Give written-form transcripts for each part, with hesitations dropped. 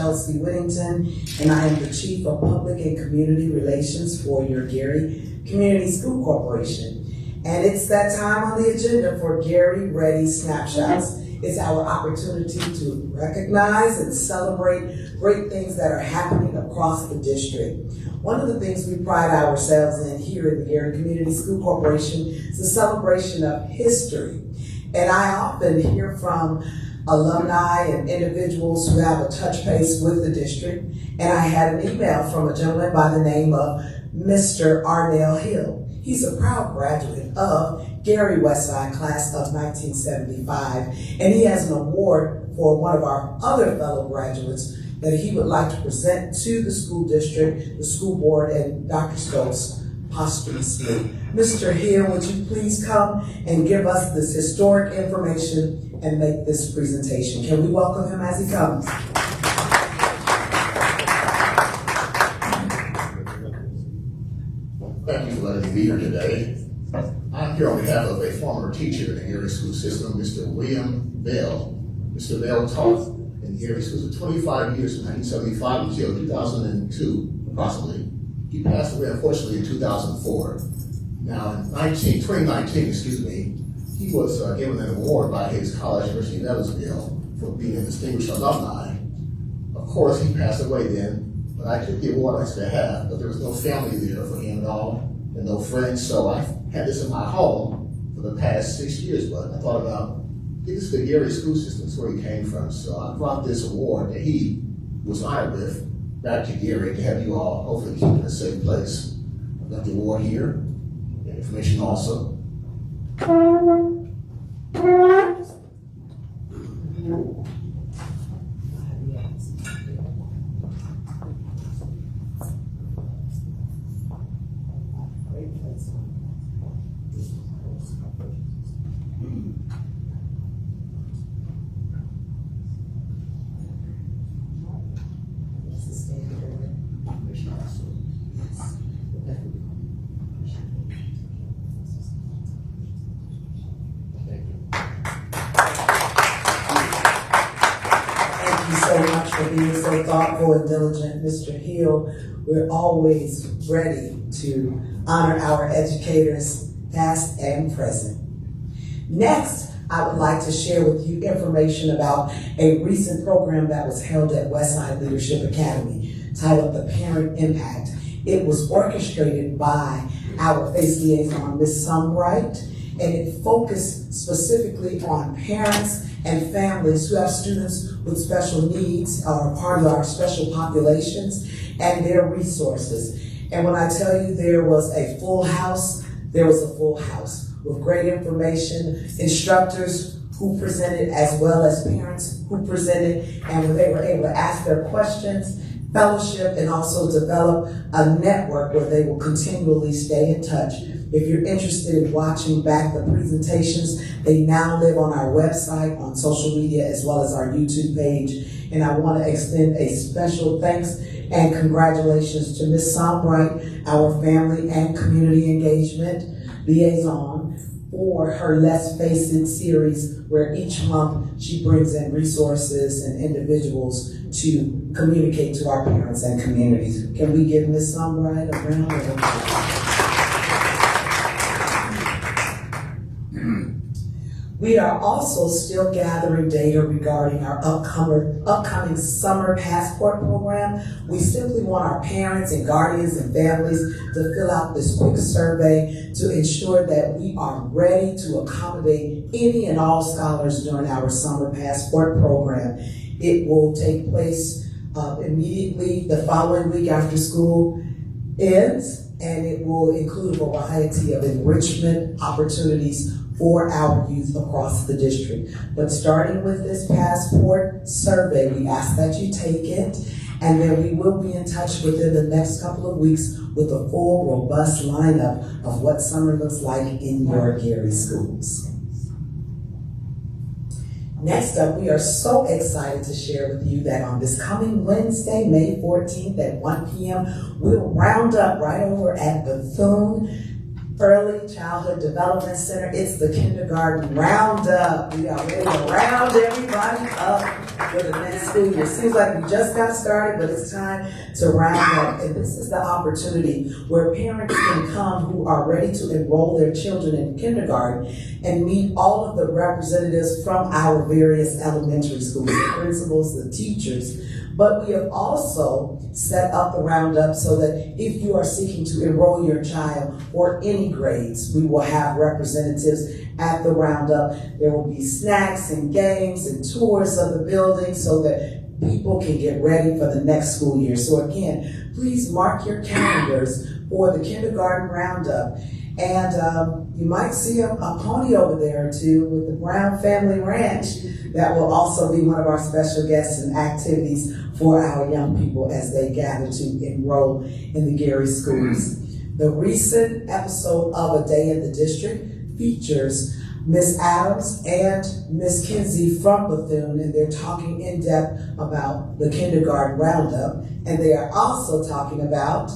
Chelsea Whittington, and I am the Chief of Public and Community Relations for your Gary Community School Corporation. And it's that time on the agenda for Gary Ready Snapshots. It's our opportunity to recognize and celebrate great things that are happening across the district. One of the things we pride ourselves in here in the Gary Community School Corporation is the celebration of history. And I often hear from alumni and individuals who have a touch base with the district. And I had an email from a gentleman by the name of Mr. Arnell Hill. He's a proud graduate of Gary Westside class of 1975, and he has an award for one of our other fellow graduates that he would like to present to the school district, the school board, and Dr. Stokes posthumously. Mr. Hill, would you please come and give us this historic information and make this presentation? Can we welcome him as he comes? Thank you for letting me be here today. I'm here on behalf of a former teacher in the Gary school system, Mr. William Bell. Mr. Bell taught in Gary schools for 25 years from 1975 until 2002, approximately. He passed away, unfortunately, in 2004. Now, in 2019, he was given an award by his college, University of Evansville, for being a distinguished alumni. Of course, he passed away then, but I took the award on his behalf, but there was no family there for him at all, and no friends, so I had this in my home for the past 6 years, but I thought about, this is the Gary school system, is where he came from, so I brought this award that he was honored with back to Gary to have you all hopefully keep in a safe place. I've got the award here, and information also. Being so thoughtful and diligent, Mr. Hill. We're always ready to honor our educators, past and present. Next, I would like to share with you information about a recent program that was held at Westside Leadership Academy titled The Parent Impact. It was orchestrated by our FACE liaison, Ms. Sumbright, and it focused specifically on parents and families who have students with special needs or part of our special populations and their resources. And when I tell you there was a full house, there was a full house with great information, instructors who presented as well as parents who presented, and they were able to ask their questions, fellowship, and also develop a network where they will continually stay in touch. If you're interested in watching back the presentations, they now live on our website, on social media, as well as our YouTube page. And I want to extend a special thanks and congratulations to Ms. Sombright, our family and community engagement liaison, for her Let's Face It series, where each month she brings in resources and individuals to communicate to our parents and communities. Can we give Ms. Sombright a round of applause? We are also still gathering data regarding our upcoming summer passport program. We simply want our parents and guardians and families to fill out this quick survey to ensure that we are ready to accommodate any and all scholars during our summer passport program. It will take place immediately the following week after school ends, and it will include a variety of enrichment opportunities for our youth across the district. But starting with this passport survey, we ask that you take it, and then we will be in touch within the next couple of weeks with a full, robust lineup of what summer looks like in your Gary schools. Next up, we are so excited to share with you that on this coming Wednesday, May 14th at 1 p.m., we'll round up right over at Bethune Early Childhood Development Center. It's the kindergarten roundup. We are ready to round everybody up for the next school year. Seems like we just got started, but it's time to round up. And this is the opportunity where parents can come who are ready to enroll their children in kindergarten and meet all of the representatives from our various elementary schools, the principals, the teachers. But we have also set up the roundup so that if you are seeking to enroll your child for any grades, we will have representatives at the roundup. There will be snacks and games and tours of the building so that people can get ready for the next school year. So again, please mark your calendars for the kindergarten roundup. And you might see a pony over there or two with the Brown Family Ranch. That will also be one of our special guests and activities for our young people as they gather to enroll in the Gary schools. The recent episode of A Day in the District features Miss Adams and Miss Kinsey from Bethune, and they're talking in depth about the kindergarten roundup. And they are also talking about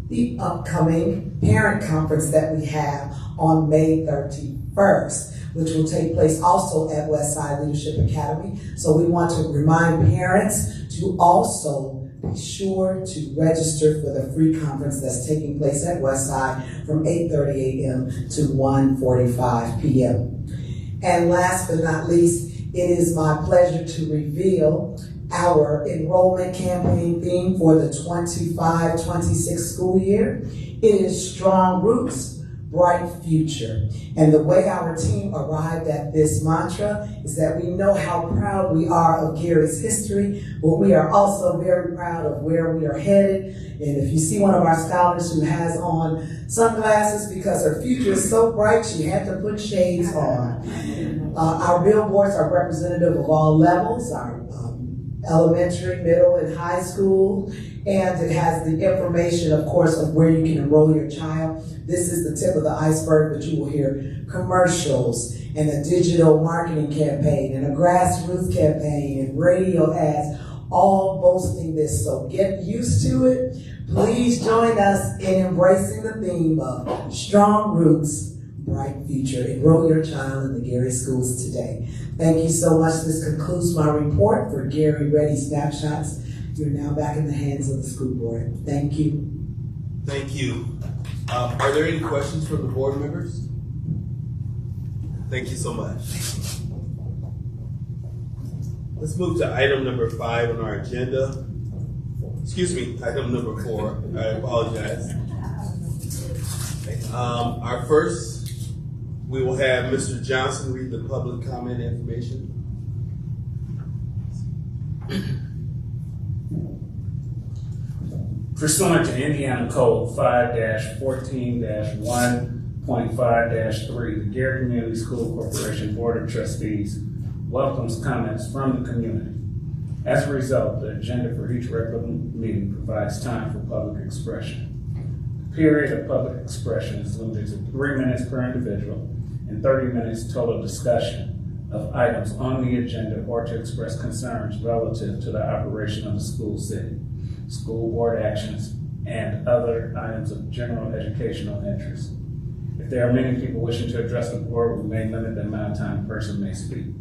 the upcoming parent conference that we have on May 31st, which will take place also at Westside Leadership Academy. So we want to remind parents to also be sure to register for the free conference that's taking place at Westside from 8:30 a.m. to 1:45 p.m. And last but not least, it is my pleasure to reveal our enrollment campaign theme for the 25-26 school year. It is Strong Roots, Bright Future. And the way our team arrived at this mantra is that we know how proud we are of Gary's history, but we are also very proud of where we are headed. And if you see one of our scholars who has on sunglasses because her future is so bright, she had to put shades on. Our billboards are representative of all levels, our elementary, middle, and high school, and it has the information, of course, of where you can enroll your child. This is the tip of the iceberg, but you will hear commercials and a digital marketing campaign and a grassroots campaign and radio ads, all boasting this. So get used to it. Please join us in embracing the theme of Strong Roots, Bright Future. Enroll your child in the Gary schools today. Thank you so much. This concludes my report for Gary Ready Snapshots. You're now back in the hands of the school board. Thank you. Thank you. Are there any questions from the board members? Thank you so much. Let's move to item number 5 on our agenda. Excuse me, item number 4. I apologize. Our first, we will have Mr. Johnson read the public comment information. Pursuant to Indiana Code 5-14-1.5-3, the Gary Community School Corporation Board of Trustees welcomes comments from the community. As a result, the agenda for each regular meeting provides time for public expression. The period of public expression is limited to 3 minutes per individual and 30 minutes total discussion of items on the agenda or to express concerns relative to the operation of the school setting, school board actions, and other items of general educational interest. If there are many people wishing to address the board, we may limit the amount of time a person may speak.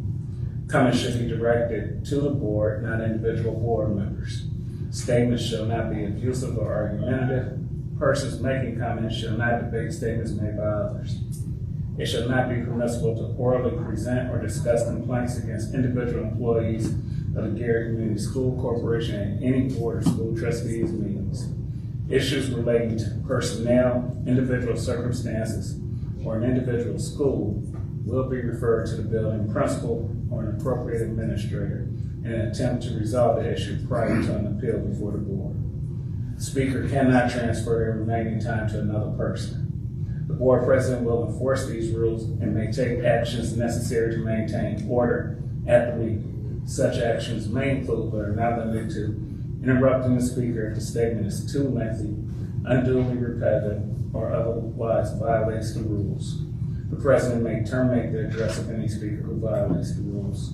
Comments should be directed to the board, not individual board members. Statements shall not be abusive or argumentative. Persons making comments shall not debate statements made by others. It shall not be permissible to orally present or discuss complaints against individual employees of the Gary Community School Corporation at any board or school trustees meetings. Issues relating to personnel, individual circumstances, or an individual school will be referred to the building principal or an appropriate administrator in an attempt to resolve the issue prior to an appeal before the board. The speaker cannot transfer the remaining time to another person. The board president will enforce these rules and may take actions necessary to maintain order at the meeting. Such actions may include, but are not limited to, interrupting the speaker if the statement is too lengthy, unduly repetitive, or otherwise violates the rules. The president may terminate the address of any speaker who violates the rules,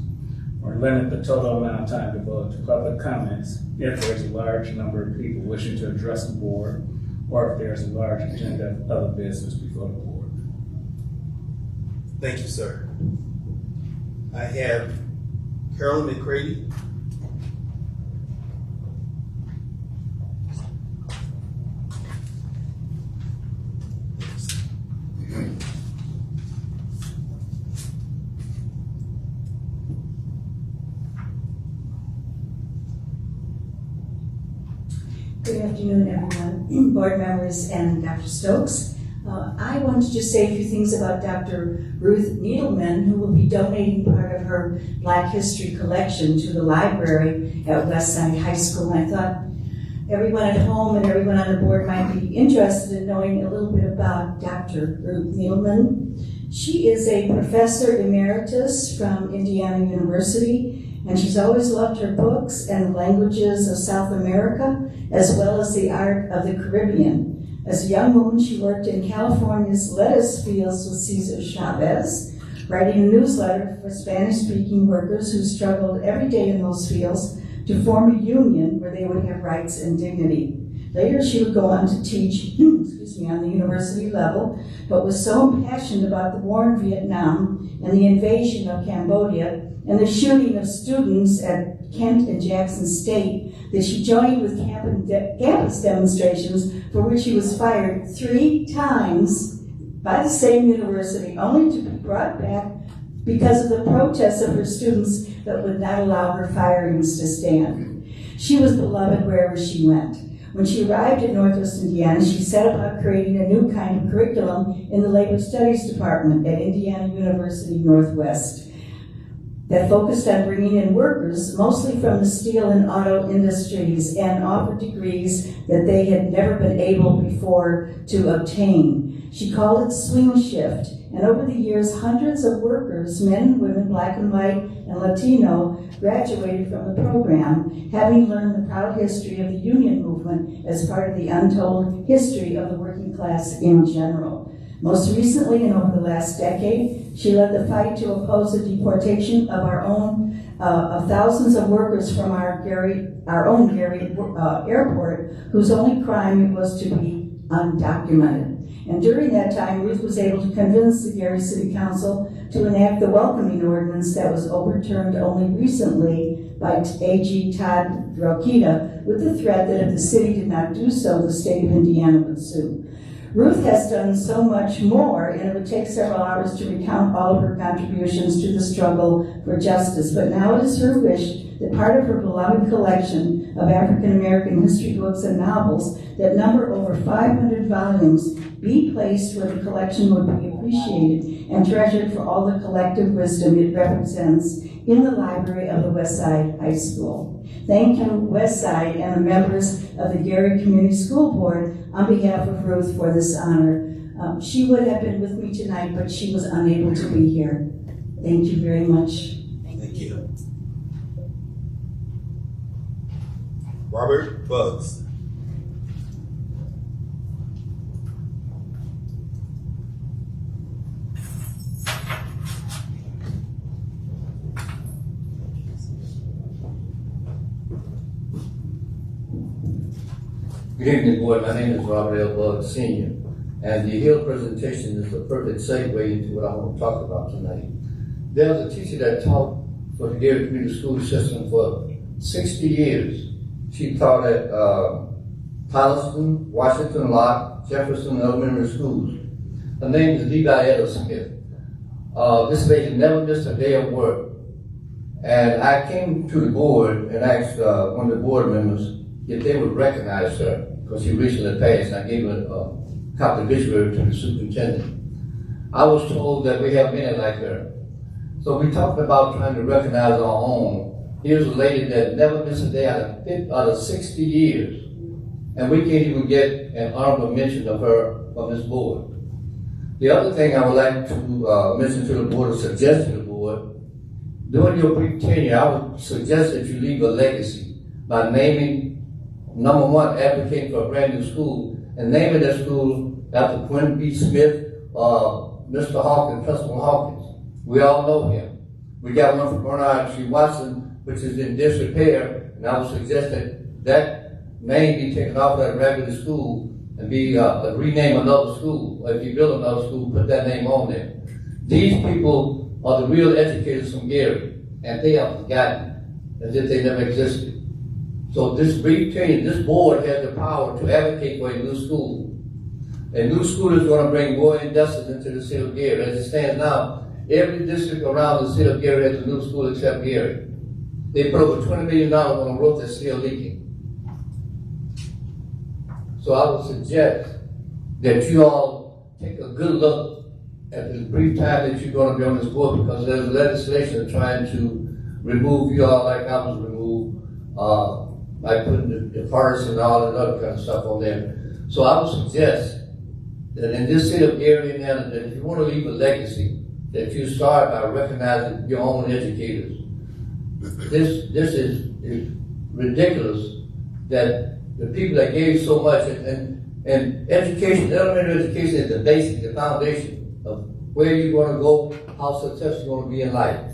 or limit the total amount of time devoted to public comments if there's a large number of people wishing to address the board or if there's a large agenda of other business before the board. Thank you, sir. I have Carolyn McCready. Good afternoon, everyone, board members and Dr. Stokes. I want to just say a few things about Dr. Ruth Needleman, who will be donating part of her Black History collection to the library at Westside High School. And I thought everyone at home and everyone on the board might be interested in knowing a little bit about Dr. Ruth Needleman. She is a professor emeritus from Indiana University, and she's always loved her books and the languages of South America, as well as the art of the Caribbean. As a young woman, she worked in California's lettuce fields with Cesar Chavez, writing a newsletter for Spanish-speaking workers who struggled every day in those fields to form a union where they would have rights and dignity. Later, she would go on to teach on the university level, but was so impassioned about the war in Vietnam and the invasion of Cambodia and the shooting of students at Kent and Jackson State that she joined with campus demonstrations for which she was fired 3 times by the same university, only to be brought back because of the protests of her students that would not allow her firings to stand. She was beloved wherever she went. When she arrived at Northwest Indiana, she set about creating a new kind of curriculum in the Labor Studies Department at Indiana University Northwest that focused on bringing in workers, mostly from the steel and auto industries, and offered degrees that they had never been able before to obtain. She called it Swing Shift, and over the years, hundreds of workers, men and women, black and white and Latino, graduated from the program, having learned the proud history of the union movement as part of the untold history of the working class in general. Most recently, and over the last decade, she led the fight to oppose the deportation of of thousands of workers from our own Gary airport, whose only crime was to be undocumented. And during that time, Ruth was able to convince the Gary City Council to enact the welcoming ordinance that was overturned only recently by AG Todd Rokita, with the threat that if the city did not do so, the state of Indiana would sue. Ruth has done so much more, and it would take several hours to recount all of her contributions to the struggle for justice. But now it is her wish that part of her beloved collection of African American history books and novels that number over 500 volumes be placed where the collection would be appreciated and treasured for all the collective wisdom it represents in the library of the Westside High School. Thank you, Westside, and the members of the Gary Community School Board on behalf of Ruth for this honor. She would have been with me tonight, but she was unable to be here. Thank you very much. Thank you. Robert Bugs. Good evening, board. My name is Robert L. Buggs, Sr., and the Hill presentation is the perfect segue into what I want to talk about tonight. There was a teacher that taught for the Gary Community School System for 60 years. She taught at Palestine, Washington Locke, Jefferson Elementary Schools. Her name is Levi Etta Smith. This lady never missed a day of work. And I came to the board and asked one of the board members if they would recognize her, because she recently passed, and I gave her a copy of the obituary to the superintendent. I was told that we have many like her. So we talked about trying to recognize our own. Here's a lady that never missed a day out of 60 years, and we can't even get an honorable mention of her from this board. The other thing I would like to mention to the board, or suggest to the board, during your brief tenure, I would suggest that you leave a legacy by naming, number one, advocating for a brand new school, and naming that school after Quinn B. Smith or Mr. Hawkins, Principal Hawkins. We all know him. We got one for Bernard G. Watson, which is in disrepair, and I would suggest that that name be taken off that regular school and rename another school. Or if you build another school, put that name on there. These people are the real educators from Gary, and they are forgotten as if they never existed. So this board has the power to advocate for a new school. A new school is going to bring more investors into the city of Gary. As it stands now, every district around the city of Gary has a new school except Gary. They put over $20 million on a roof that's still leaking. So I would suggest that you all take a good look at the brief time that you're going to be on this board, because there's legislation trying to remove you all like I was removed, by putting the partisan and all that other kind of stuff on there. So I would suggest that in this city of Gary, Indiana, that if you want to leave a legacy, that you start by recognizing your own educators. This is ridiculous that the people that gave so much, and education, elementary education is the basic, the foundation of where you're going to go, how successful you're going to be in life.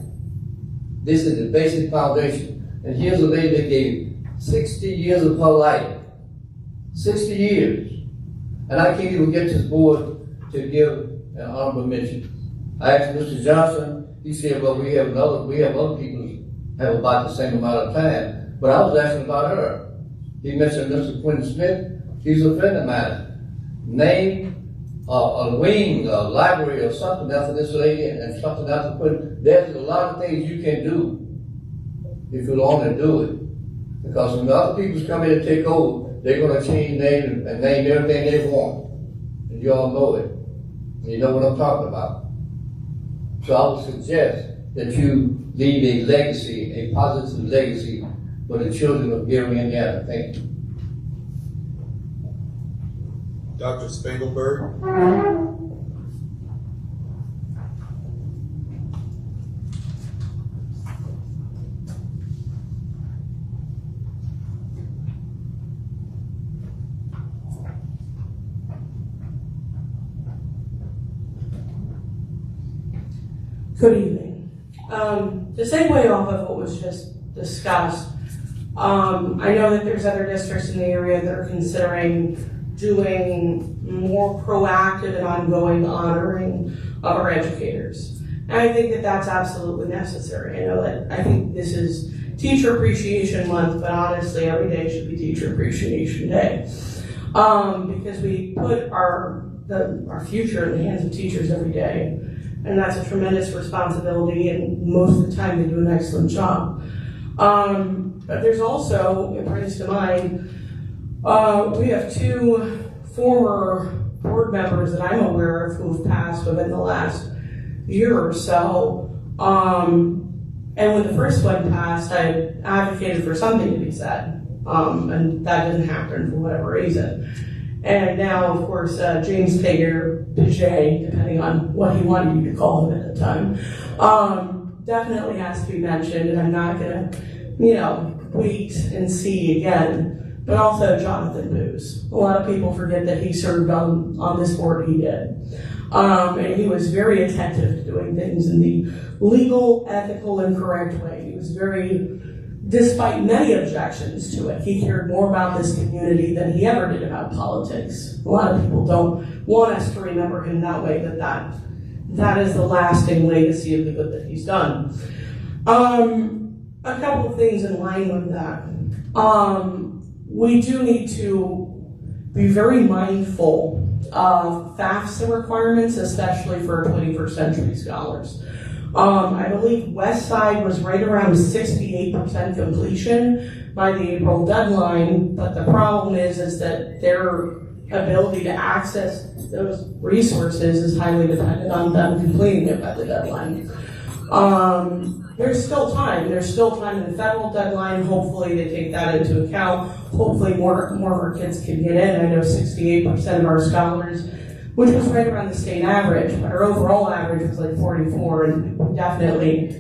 This is the basic foundation. And here's a lady that gave 60 years of her life. 60 years. And I can't even get this board to give an honorable mention. I asked Mr. Johnson, he said, well, we have other people who have about the same amount of time. But I was asking about her. He mentioned Mr. Quentin Smith. He's a friend of mine. Name a wing, a library, or something else for this lady, and something else to put. There's a lot of things you can do if you want to do it. Because when the other people come in and take over, they're going to change names and name everything they want. And you all know it. And you know what I'm talking about. So I would suggest that you leave a legacy, a positive legacy for the children of Gary, Indiana. Thank you. Dr. Spangelberg. Good evening. To segue off of what was just discussed, I know that there's other districts in the area that are considering doing more proactive and ongoing honoring of our educators. And I think that that's absolutely necessary. I think this is Teacher Appreciation Month, but honestly, every day should be Teacher Appreciation Day. Because we put our future in the hands of teachers every day. And that's a tremendous responsibility, and most of the time they do an excellent job. But there's also, it brings to mind, we have two former board members that I'm aware of who have passed within the last year or so. And when the first one passed, I advocated for something to be said, and that didn't happen for whatever reason. And now, of course, James Paget, depending on what he wanted you to call him at the time, definitely has to be mentioned, and I'm not going to, wait and see again. But also Jonathan Booz. A lot of people forget that he served on this board. He did. And he was very attentive to doing things in the legal, ethical, and correct way. He was very, despite many objections to it, he cared more about this community than he ever did about politics. A lot of people don't want us to remember him that way, but that is the lasting legacy of the good that he's done. A couple of things in line with that. We do need to be very mindful of FAFSA requirements, especially for 21st century scholars. I believe West Side was right around 68% completion by the April deadline, but the problem is that their ability to access those resources is highly dependent on them completing it by the deadline. There's still time. There's still time in the federal deadline. Hopefully they take that into account. Hopefully more of our kids can get in. I know 68% of our scholars, which was right around the state average, but our overall average was like 44, and we definitely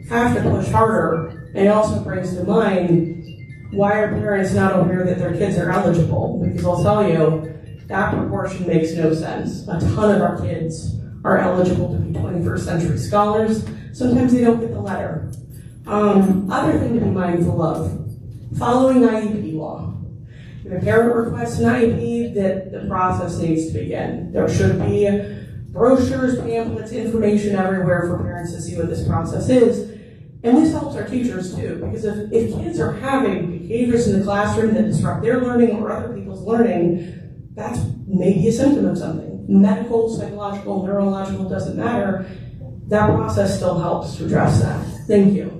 have to push harder. And it also brings to mind, why are parents not aware that their kids are eligible? Because I'll tell you, that proportion makes no sense. A ton of our kids are eligible to be 21st century scholars. Sometimes they don't get the letter. Other thing to be mindful of, following IEP law. If a parent requests an IEP, that the process needs to begin. There should be brochures, pamphlets, information everywhere for parents to see what this process is. And this helps our teachers too, because if kids are having behaviors in the classroom that disrupt their learning or other people's learning, that's maybe a symptom of something. Medical, psychological, neurological, doesn't matter. That process still helps to address that. Thank you.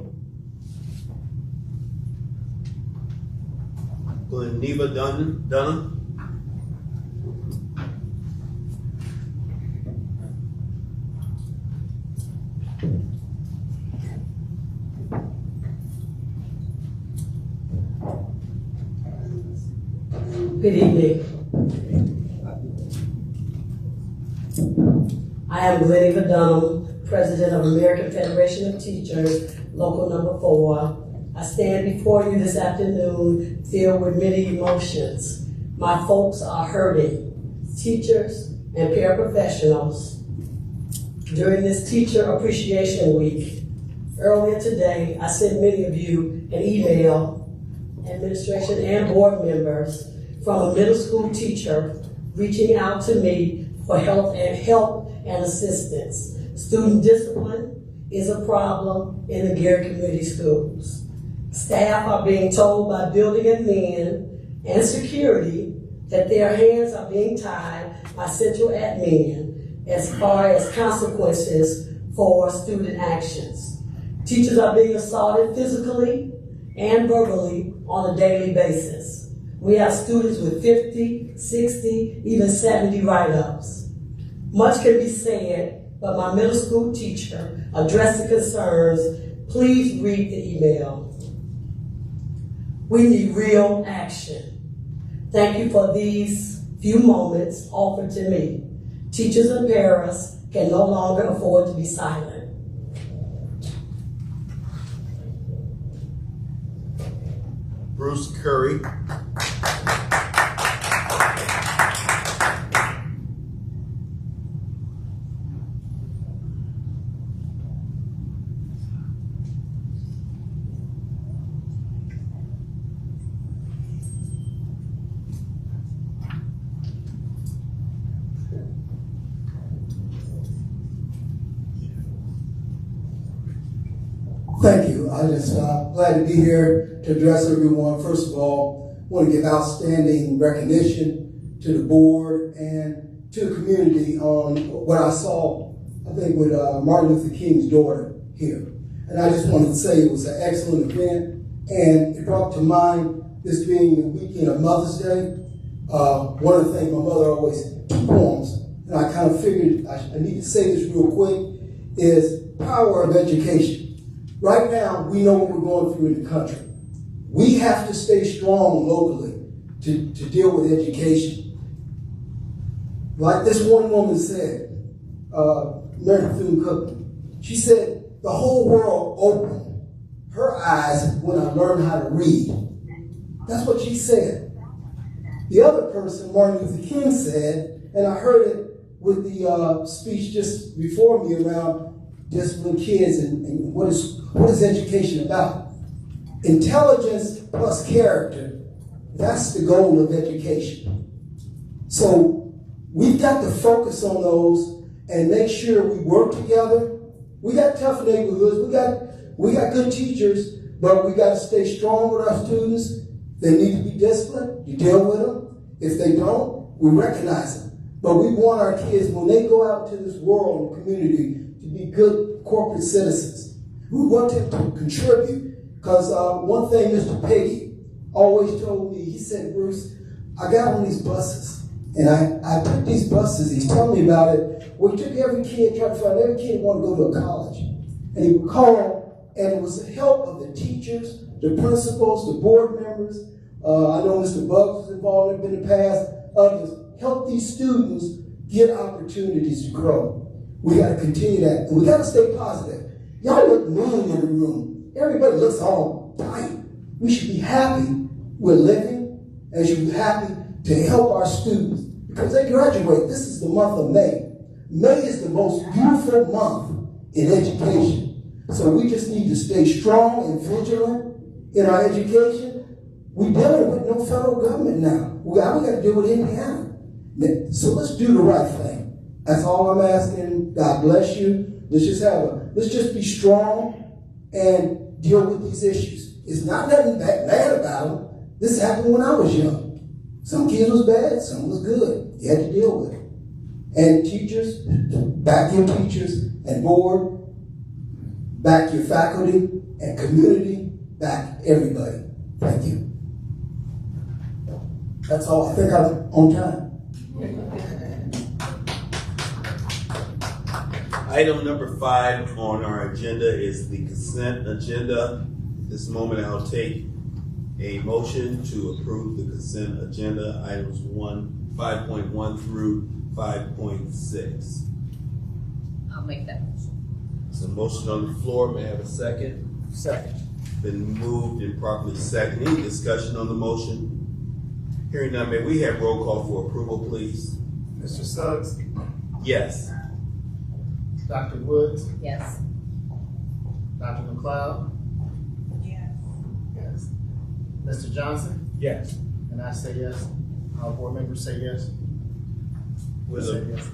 Gleneva Dunham. Good evening. I am Gleneva Dunham, President of American Federation of Teachers, Local Number 4. I stand before you this afternoon filled with many emotions. My folks are hurting, teachers and paraprofessionals. During this Teacher Appreciation Week, earlier today, I sent many of you an email, administration and board members, from a middle school teacher reaching out to me for help and assistance. Student discipline is a problem in the Gary Community Schools. Staff are being told by building admin and security that their hands are being tied by central admin as far as consequences for student actions. Teachers are being assaulted physically and verbally on a daily basis. We have students with 50, 60, even 70 write-ups. Much can be said, but my middle school teacher addressed the concerns. Please read the email. We need real action. Thank you for these few moments offered to me. Teachers and parents can no longer afford to be silent. Bruce Curry. Thank you. I just glad to be here to address everyone. First of all, I want to give outstanding recognition to the board and to the community on what I saw, I think, with Martin Luther King's daughter here. And I just wanted to say it was an excellent event, and it brought to mind this being the weekend of Mother's Day. One of the things my mother always poems, and I kind of figured I need to say this real quick, is power of education. Right now, we know what we're going through in the country. We have to stay strong locally to deal with education. Like this one woman said, Mary Bethune-Cookman, she said, the whole world opened her eyes when I learned how to read. That's what she said. The other person, Martin Luther King, said, and I heard it with the speech just before me around discipline kids and what is education about. Intelligence plus character, that's the goal of education. So we've got to focus on those and make sure we work together. We got tough neighborhoods, we got good teachers, but we got to stay strong with our students. They need to be disciplined, you deal with them. If they don't, we recognize them. But we want our kids, when they go out into this world and community, to be good corporate citizens. We want them to contribute, because one thing Mr. Peggy always told me, he said, Bruce, I got on these buses, and I took these buses, he's telling me about it, we took every kid, tried to find every kid who wanted to go to a college. And he would call, and it was the help of the teachers, the principals, the board members. I know Mr. Bugs was involved in the past, others. Help these students get opportunities to grow. We got to continue that, and we got to stay positive. Y'all look mean in the room. Everybody looks all tight. We should be happy we're living, and should be happy to help our students because they graduate. This is the month of May. May is the most beautiful month in education. So we just need to stay strong and vigilant in our education. We dealing with no federal government now. We got to deal with Indiana. So let's do the right thing. That's all I'm asking. God bless you. Let's just be strong and deal with these issues. It's not nothing bad about them. This happened when I was young. Some kids was bad, some was good. You had to deal with it. And teachers, back your teachers and board, back your faculty and community, back everybody. Thank you. That's all. I think I'm on time. Item number 5 on our agenda is the consent agenda. At this moment, I'll take a motion to approve the consent agenda, items 5.1 through 5.6. I'll make that motion. There's a motion on the floor. May I have a second? Second. Been moved and properly seconded. Any discussion on the motion? Hearing none, may we have roll call for approval, please? Mr. Suggs, Yes. Dr. Woods, Yes. Dr. McLeod. Yes. Mr. Johnson, Yes. and I say yes. All board members say yes. With Say a yes.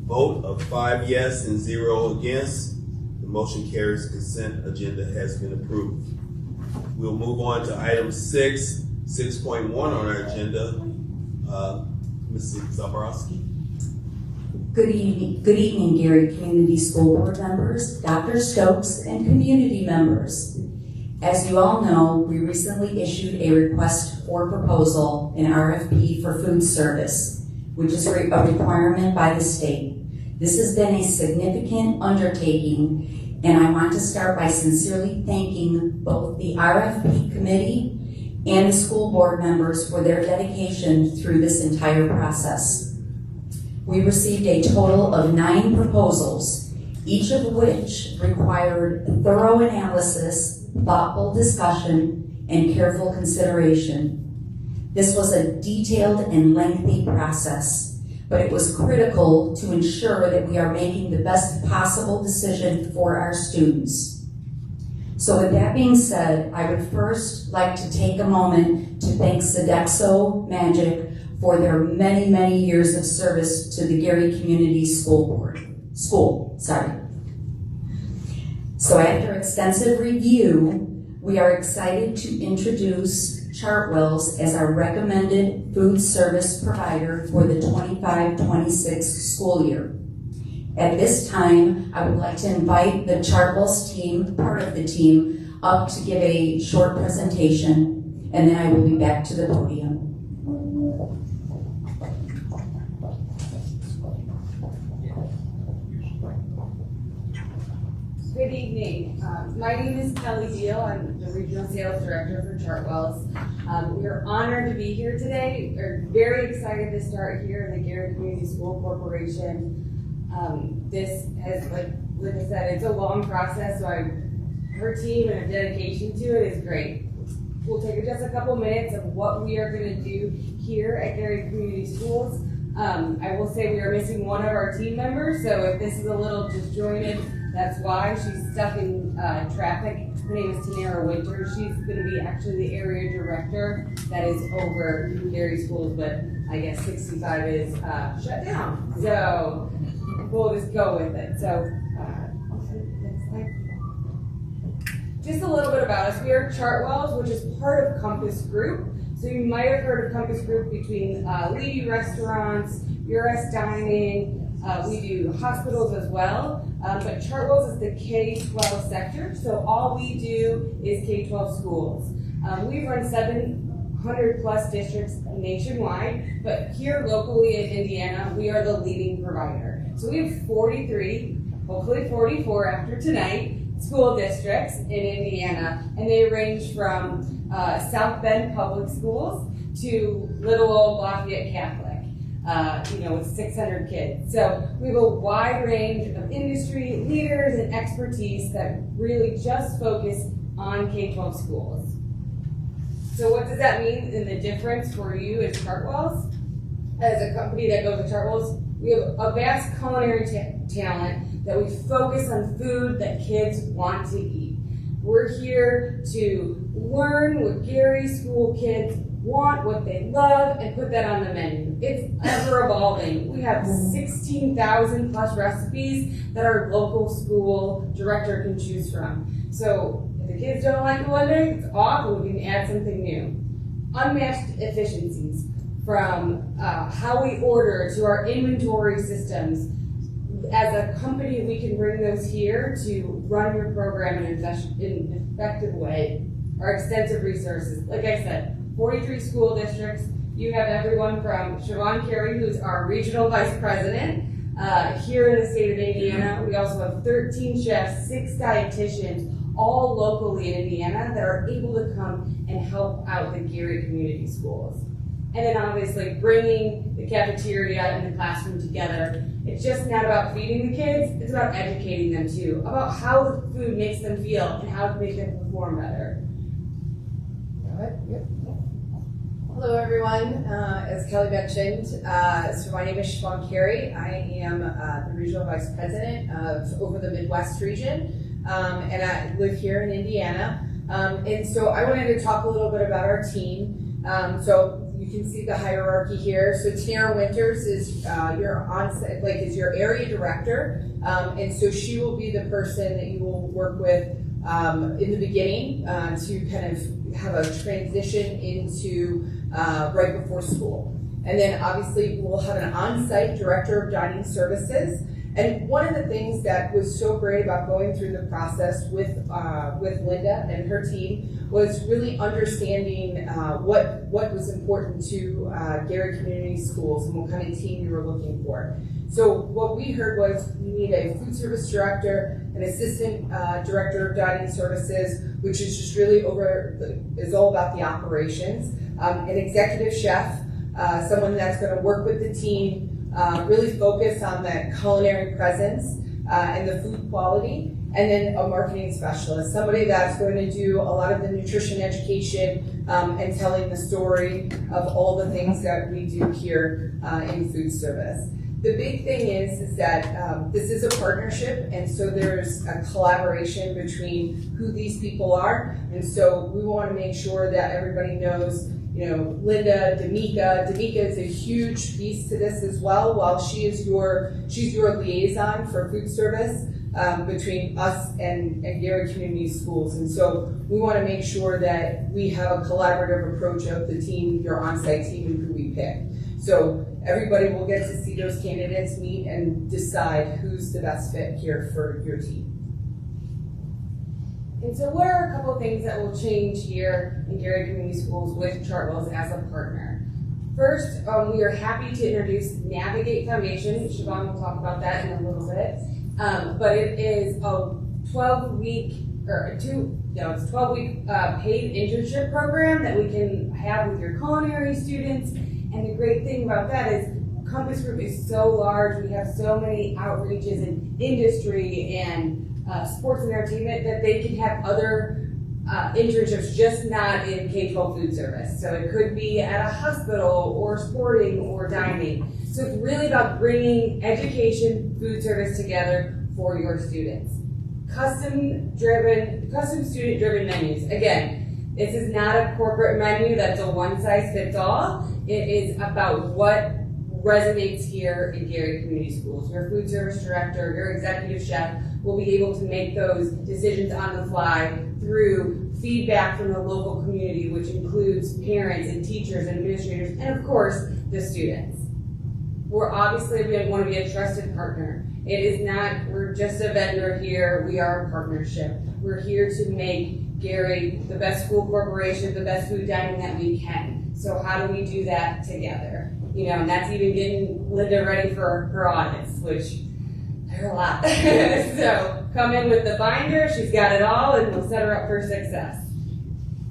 vote of 5 yes and 0 against, the motion carries. Consent agenda has been approved. We'll move on to item 6.1 on our agenda. Ms. Zaborowski. Good evening, Gary Community School Board members, Dr. Stokes, and community members. As you all know, we recently issued a request for proposal, an RFP for food service, which is a requirement by the state. This has been a significant undertaking, and I want to start by sincerely thanking both the RFP committee and the school board members for their dedication through this entire process. We received a total of 9 proposals, each of which required thorough analysis, thoughtful discussion, and careful consideration. This was a detailed and lengthy process, but it was critical to ensure that we are making the best possible decision for our students. So with that being said, I would first like to take a moment to thank Sodexo Magic for their many, many years of service to the Gary Community School. So after extensive review, we are excited to introduce Chartwells as our recommended food service provider for the 25-26 school year. At this time, I would like to invite the Chartwells team, part of the team, up to give a short presentation, and then I will be back to the podium. Good evening. My name is Kelly Deal. I'm the Regional Sales Director for Chartwells. We are honored to be here today. We're very excited to start here in the Gary Community School Corporation. This has, like Linda said, it's a long process, so her team and her dedication to it is great. We'll take just a couple minutes of what we are going to do here at Gary Community Schools. I will say we are missing one of our team members, so if this is a little disjointed, that's why. She's stuck in traffic. Her name is Tanara Winter. She's going to be actually the area director that is over Gary Schools, but I guess 65 is shut down. So we'll just go with it. So next slide. Just a little bit about us. We are Chartwells, which is part of Compass Group. So you might have heard of Compass Group between Levy Restaurants, URS Dining. We do hospitals as well, but Chartwells is the K-12 sector, so all we do is K-12 schools. We run 700 plus districts nationwide, but here locally in Indiana, we are the leading provider. So we have 43, hopefully 44 after tonight, school districts in Indiana, and they range from South Bend Public Schools to Little Old Lafayette Catholic. With 600 kids. So we have a wide range of industry leaders and expertise that really just focus on K-12 schools. So what does that mean in the difference for you as Chartwells? As a company that goes to Chartwells, we have a vast culinary talent that we focus on food that kids want to eat. We're here to learn what Gary school kids want, what they love, and put that on the menu. It's ever evolving. We have 16,000 plus recipes that our local school director can choose from. So if the kids don't like it one day, it's off and we can add something new. Unmatched efficiencies from how we order to our inventory systems. As a company, we can bring those here to run your program in an effective way. Our extensive resources, like I said, 43 school districts. You have everyone from Siobhan Carey, who's our regional vice president, here in the state of Indiana. We also have 13 chefs, 6 dietitians, all locally in Indiana that are able to come and help out the Gary Community Schools. And then obviously bringing the cafeteria and the classroom together. It's just not about feeding the kids, it's about educating them too, about how the food makes them feel and how to make them perform better. Hello everyone, as Kelly mentioned, so my name is Siobhan Carey. I am the Regional Vice President of over the Midwest region, and I live here in Indiana. And so I wanted to talk a little bit about our team. So you can see the hierarchy here. So Tiara Winters is is your area director, and so she will be the person that you will work with in the beginning to kind of have a transition into right before school. And then obviously we'll have an on-site director of dining services. And one of the things that was so great about going through the process with Linda and her team was really understanding what was important to Gary Community Schools and what kind of team you were looking for. So what we heard was we need a food service director, an assistant director of dining services, which is just really is all about the operations, an executive chef, someone that's going to work with the team, really focus on the culinary presence and the food quality, and then a marketing specialist, somebody that's going to do a lot of the nutrition education and telling the story of all the things that we do here in food service. The big thing is that this is a partnership, and so there's a collaboration between who these people are, and so we want to make sure that everybody knows, you know, Linda, D'Amica is a huge piece to this as well. While she's your liaison for food service between us and Gary Community Schools, and so we want to make sure that we have a collaborative approach of the team, your on-site team, and who we pick. So everybody will get to see those candidates meet and decide who's the best fit here for your team. And so what are a couple of things that will change here in Gary Community Schools with Chartwell's as a partner? First, we are happy to introduce Navigate Foundation. Siobhan will talk about that in a little bit. But it is a 12-week paid internship program that we can have with your culinary students. And the great thing about that is Compass Group is so large. We have so many outreaches in industry and sports and entertainment that they can have other internships, just not in K-12 food service. So it could be at a hospital or sporting or dining. So it's really about bringing education, food service together for your students. Custom student-driven menus. Again, this is not a corporate menu that's a one-size-fits-all. It is about what resonates here in Gary Community Schools. Your food service director, your executive chef will be able to make those decisions on the fly through feedback from the local community, which includes parents and teachers and administrators, and of course, the students. We want to be a trusted partner. It is not, we're just a vendor here, we are a partnership. We're here to make Gary the best school corporation, the best food dining that we can. So how do we do that together? You know, and that's even getting Linda ready for her audits, which they're a lot. So come in with the binder, she's got it all, and we'll set her up for success.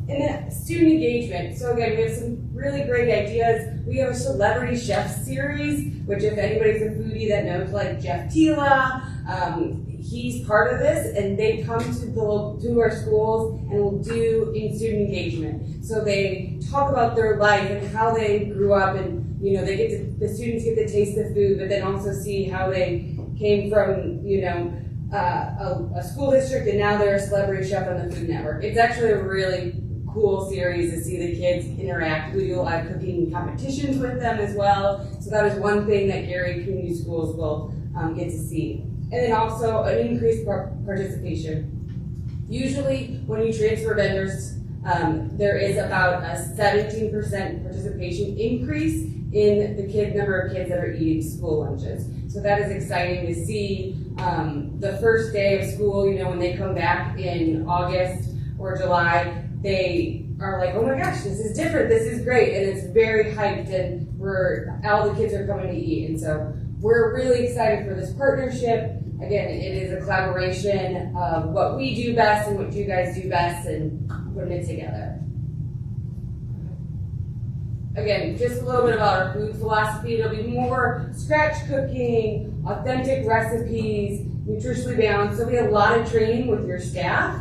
And then student engagement. So again, we have some really great ideas. We have a celebrity chef series, which if anybody's a foodie that knows, like Jeff Tila, he's part of this, and they come to our schools and will do in student engagement. So they talk about their life and how they grew up, and you know, the students get to taste the food, but then also see how they came from, you know, a school district and now they're a celebrity chef on the Food Network. It's actually a really cool series to see the kids interact. We do a lot of cooking competitions with them as well. So that is one thing that Gary Community Schools will get to see. And then also an increased participation. Usually when you transfer vendors, there is about a 17% participation increase in the number of kids that are eating school lunches. So that is exciting to see. The first day of school, you know, when they come back in August or July, they are like, oh my gosh, this is different, this is great, and it's very hyped, and all the kids are coming to eat. And so we're really excited for this partnership. Again, it is a collaboration of what we do best and what you guys do best, and putting it together. Again, just a little bit about our food philosophy. It'll be more scratch cooking, authentic recipes, nutritionally balanced. So we have a lot of training with your staff.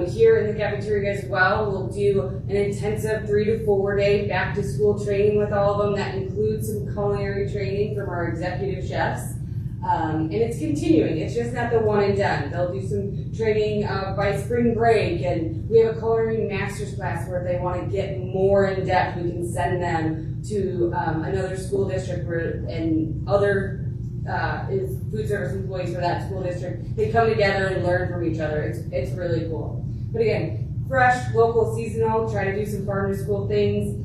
Here in the cafeteria as well, we'll do an intensive 3 to 4 day back to school training with all of them. That includes some culinary training from our executive chefs. And it's continuing. It's just not the one and done. They'll do some training by spring break, and we have a coloring master's class where if they want to get more in depth, we can send them to another school district and other food service employees for that school district. They come together and learn from each other. It's really cool. But again, fresh, local, seasonal, try to do some farm to school things.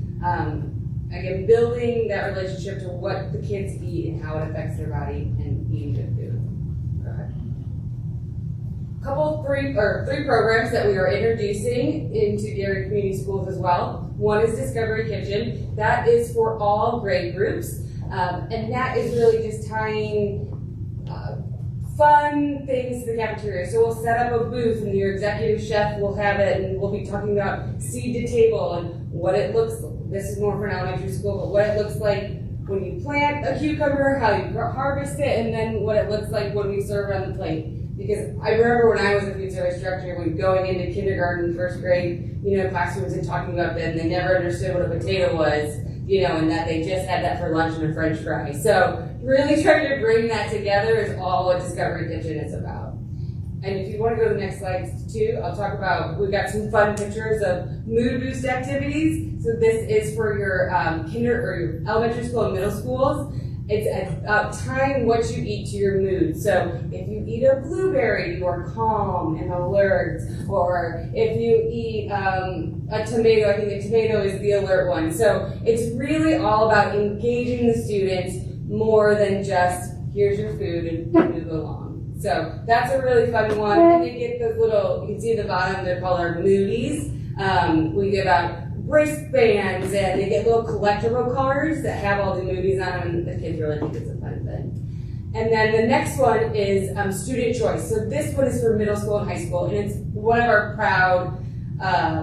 Again, building that relationship to what the kids eat and how it affects their body and eating good food. Three programs that we are introducing into Gary Community Schools as well. One is Discovery Kitchen. That is for all grade groups. And that is really just tying fun things to the cafeteria. So we'll set up a booth and your executive chef will have it, and we'll be talking about seed to table and what it looks like. This is more for an elementary school, but what it looks like when you plant a cucumber, how you harvest it, and then what it looks like when we serve it on the plate. Because I remember when I was a food service director, when going into kindergarten, first grade, you know, classrooms and talking about that, and they never understood what a potato was, you know, and that they just had that for lunch and a French fry. So really trying to bring that together is all what Discovery Kitchen is about. And if you want to go to the next slide too, I'll talk about, we've got some fun pictures of mood boost activities. So this is for your your elementary school and middle schools. It's about tying what you eat to your mood. So if you eat a blueberry, you are calm and alert. Or if you eat a tomato, I think a tomato is the alert one. So it's really all about engaging the students more than just, here's your food and move along. So that's a really fun one. And they get those little, you can see at the bottom, they're called our Moodies. We give out wristbands, and they get little collectible cards that have all the movies on them, and the kids really think it's a fun thing. And then the next one is student choice. So this one is for middle school and high school, and it's one of our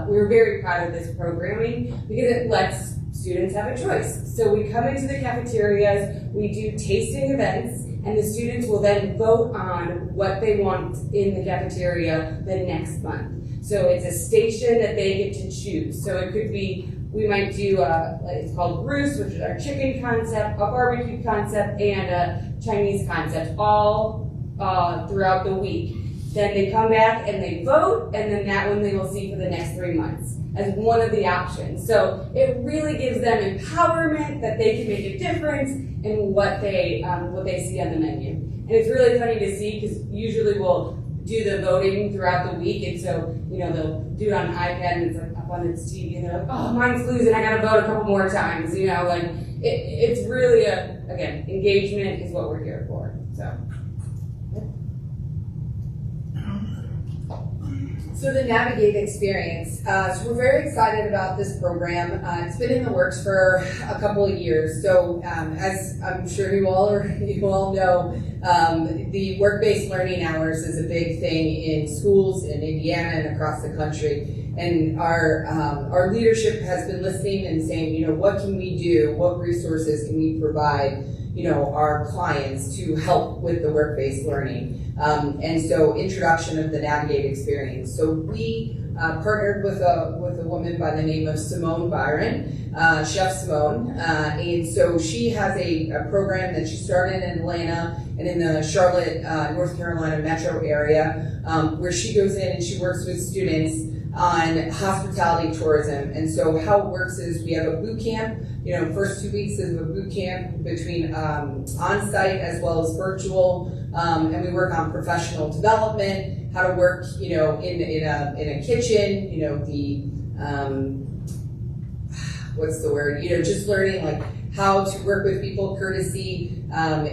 we're very proud of this programming because it lets students have a choice. So we come into the cafeterias, we do tasting events, and the students will then vote on what they want in the cafeteria the next month. So it's a station that they get to choose. So it could be, we might do, it's called Roost, which is our chicken concept, a barbecue concept, and a Chinese concept, all throughout the week. Then they come back and they vote, and then that one they will see for the next 3 months as one of the options. So it really gives them empowerment that they can make a difference in what they see on the menu. And it's really funny to see because usually we'll do the voting throughout the week, and so, you know, they'll do it on an iPad and it's like up on its TV, and they're like, oh, mine's losing, I gotta vote a couple more times, you know, like, it's really again, engagement is what we're here for, so. So the Navigate experience, so we're very excited about this program. It's been in the works for a couple of years. So as I'm sure you all know, the work-based learning hours is a big thing in schools in Indiana and across the country. And our leadership has been listening and saying, you know, what can we do? What resources can we provide, you know, our clients to help with the work-based learning? And so introduction of the Navigate experience. So we partnered with a woman by the name of Simone Byron, Chef Simone, and so she has a program that she started in Atlanta and in the Charlotte, North Carolina metro area, where she goes in and she works with students on hospitality tourism. And so how it works is we have a boot camp. First 2 weeks is a boot camp between on-site as well as virtual, and we work on professional development, how to work, in a kitchen, what's the word? Just learning like how to work with people, courtesy, how to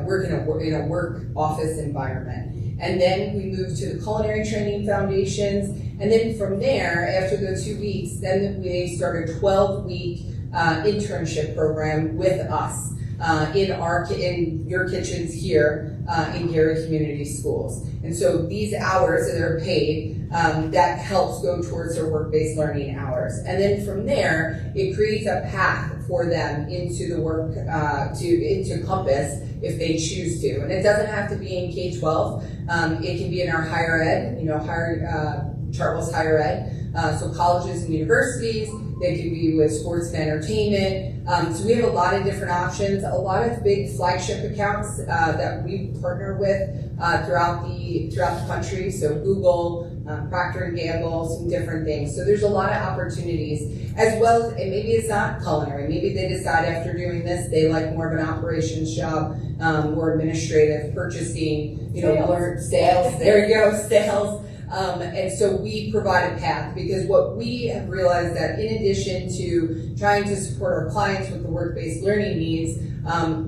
work in a work office environment. And then we move to the culinary training foundations. And then from there, after the 2 weeks, then they start a 12-week internship program with us in your kitchens here in Gary Community Schools. And so these hours that are paid, that helps go towards their work-based learning hours. And then from there, it creates a path for them into the work, into Compass if they choose to. And it doesn't have to be in K-12. It can be in our higher ed, Chartwell's higher ed. So colleges and universities, they can be with sports and entertainment. So we have a lot of different options, a lot of big flagship accounts that we partner with throughout the country. So Google, Procter & Gamble, some different things. So there's a lot of opportunities, as well as, and maybe it's not culinary. Maybe they decide after doing this, they like more of an operations job, more administrative, purchasing, sales. There you go, sales. And so we provide a path, because what we have realized that in addition to trying to support our clients with the work-based learning needs,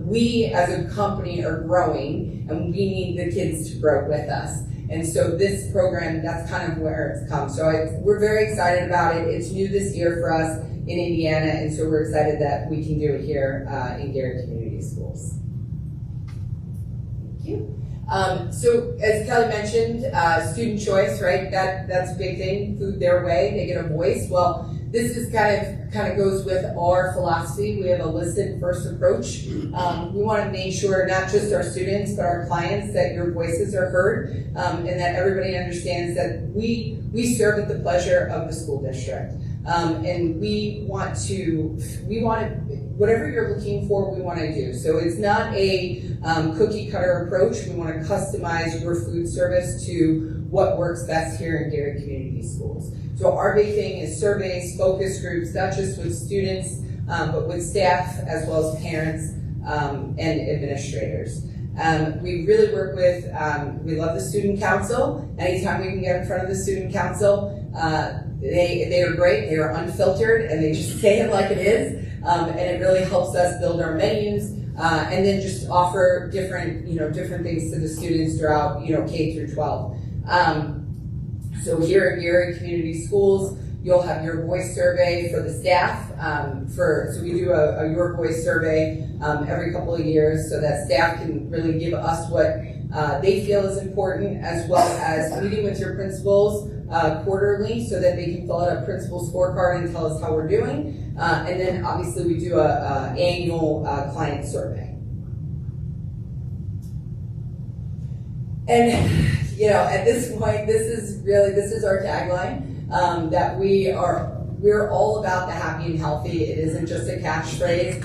we as a company are growing, and we need the kids to grow with us. And so this program, that's kind of where it's come. So we're very excited about it. It's new this year for us in Indiana, and so we're excited that we can do it here in Gary Community Schools. Thank you. So as Kelly mentioned, student choice, right? That's a big thing. Food their way, they get a voice. Well, this is kind of goes with our philosophy. We have a listen first approach. We want to make sure not just our students but our clients that your voices are heard, and that everybody understands that we serve at the pleasure of the school district, and we want whatever you're looking for, we want to do. So it's not a cookie cutter approach. We want to customize your food service to what works best here in Gary Community Schools. So our big thing is surveys, focus groups, not just with students, but with staff as well as parents and administrators. We really work with, we love the student council. Anytime we can get in front of the student council, they are great, they are unfiltered, and they just say it like it is. And it really helps us build our menus, and then just offer different things to the students throughout, K through 12. So here at Gary Community Schools, you'll have your voice survey for the staff. So we do a your voice survey every couple of years, so that staff can really give us what they feel is important, as well as meeting with your principals quarterly, so that they can fill out a principal scorecard and tell us how we're doing. And then obviously we do a annual client survey. And at this point, this is our tagline, that we're all about the happy and healthy. It isn't just a catchphrase.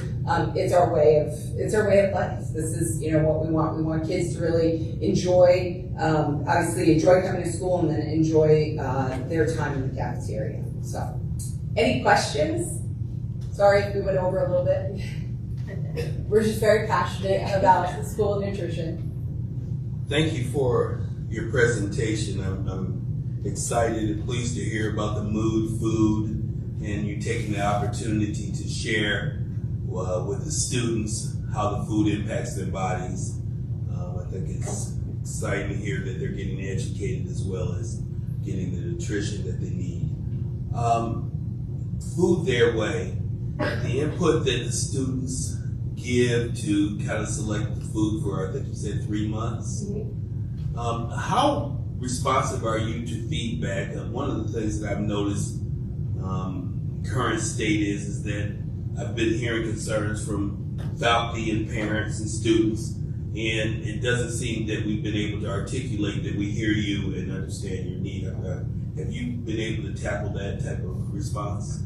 It's our way of life. This is what we want. We want kids to really enjoy, obviously enjoy coming to school, and then enjoy their time in the cafeteria. So, any questions? Sorry if we went over a little bit. We're just very passionate about the school nutrition. Thank you for your presentation. I'm excited and pleased to hear about the mood food, and you taking the opportunity to share with the students how the food impacts their bodies. I think it's exciting to hear that they're getting educated as well as getting the nutrition that they need. Food their way, the input that the students give to kind of select the food for, I think you said 3 months. Mm-hmm. How responsive are you to feedback? One of the things that I've noticed current state is that I've been hearing concerns from faculty and parents and students, and it doesn't seem that we've been able to articulate that we hear you and understand your need. Have you been able to tackle that type of response?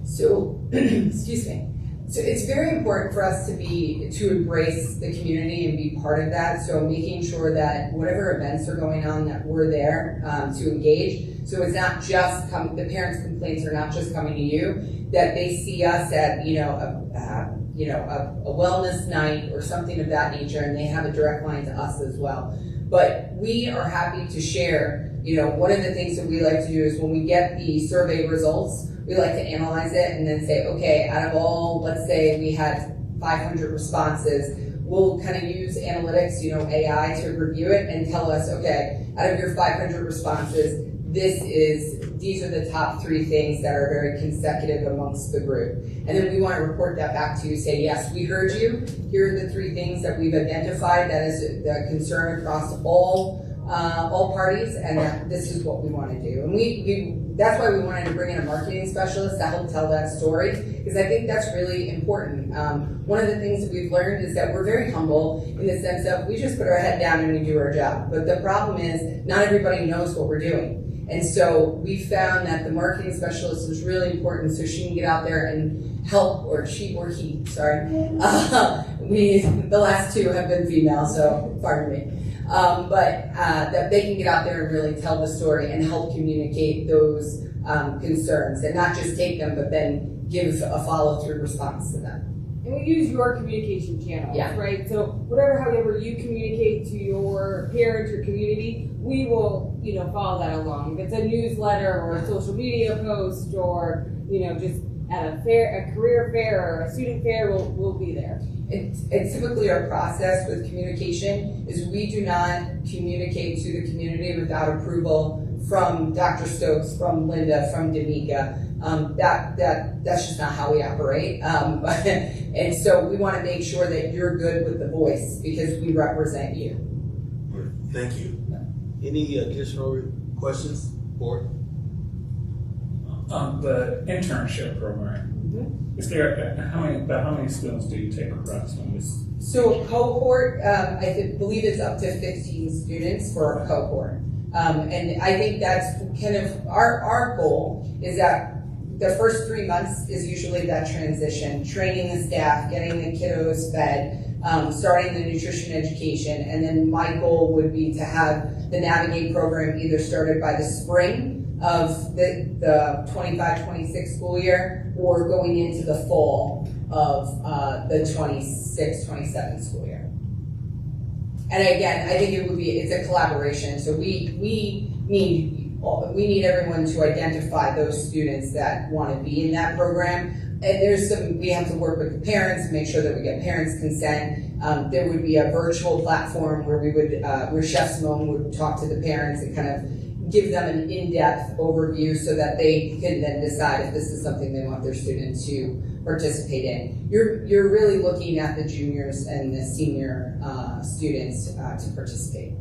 So, excuse me. So it's very important for us to embrace the community and be part of that. So making sure that whatever events are going on, that we're there to engage. So it's not just the parents' complaints are not just coming to you, that they see us at a wellness night or something of that nature, and they have a direct line to us as well. But we are happy to share. One of the things that we like to do is when we get the survey results, we like to analyze it and then say, okay, out of all, let's say we had 500 responses, we'll kind of use analytics, AI to review it and tell us, okay, out of your 500 responses, these are the top 3 things that are very consecutive amongst the group. And then we want to report that back to you, say, yes, we heard you. Here are the 3 things that we've identified that is the concern across all parties, and that this is what we want to do. And that's why we wanted to bring in a marketing specialist to help tell that story, because I think that's really important. One of the things that we've learned is that we're very humble in the sense of we just put our head down and we do our job. But the problem is not everybody knows what we're doing. And so we found that the marketing specialist is really important so she can get out there and help, or she or he, sorry. The last 2 have been female, so pardon me. But that they can get out there and really tell the story and help communicate those concerns, and not just take them, but then give a follow-through response to them. And we use your communication channels, right? So however you communicate to your parents, your community, we will, follow that along. If it's a newsletter or a social media post, or just at a career fair or a student fair, we'll be there. And typically our process with communication is we do not communicate to the community without approval from Dr. Stokes, from Linda, from D'Amica. That's just not how we operate. And so we want to make sure that you're good with the voice because we represent you. Thank you. Any additional questions, Board? The internship program. Is there how many students do you take approximately? So a cohort, I believe it's up to 15 students for a cohort. And I think that's kind of our goal is that the first 3 months is usually that transition, training the staff, getting the kiddos fed, starting the nutrition education. And then my goal would be to have the Navigate program either started by the spring of the 25-26 school year, or going into the fall of the 26-27 school year. And again, I think it's a collaboration. So we need everyone to identify those students that want to be in that program. And we have to work with the parents, make sure that we get parents' consent. There would be a virtual platform where where Chef Simone would talk to the parents and kind of give them an in-depth overview so that they can then decide if this is something they want their student to participate in. You're really looking at the juniors and the senior students to participate.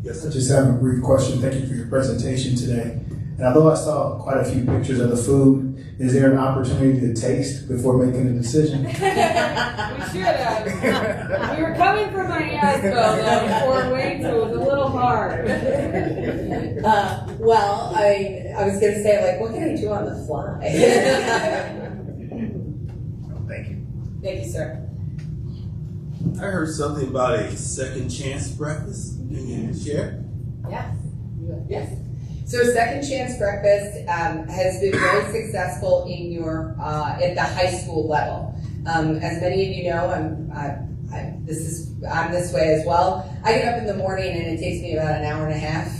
Yes, I just have a brief question. Thank you for your presentation today. And although I saw quite a few pictures of the food, is there an opportunity to taste before making a decision? We should have. We were coming from Iasco though, Fort Wayne, so it was a little hard. Well, I was going to say, what can I do on the fly? Thank you. Thank you, sir. I heard something about a second chance breakfast. Can you share? Yes. So Second Chance Breakfast has been very successful at the high school level. As many of you know, I'm this way as well. I get up in the morning and it takes me about an hour and a half,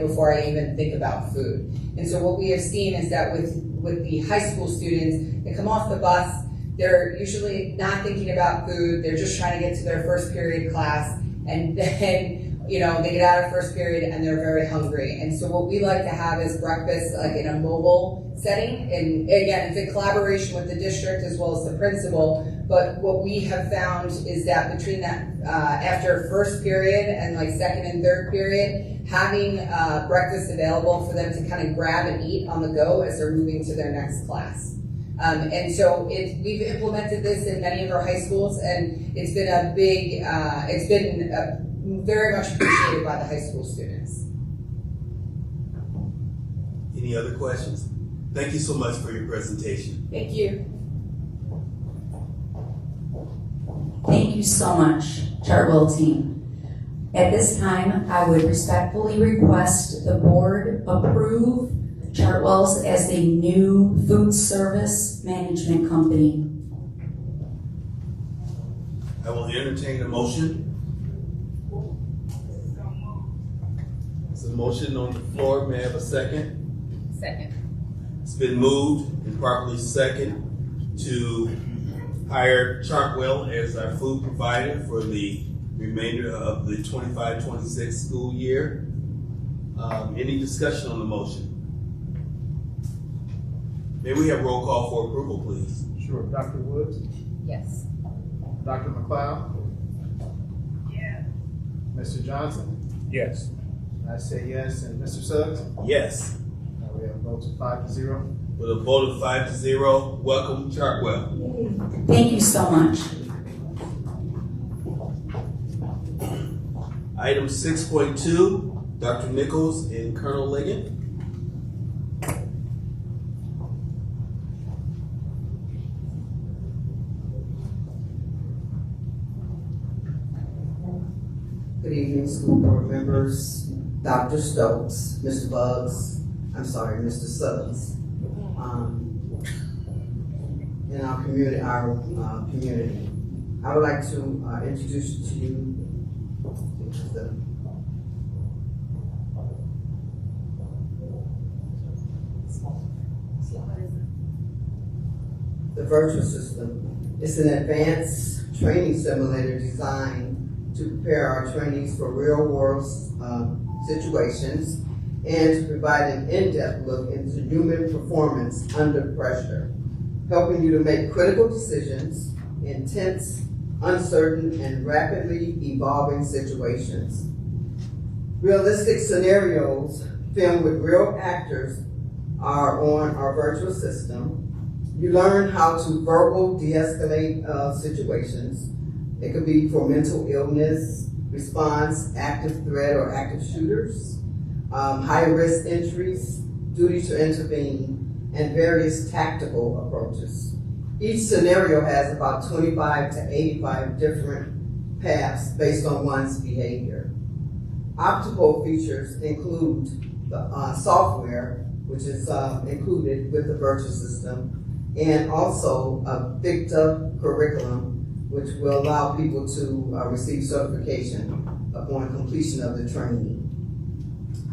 before I even think about food. And so what we have seen is that with the high school students, they come off the bus, they're usually not thinking about food, they're just trying to get to their first period class, and then they get out of first period and they're very hungry. And so what we like to have is breakfast in a mobile setting. And again, it's a collaboration with the district as well as the principal. But what we have found is that between that, after first period and second and third period, having breakfast available for them to kind of grab and eat on the go as they're moving to their next class. And so we've implemented this in many of our high schools, and it's been very much appreciated by the high school students. Any other questions? Thank you so much for your presentation. Thank you. Thank you so much, Chartwell team. At this time, I would respectfully request the board approve Chartwell's as a new food service management company. I will entertain a motion. There's a motion on the floor. May I have a second? Second. It's been moved and properly second to hire Chartwell as our food provider for the remainder of the 25-26 school year. Any discussion on the motion? May we have roll call for approval, please? Sure. Dr. Woods? Yes. Dr. McLeod? Yeah. Mr. Johnson? Yes. I say yes. And Mr. Suggs? Yes. Now we have votes of 5-0. With a vote of 5-0, welcome Chartwell. Thank you so much. Item 6.2, Dr. Nichols and Colonel Liggett. Good evening, school board members, Dr. Stokes, Mr. Mr. Suggs. In our community, I would like to introduce to you the virtual system. It's an advanced training simulator designed to prepare our trainees for real-world situations and to provide an in-depth look into human performance under pressure, helping you to make critical decisions in tense, uncertain, and rapidly evolving situations. Realistic scenarios filmed with real actors are on our virtual system. You learn how to verbal de-escalate situations. It could be for mental illness, response, active threat or active shooters, high-risk entries, duty to intervene, and various tactical approaches. Each scenario has about 25 to 85 different paths based on one's behavior. Optical features include the software, which is included with the virtual system, and also a VICTA curriculum, which will allow people to receive certification upon completion of the training.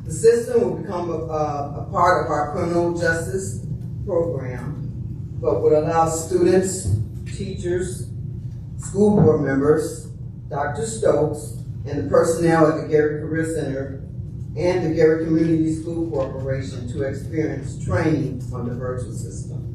The system will become a part of our criminal justice program, but would allow students, teachers, school board members, Dr. Stokes, and the personnel at the Gary Career Center and the Gary Community School Corporation to experience training on the virtual system.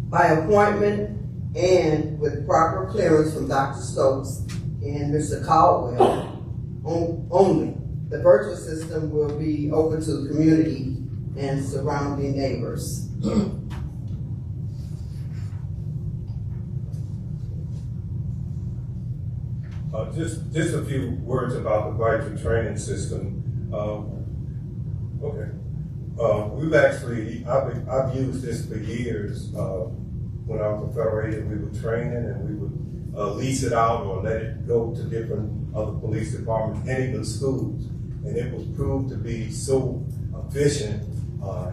By appointment and with proper clearance from Dr. Stokes and Mr. Caldwell only, the virtual system will be open to the community and surrounding neighbors. Just a few words about the virtual training system. We've actually, I've used this for years. When I was a federal agent, we were training and we would lease it out or let it go to different other police departments and even schools. And it was proved to be so efficient.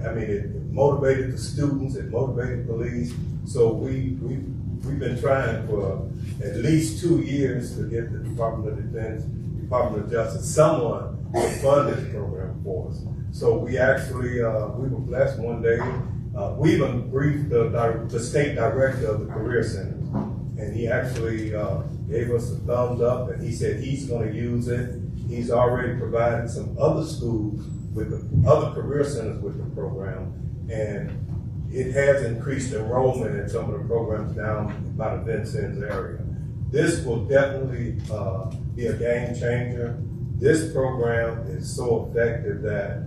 It motivated the students, it motivated police. So we've been trying for at least 2 years to get the Department of Defense, Department of Justice, someone to fund this program for us. So we actually, we were blessed one day. We even briefed the state director of the Career Center, and he actually gave us a thumbs up, and he said he's going to use it. He's already provided some other schools with the other career centers with the program, and it has increased enrollment in some of the programs down by the Vincennes area. This will definitely be a game changer. This program is so effective that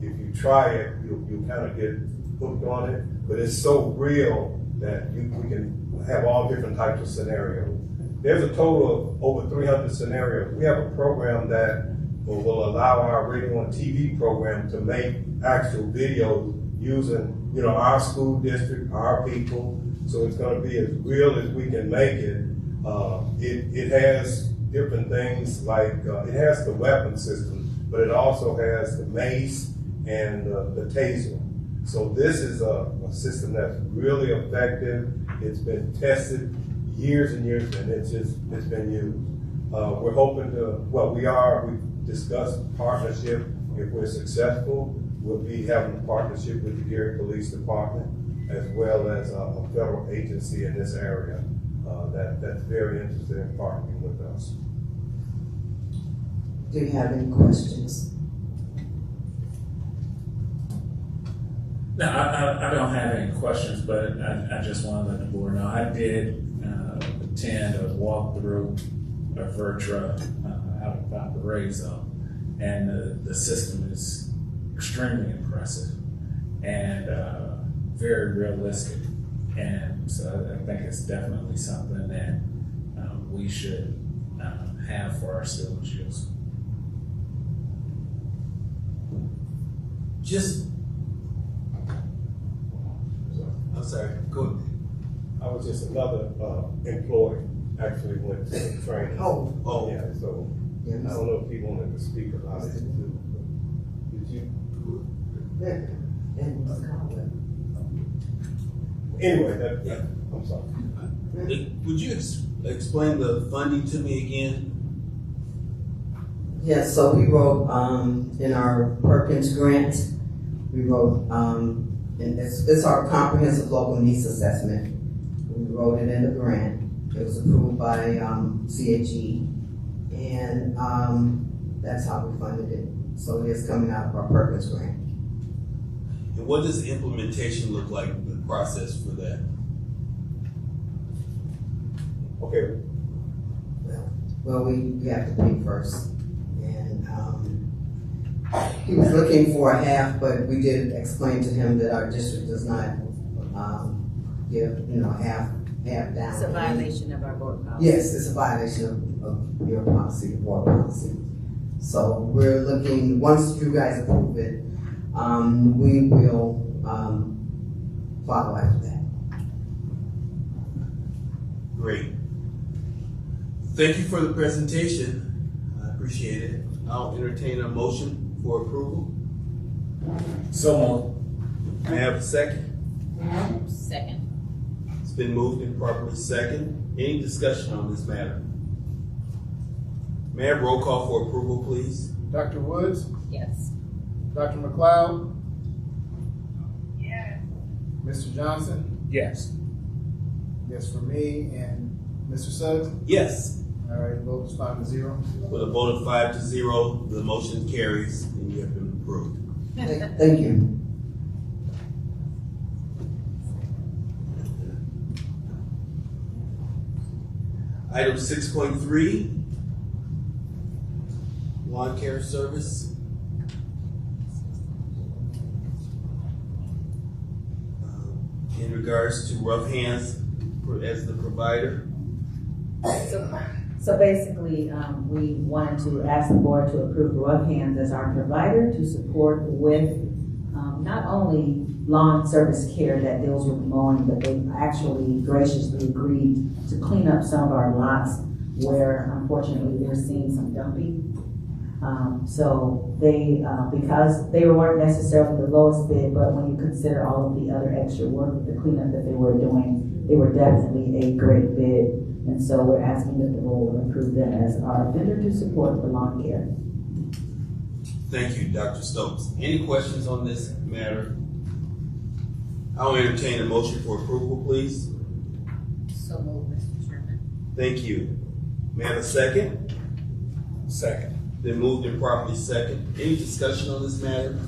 if you try it, you'll kind of get hooked on it, but it's so real that we can have all different types of scenarios. There's a total of over 300 scenarios. We have a program that will allow our radio and TV program to make actual videos using, our school district, our people. So it's gonna be as real as we can make it. It has different things like, it has the weapon system, but it also has the mace and the taser. So this is a system that's really effective. It's been tested years and years, and it's been used. We're hoping we've discussed partnership. If we're successful, we'll be having a partnership with the Gary Police Department, as well as a federal agency in this area that's very interested in partnering with us. Do you have any questions? No, I don't have any questions, but I just want to let the board know, I did attend a walkthrough of VirTra out about the Valparaiso, and the system is extremely impressive and very realistic, and so I think it's definitely something that we should have for our students' use. I'm sorry, go ahead. I was just another employee, actually went to training. Oh. Yeah, so I don't know if he wanted to speak about it too. Did you? Anyway, I'm sorry. Would you explain the funding to me again? Yes, so we wrote in our Perkins grant, we wrote, and it's our comprehensive local needs assessment. We wrote it in the grant. It was approved by CHE, and that's how we funded it. So it is coming out of our Perkins grant. And what does the implementation look like, the process for that? Okay. Well, we have to pay first. And he was looking for a half, but we did explain to him that our district does not give, half down. It's a violation of our board policy. Yes, it's a violation of your policy, the board policy. So we're looking, once you guys approve it, we will follow after that. Great. Thank you for the presentation. I appreciate it. I'll entertain a motion for approval. So May I have a second? Second. It's been moved and properly second. Any discussion on this matter? May I have roll call for approval, please? Dr. Woods? Yes. Dr. McLeod? Yes. Mr. Johnson? yes. Yes for me, and Mr. Suggs? Yes. All right, vote is 5-0. With a vote of 5-0, the motion carries and you have been approved. Thank you. Item 6.3, lawn care service. In regards to Rough Hands as the provider. So basically, we wanted to ask the board to approve Rough Hands as our provider to support with not only lawn service care that deals with mowing, but they actually graciously agreed to clean up some of our lots where unfortunately they're seeing some dumping. So they, because they weren't necessarily the lowest bid, but when you consider all of the other extra work with the cleanup that they were doing, they were definitely a great bid. And so we're asking that the board will approve them as our vendor to support the lawn care. Thank you, Dr. Stokes. Any questions on this matter? I'll entertain a motion for approval, please. So moved, Mr. Chairman. Thank you. May I have a second? Second. Then moved and properly second. Any discussion on this matter?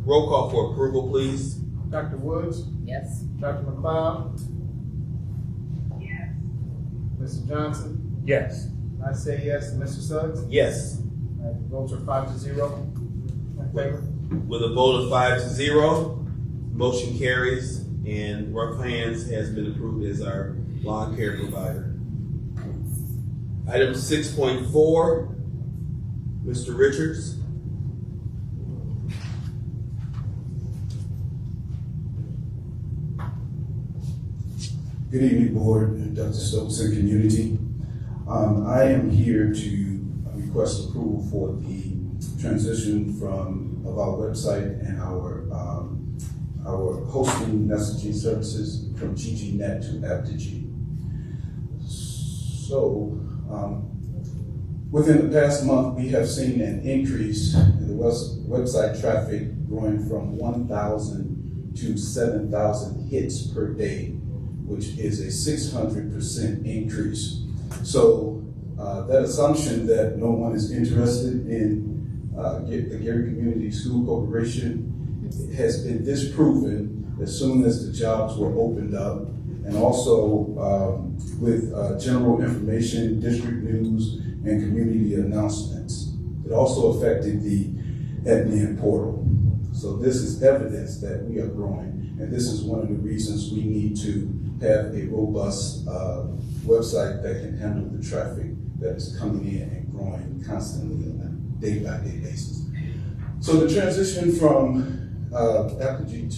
Roll call for approval, please. Dr. Woods? Yes. Dr. McLeod? Yes. Mr. Johnson? Yes. I say yes, and Mr. Suggs? Yes. All right, the votes are 5-0 in favor. With a vote of 5-0, motion carries and Rough Hands has been approved as our lawn care provider. Item 6.4, Mr. Richards. Good evening, Board, Dr. Stokes and community. I am here to request approval for the transition of our website and our hosting messaging services from GGNet to Aptogee. So, within the past month, we have seen an increase in the website traffic growing from 1,000 to 7,000 hits per day, which is a 600% increase. So that assumption that no one is interested in the Gary Community School Corporation has been disproven as soon as the jobs were opened up, and also with general information, district news, and community announcements. It also affected the admin portal. So this is evidence that we are growing, and this is one of the reasons we need to have a robust website that can handle the traffic that is coming in and growing constantly on a day-by-day basis. So the transition from Aptogee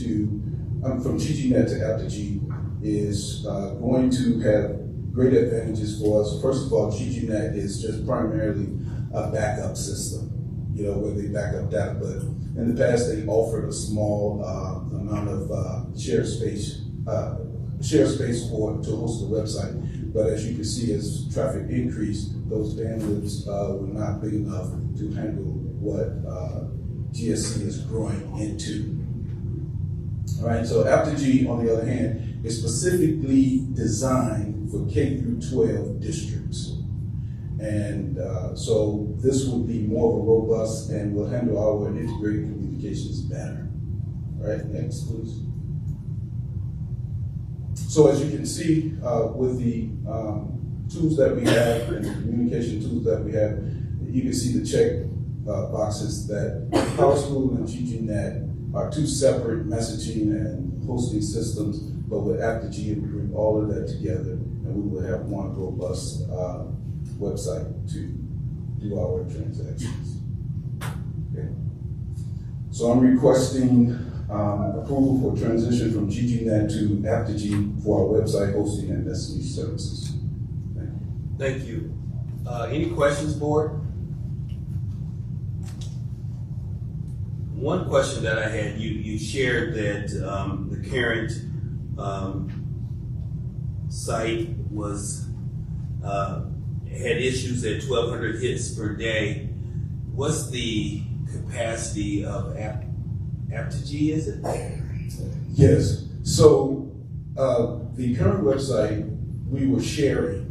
from GGNet to Aptogee is going to have great advantages for us. First of all, GGNet is just primarily a backup system, where they back up data, but in the past they offered a small amount of share space to host the website. But as you can see, as traffic increased, those bandwidths were not big enough to handle what GSC is growing into. All right, so Aptogee, on the other hand, is specifically designed for K through 12 districts. And so this will be more of a robust and will handle our integrated communications better. All right, next, please. So as you can see, with the tools that we have and the communication tools that we have, you can see the check boxes that PowerSchool and GGNet are two separate messaging and hosting systems, but with Aptogee, we bring all of that together, and we will have one robust website to do our transactions. Okay. So I'm requesting approval for transition from GGNet to Aptogee for our website hosting and messaging services. Thank you. Any questions, board? One question that I had, you shared that the current site was had issues at 1,200 hits per day. What's the capacity of Aptogee, is it? Yes. So the current website, we were sharing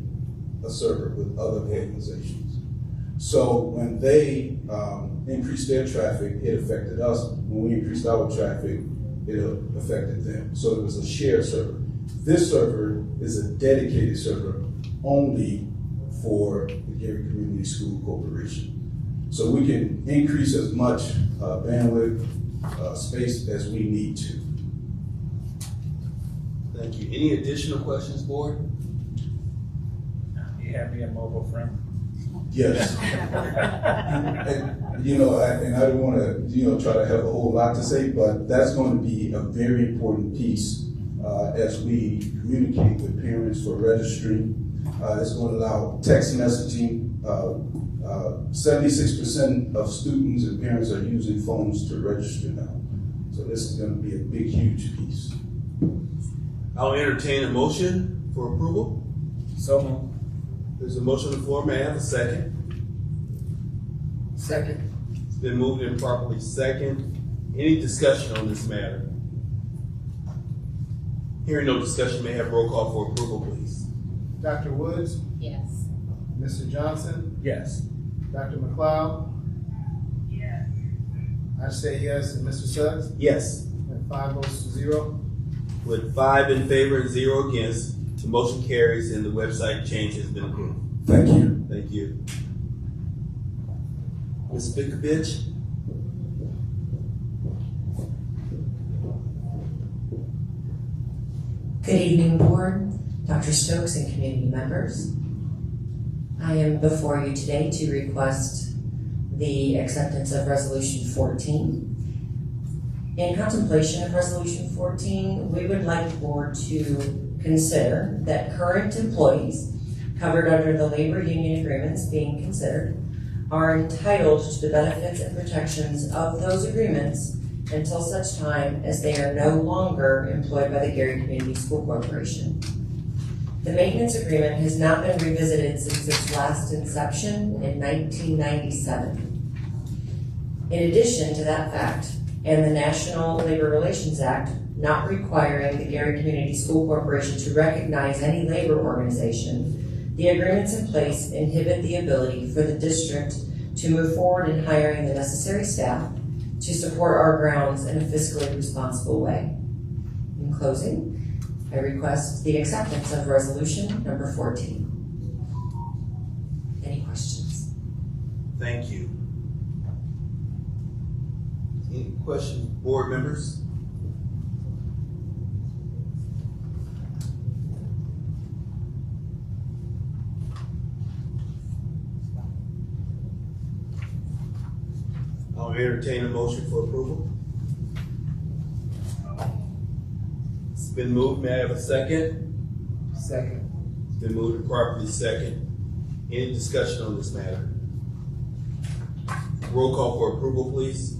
a server with other organizations. So when they increased their traffic, it affected us. When we increased our traffic, it affected them. So it was a shared server. This server is a dedicated server only for the Gary Community School Corporation. So we can increase as much bandwidth, space as we need to. Thank you. Any additional questions, board? You have me a mobile friend. Yes. And I don't want to, try to have a whole lot to say, but that's going to be a very important piece as we communicate with parents for registering. It's going to allow text messaging. 76% of students and parents are using phones to register now. So this is going to be a big, huge piece. I'll entertain a motion for approval. So there's a motion on the floor. May I have a second? Second. It's been moved and properly second. Any discussion on this matter? Hearing no discussion, may I have roll call for approval, please? Dr. Woods? Yes. Mr. Johnson? yes. Dr. McLeod? Yes. I say yes, and Mr. Suggs? Yes. And 5 votes to 0. With 5 in favor and 0 against, the motion carries and the website change has been approved. Thank you. Thank you. Ms. Bikovich? Good evening, Board, Dr. Stokes, and community members. I am before you today to request the acceptance of Resolution 14. In contemplation of Resolution 14, we would like the Board to consider that current employees covered under the labor union agreements being considered are entitled to the benefits and protections of those agreements until such time as they are no longer employed by the Gary Community School Corporation. The maintenance agreement has not been revisited since its last inception in 1997. In addition to that fact, and the National Labor Relations Act not requiring the Gary Community School Corporation to recognize any labor organization, the agreements in place inhibit the ability for the district to move forward in hiring the necessary staff to support our grounds in a fiscally responsible way. In closing, I request the acceptance of resolution number 14. Any questions? Thank you. Any questions, board members? I'll entertain a motion for approval. It's been moved. May I have a second? Second. It's been moved and properly second. Any discussion on this matter? Roll call for approval, please.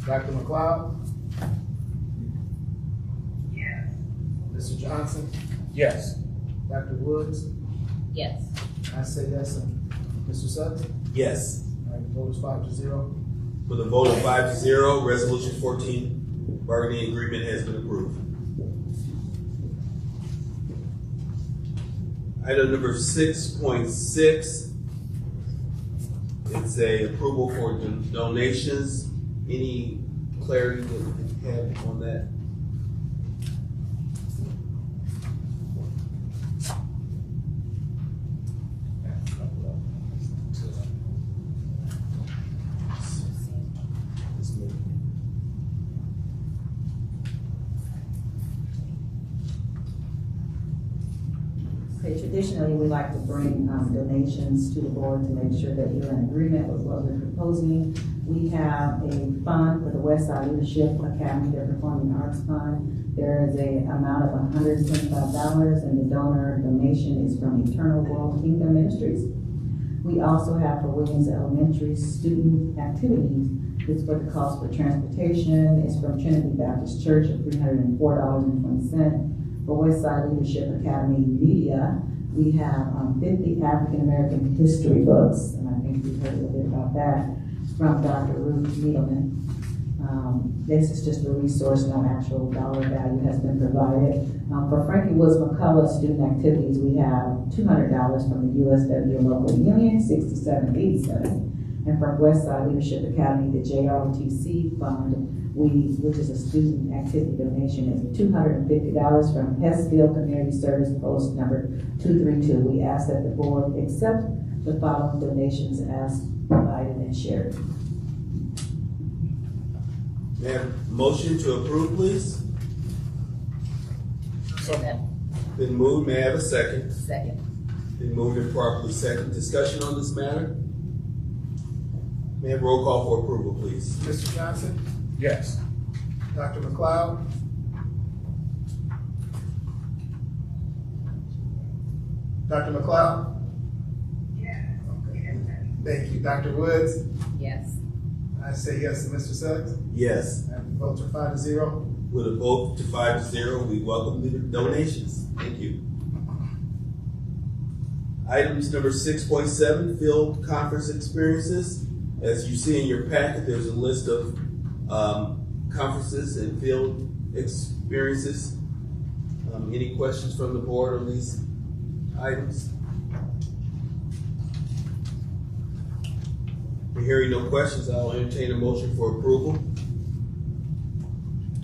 Dr. McLeod? Yes. Mr. Johnson? Yes. Dr. Woods? Yes. I say yes, and Mr. Suggs? Yes. All right, the vote is 5-0. With a vote of 5-0, resolution 14, bargaining agreement has been approved. Item number 6.6, it's a approval for donations. Any clarity that we have on that? Okay, traditionally, we like to bring donations to the board to make sure that you're in agreement with what we're proposing. We have a fund for the Westside Leadership Academy, their Performing Arts Fund. There is an amount of $125, and the donor donation is from Eternal World Kingdom Ministries. We also have for Williams Elementary student activities, it's for the cost for transportation. It's from Trinity Baptist Church of $304.20. For Westside Leadership Academy Media, we have 50 African American history books, and I think we've heard a little bit about that, from Dr. Ruth Needleman. This is just a resource, no actual dollar value has been provided. For Frankie Woods McCullough student activities, we have $200 from the USW local union, $67.87. And from Westside Leadership Academy, the JROTC fund, which is a student activity donation, is $250 from Hessville Community Service Post number 232. We ask that the board accept the following donations as provided and shared. May I have a motion to approve, please? Been moved. May I have a second? Second. Been moved and properly second. Discussion on this matter? May I have roll call for approval, please? Mr. Johnson? Yes. Dr. McLeod? Dr. McLeod? Yes. Okay. Thank you. Dr. Woods? Yes. I say yes, and Mr. Suggs? Yes. And the votes are 5-0. With a vote to 5-0, we welcome the donations. Thank you. Items number 6.7, field conference experiences. As you see in your packet, there's a list of conferences and field experiences. Any questions from the board on these items? Hearing no questions, I'll entertain a motion for approval.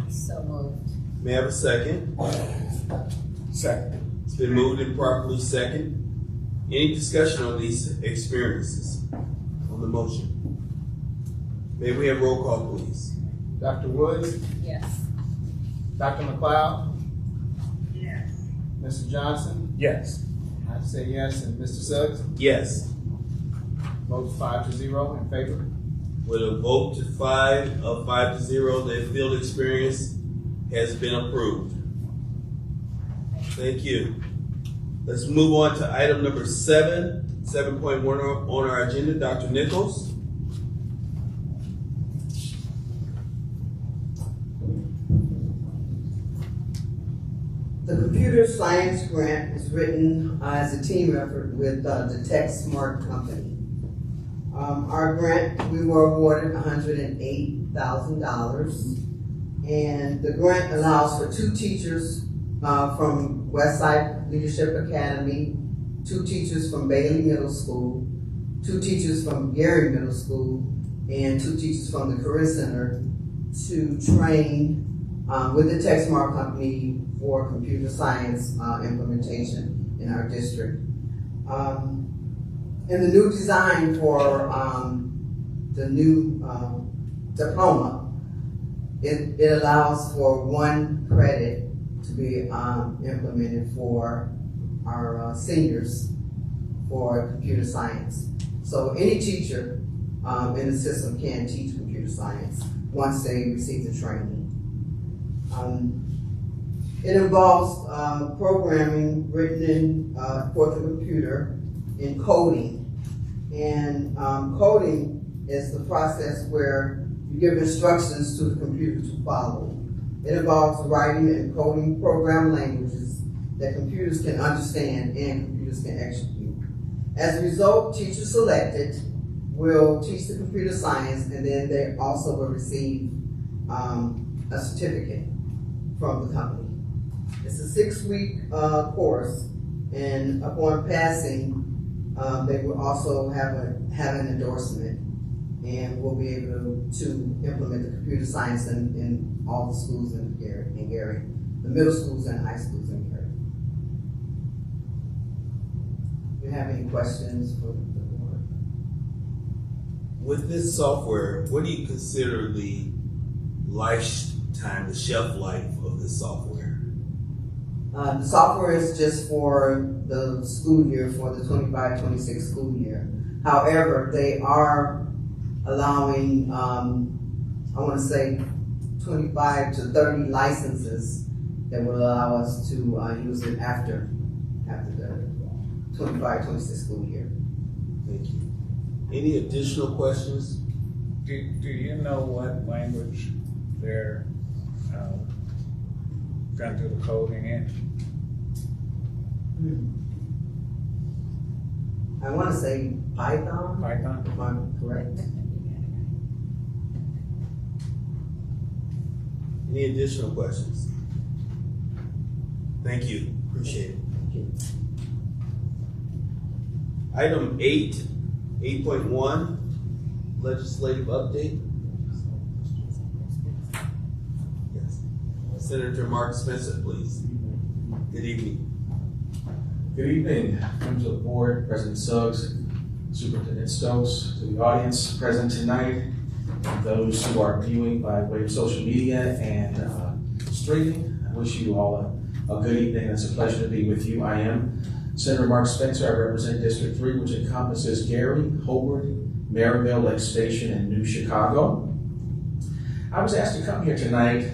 So moved. May I have a second? Second. It's been moved and properly second. Any discussion on these experiences on the motion? May we have roll call, please? Dr. Woods? Yes. Dr. McLeod? Yes. Mr. Johnson? Yes. I say yes, and Mr. Suggs? Yes. Votes 5-0 in favor. With a vote to 5 to 0, the field experience has been approved. Thank you. Let's move on to item number 7.1 on our agenda. Dr. Nichols. The computer science grant was written as a team effort with the Tech Smart company. Our grant, we were awarded $108,000, and the grant allows for 2 teachers from Westside Leadership Academy, 2 teachers from Bailey Middle School, 2 teachers from Gary Middle School, and 2 teachers from the Career Center to train with the Tech Smart company for computer science implementation in our district. And the new design for the new diploma, it allows for 1 credit to be implemented for our seniors for computer science. So any teacher in the system can teach computer science once they receive the training. It involves programming written in for the computer in coding. And coding is the process where you give instructions to the computer to follow. It involves writing and coding program languages that computers can understand and computers can execute. As a result, teachers selected will teach the computer science, and then they also will receive a certificate from the company. It's a 6-week course, and upon passing, they will also have an endorsement, and we'll be able to implement the computer science in all the schools in Gary, the middle schools and high schools in Gary. Do you have any questions for the board? With this software, what do you consider the lifetime, the shelf life of this software? The software is just for the school year, for the 25-26 school year. However, they are allowing, I want to say 25 to 30 licenses that will allow us to use it after the 25-26 school year. Thank you. Any additional questions? Do you know what language they're going to do the coding in? I want to say Python. Python? If I'm correct. Any additional questions? Thank you. Appreciate it. Thank you. Item 8.1, legislative update. Yes. Senator Mark Spencer, please. Good evening. Good evening, members of the board, President Suggs, Superintendent Stokes, to the audience present tonight, and those who are viewing by way of social media and streaming. I wish you all a good evening. It's a pleasure to be with you. I am Senator Mark Spencer. I represent District 3, which encompasses Gary, Hobart, Maryville, Lake Station, and New Chicago. I was asked to come here tonight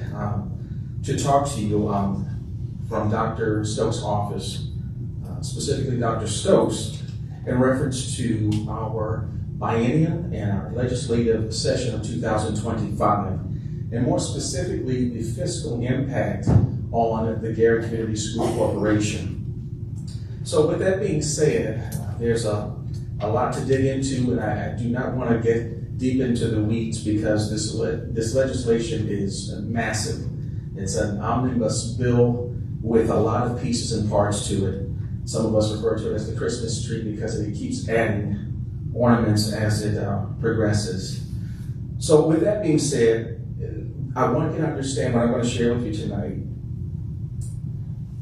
to talk to you from Dr. Stokes' office, specifically Dr. Stokes, in reference to our biennium and our legislative session of 2025, and more specifically the fiscal impact on the Gary Community School Corporation. So with that being said, there's a lot to dig into, and I do not want to get deep into the weeds because this legislation is massive. It's an omnibus bill with a lot of pieces and parts to it. Some of us refer to it as the Christmas tree because it keeps adding ornaments as it progresses. So with that being said, I want you to understand what I'm going to share with you tonight.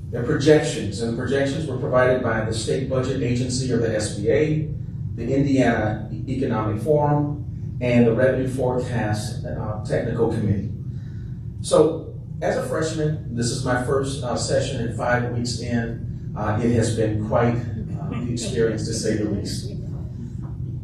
The projections, and the projections were provided by the State Budget Agency, or the SBA, the Indiana Economic Forum, and the Revenue Forecast Technical Committee. So as a freshman, this is my first session, and 5 weeks in, it has been quite the experience, to say the least.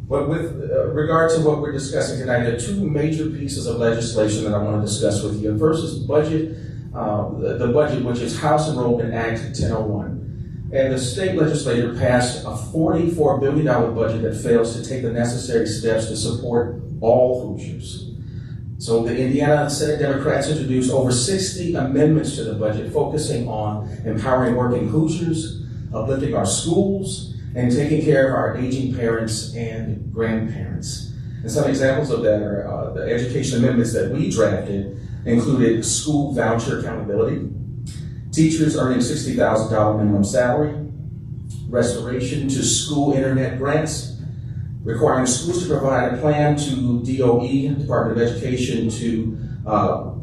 But with regard to what we're discussing tonight, there are 2 major pieces of legislation that I want to discuss with you. The first is budget the budget, which is House Enrollment Act 1001. And the state legislature passed a $44 billion budget that fails to take the necessary steps to support all Hoosiers. So the Indiana Senate Democrats introduced over 60 amendments to the budget, focusing on empowering working Hoosiers, uplifting our schools, and taking care of our aging parents and grandparents. And some examples of that are the education amendments that we drafted included school voucher accountability, teachers earning $60,000 minimum salary, restoration to school internet grants, requiring schools to provide a plan to DOE, Department of Education, to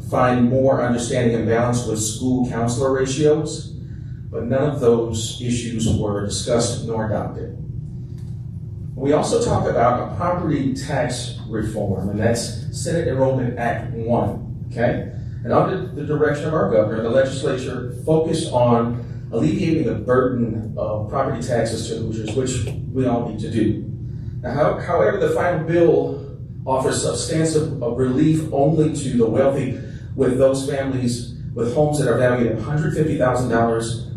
find more understanding and balance with school counselor ratios. But none of those issues were discussed nor adopted. We also talk about a property tax reform, and that's Senate Enrollment Act 1, okay? And under the direction of our governor, the legislature focused on alleviating the burden of property taxes to Hoosiers, which we all need to do. Now, however, the final bill offers substantive relief only to the wealthy, with those families with homes that are valued at $150,000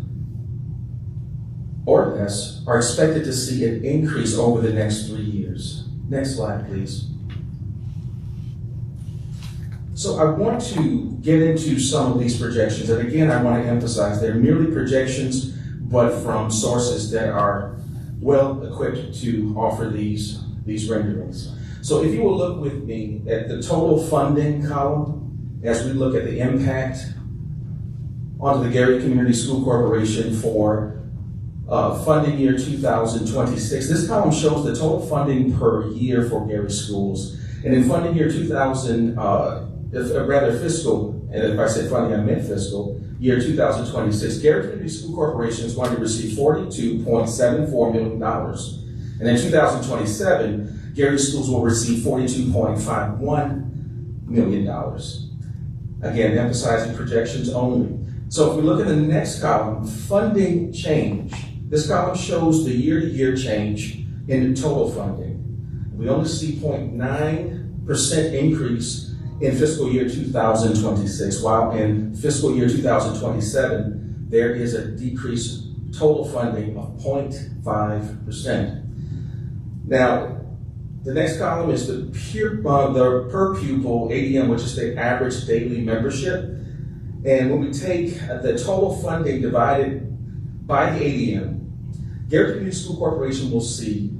or less are expected to see an increase over the next 3 years. Next slide, please. So I want to get into some of these projections, and again, I want to emphasize they're merely projections, but from sources that are well equipped to offer these renderings. So if you will look with me at the total funding column, as we look at the impact onto the Gary Community School Corporation for funding year 2026. This column shows the total funding per year for Gary schools. And in funding year fiscal, and if I say funding, I meant fiscal, year 2026, Gary Community School Corporation is going to receive $42.74 million. And in 2027, Gary schools will receive $42.51 million. Again, emphasizing projections only. So if we look at the next column, funding change. This column shows the year-to-year change in the total funding. We only see 0.9% increase in fiscal year 2026, while in fiscal year 2027, there is a decreased total funding of 0.5%. Now, the next column is the per pupil ADM, which is the average daily membership. And when we take the total funding divided by the ADM, Gary Community School Corporation will see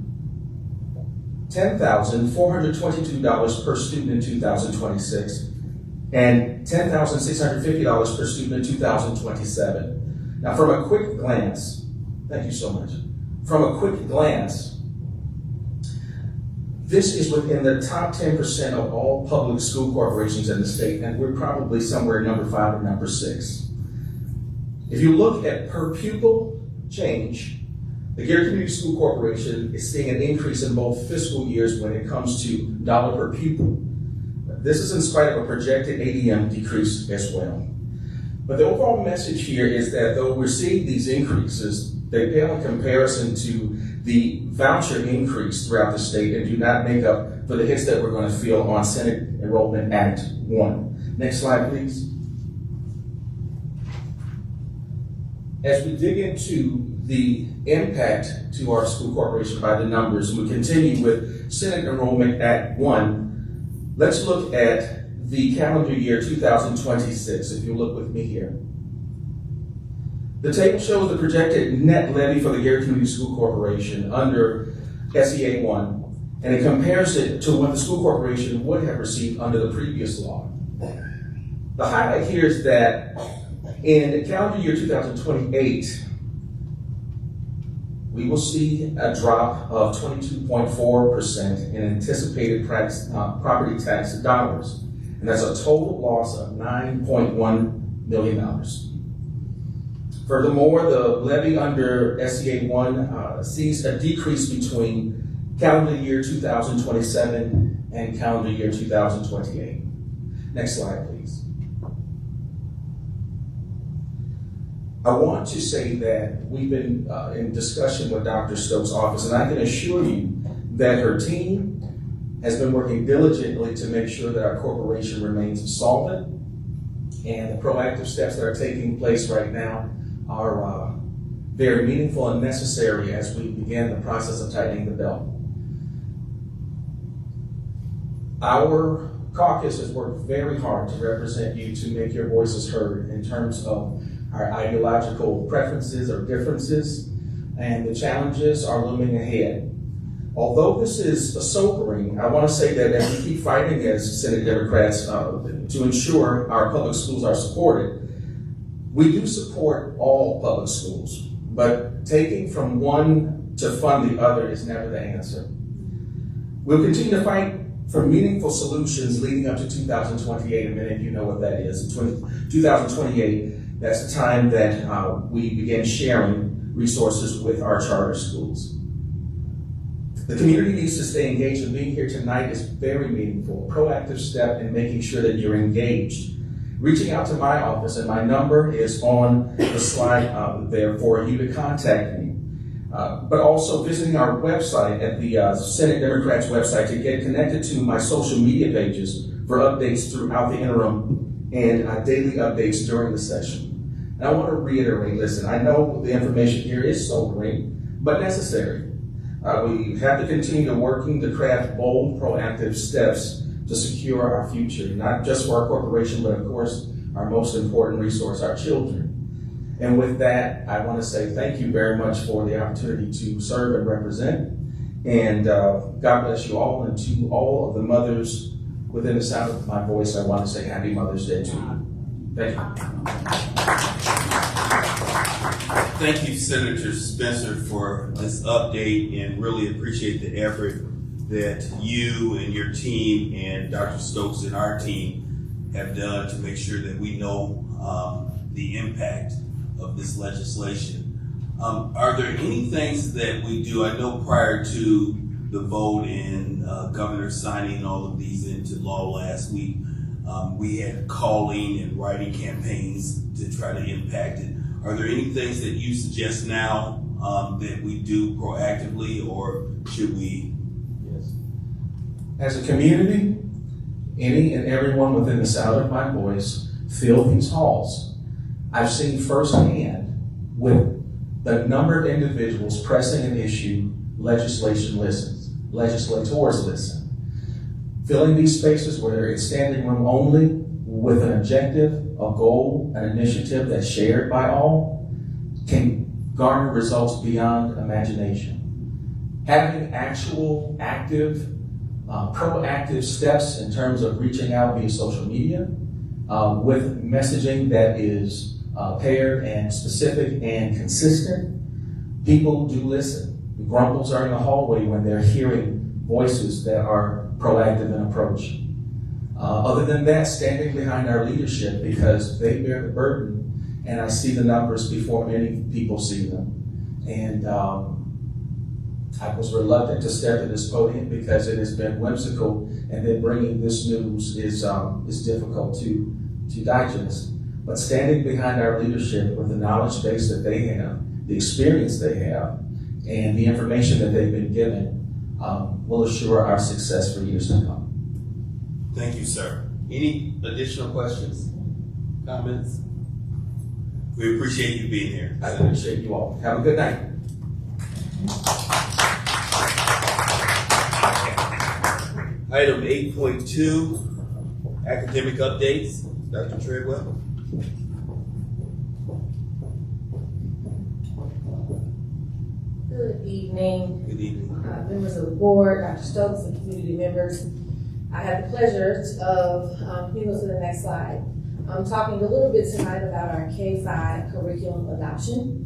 $10,422 per student in 2026 and $10,650 per student in 2027. Now, from a quick glance, thank you so much. From a quick glance, this is within the top 10% of all public school corporations in the state, and we're probably somewhere number 5 or number 6. If you look at per pupil change, the Gary Community School Corporation is seeing an increase in both fiscal years when it comes to dollar per pupil. This is in spite of a projected ADM decrease as well. But the overall message here is that though we're seeing these increases, they pale in comparison to the voucher increase throughout the state and do not make up for the hits that we're going to feel on Senate Enrollment Act 1. Next slide, please. As we dig into the impact to our school corporation by the numbers, we continue with Senate Enrollment Act 1. Let's look at the calendar year 2026, if you look with me here. The table shows the projected net levy for the Gary Community School Corporation under SEA 1, and it compares it to what the school corporation would have received under the previous law. The highlight here is that in calendar year 2028, we will see a drop of 22.4% in anticipated property tax dollars, and that's a total loss of $9.1 million. Furthermore, the levy under SEA 1 sees a decrease between calendar year 2027 and calendar year 2028. Next slide, please. I want to say that we've been in discussion with Dr. Stokes' office, and I can assure you that her team has been working diligently to make sure that our corporation remains solvent And the proactive steps that are taking place right now are very meaningful and necessary as we begin the process of tightening the belt. Our caucus has worked very hard to represent you, to make your voices heard in terms of our ideological preferences or differences, and the challenges are looming ahead. Although this is sobering, I want to say that as we keep fighting as Senate Democrats to ensure our public schools are supported, we do support all public schools, but taking from one to fund the other is never the answer. We'll continue to fight for meaningful solutions leading up to 2028, and many of you know what that is. 2028, that's the time that we begin sharing resources with our charter schools. The community needs to stay engaged, and being here tonight is very meaningful. A proactive step in making sure that you're engaged. Reaching out to my office, and my number is on the slide there for you to contact me. But also visiting our website at the Senate Democrats website to get connected to my social media pages for updates throughout the interim and daily updates during the session. And I want to reiterate, listen, I know the information here is sobering, but necessary. We have to continue working to craft bold, proactive steps to secure our future, not just for our corporation, but of course, our most important resource, our children. And with that, I want to say thank you very much for the opportunity to serve and represent. And God bless you all. And to all of the mothers within the sound of my voice, I want to say Happy Mother's Day to you. Thank you. Thank you, Senator Spencer, for this update, and really appreciate the effort that you and your team and Dr. Stokes and our team have done to make sure that we know the impact of this legislation. Are there any things that we do? I know prior to the vote and Governor signing all of these into law last week, we had calling and writing campaigns to try to impact it. Are there any things that you suggest now that we do proactively, or should we? Yes. As a community, any and everyone within the sound of my voice fill these halls. I've seen firsthand with the number of individuals pressing an issue, legislators listen. Filling these spaces where it's standing room only with an objective, a goal, an initiative that's shared by all can garner results beyond imagination. Having actual, active, proactive steps in terms of reaching out via social media with messaging that is paired and specific and consistent, people do listen. The grumbles are in the hallway when they're hearing voices that are proactive in approach. Other than that, standing behind our leadership because they bear the burden, and I see the numbers before many people see them. And I was reluctant to step to this podium because it has been whimsical, and then bringing this news is difficult to digest. But standing behind our leadership with the knowledge base that they have, the experience they have, and the information that they've been given will assure our success for years to come. Thank you, sir. Any additional questions, comments? We appreciate you being here. I appreciate you all. Have a good night. Item 8.2, academic updates. Dr. Treadwell. Good evening. Good evening. Members of the board, Dr. Stokes, and community members. I have the pleasure of, you go to the next slide. I'm talking a little bit tonight about our K-5 curriculum adoption,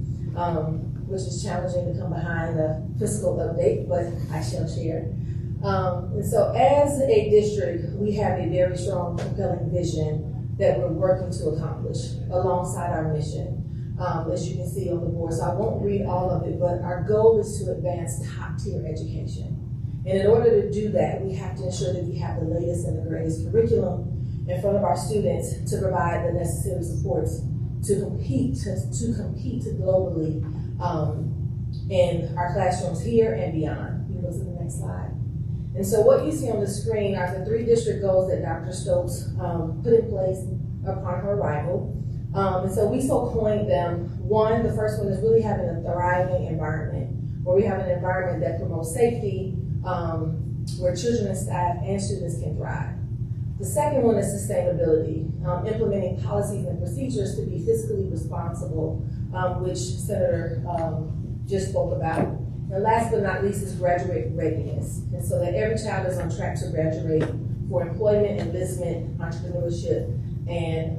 which is challenging to come behind the fiscal update, but I shall share. And so as a district, we have a very strong, compelling vision that we're working to accomplish alongside our mission. As you can see on the board, so I won't read all of it, but our goal is to advance top-tier education. And in order to do that, we have to ensure that we have the latest and the greatest curriculum in front of our students to provide the necessary supports to compete globally in our classrooms here and beyond. You go to the next slide. And so what you see on the screen are the 3 district goals that Dr. Stokes put in place upon her arrival. And so we so coined them. One, the first one is really having a thriving environment, where we have an environment that promotes safety, where children and staff and students can thrive. The second one is sustainability, implementing policies and procedures to be fiscally responsible, which Senator just spoke about. And last but not least is graduate readiness, and so that every child is on track to graduate for employment, enlistment, entrepreneurship, and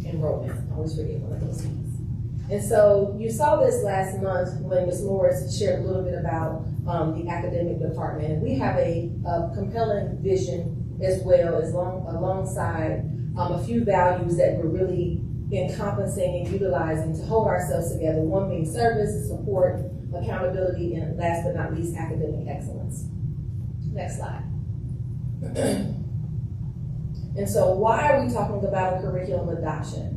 enrollment. I always forget one of those things. And so you saw this last month when Ms. Morris shared a little bit about the academic department. We have a compelling vision as well as alongside a few values that we're really encompassing and utilizing to hold ourselves together. One being service, support, accountability, and last but not least, academic excellence. Next slide. And so why are we talking about a curriculum adoption?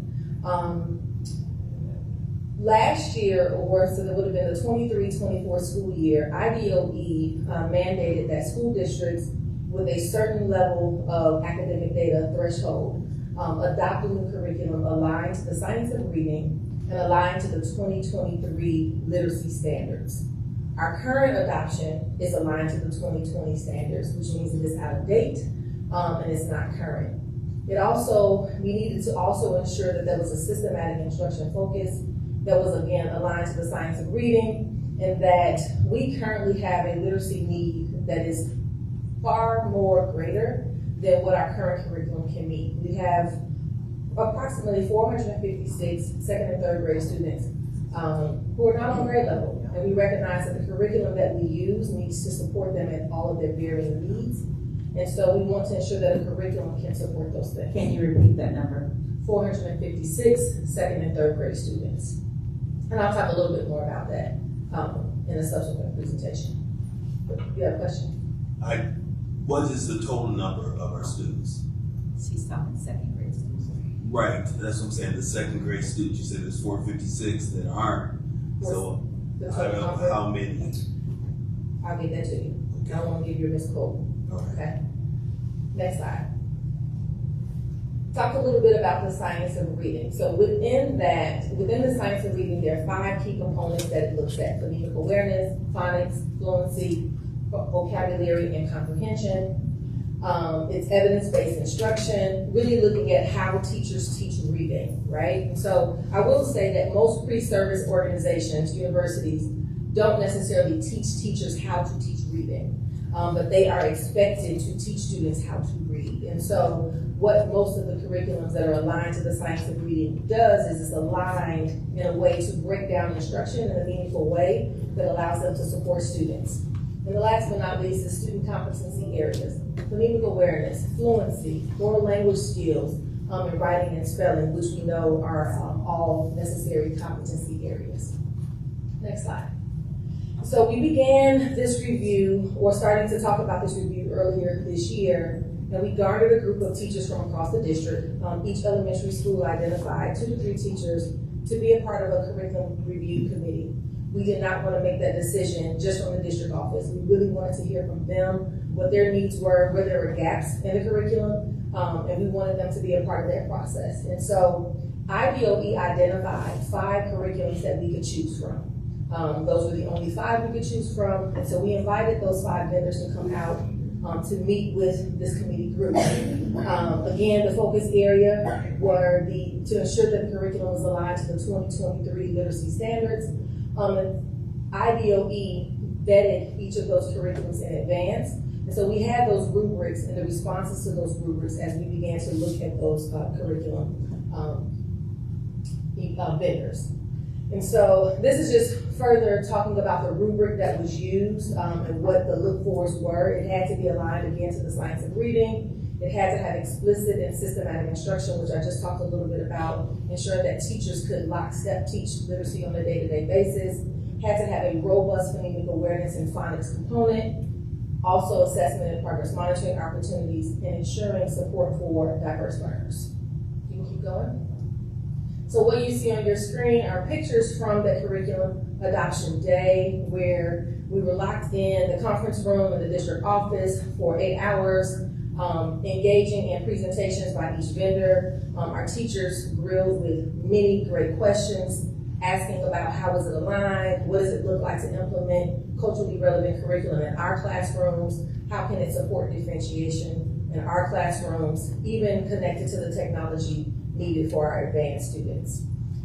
Last year, so that would have been the 23-24 school year, IDOE mandated that school districts with a certain level of academic data threshold adopt a new curriculum aligned to the science of reading and aligned to the 2023 literacy standards. Our current adoption is aligned to the 2020 standards, which means it is out of date and it's not current. We needed to also ensure that there was a systematic instruction focus that was, again, aligned to the science of reading, and that we currently have a literacy need that is far more greater than what our current curriculum can meet. We have approximately 456 second and third grade students who are not on grade level, and we recognize that the curriculum that we use needs to support them at all of their varying needs, and so we want to ensure that a curriculum can support those things. Can you repeat that number? 456 second and third grade students. And I'll talk a little bit more about that in a subsequent presentation. You have a question? What is the total number of our students? She's talking second grade students. Right, that's what I'm saying. The second grade students, you said there's 456 that aren't. So I don't know how many. I'll get that to you. I don't want to give you a misquote. Okay. Next slide. Talk a little bit about the science of reading. So within the science of reading, there are 5 key components that it looks at: phonemic awareness, phonics, fluency, vocabulary, and comprehension. It's evidence-based instruction, really looking at how teachers teach reading, right? And so I will say that most pre-service organizations, universities, don't necessarily teach teachers how to teach reading, but they are expected to teach students how to read. And so what most of the curriculums that are aligned to the science of reading does is it's aligned in a way to break down instruction in a meaningful way that allows them to support students. And the last but not least is student competency areas: phonemic awareness, fluency, oral language skills, and writing and spelling, which we know are all necessary competency areas. Next slide. So we began this review, or starting to talk about this review earlier this year, and we garnered a group of teachers from across the district. Each elementary school identified 2 to 3 teachers to be a part of a curriculum review committee. We did not want to make that decision just from the district office. We really wanted to hear from them what their needs were, where there were gaps in the curriculum, and we wanted them to be a part of that process. And so IDOE identified 5 curriculums that we could choose from. Those were the only 5 we could choose from, and so we invited those 5 vendors to come out to meet with this committee group. Again, the focus area were to ensure that the curriculum was aligned to the 2023 literacy standards. IDOE vetted each of those curriculums in advance, and so we had those rubrics and the responses to those rubrics as we began to look at those curriculum vendors. And so this is just further talking about the rubric that was used and what the look-fors were. It had to be aligned again to the science of reading. It had to have explicit and systematic instruction, which I just talked a little bit about, ensuring that teachers could lockstep teach literacy on a day-to-day basis. Had to have a robust phonemic awareness and phonics component. Also assessment and progress monitoring opportunities, and ensuring support for diverse learners. You can keep going. So what you see on your screen are pictures from the curriculum adoption day, where we were locked in the conference room in the district office for 8 hours. engaging in presentations by each vendor. Our teachers grilled with many great questions, asking about how is it aligned, what does it look like to implement culturally relevant curriculum in our classrooms, how can it support differentiation in our classrooms, even connected to the technology needed for our advanced students.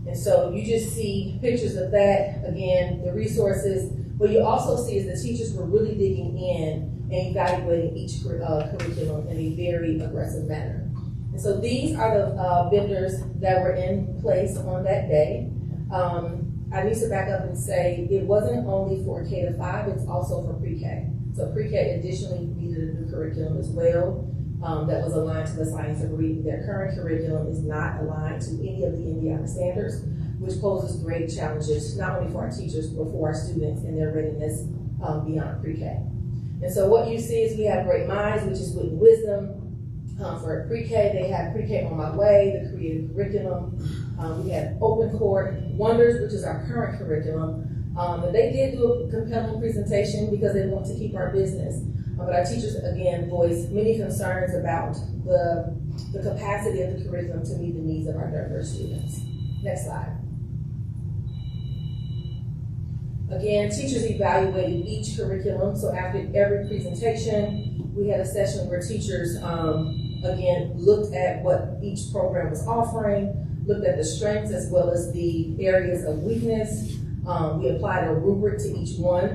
And so you just see pictures of that, again, the resources. What you also see is the teachers were really digging in and evaluating each curriculum in a very aggressive manner. And so these are the vendors that were in place on that day. I need to back up and say it wasn't only for K-5, it's also for pre-K. So pre-K additionally needed a new curriculum as well that was aligned to the science of reading. Their current curriculum is not aligned to any of the Indiana standards, which poses great challenges, not only for our teachers, but for our students and their readiness beyond pre-K. And so what you see is we have Great Minds, which is Wit and Wisdom. For pre-K, they have Pre-K On My Way, the creative curriculum. We have Open Court Wonders, which is our current curriculum. And they did do a compelling presentation because they want to keep our business. But our teachers, again, voiced many concerns about the capacity of the curriculum to meet the needs of our diverse students. Next slide. Again, teachers evaluated each curriculum. So after every presentation, we had a session where teachers, again, looked at what each program was offering, looked at the strengths as well as the areas of weakness. We applied a rubric to each one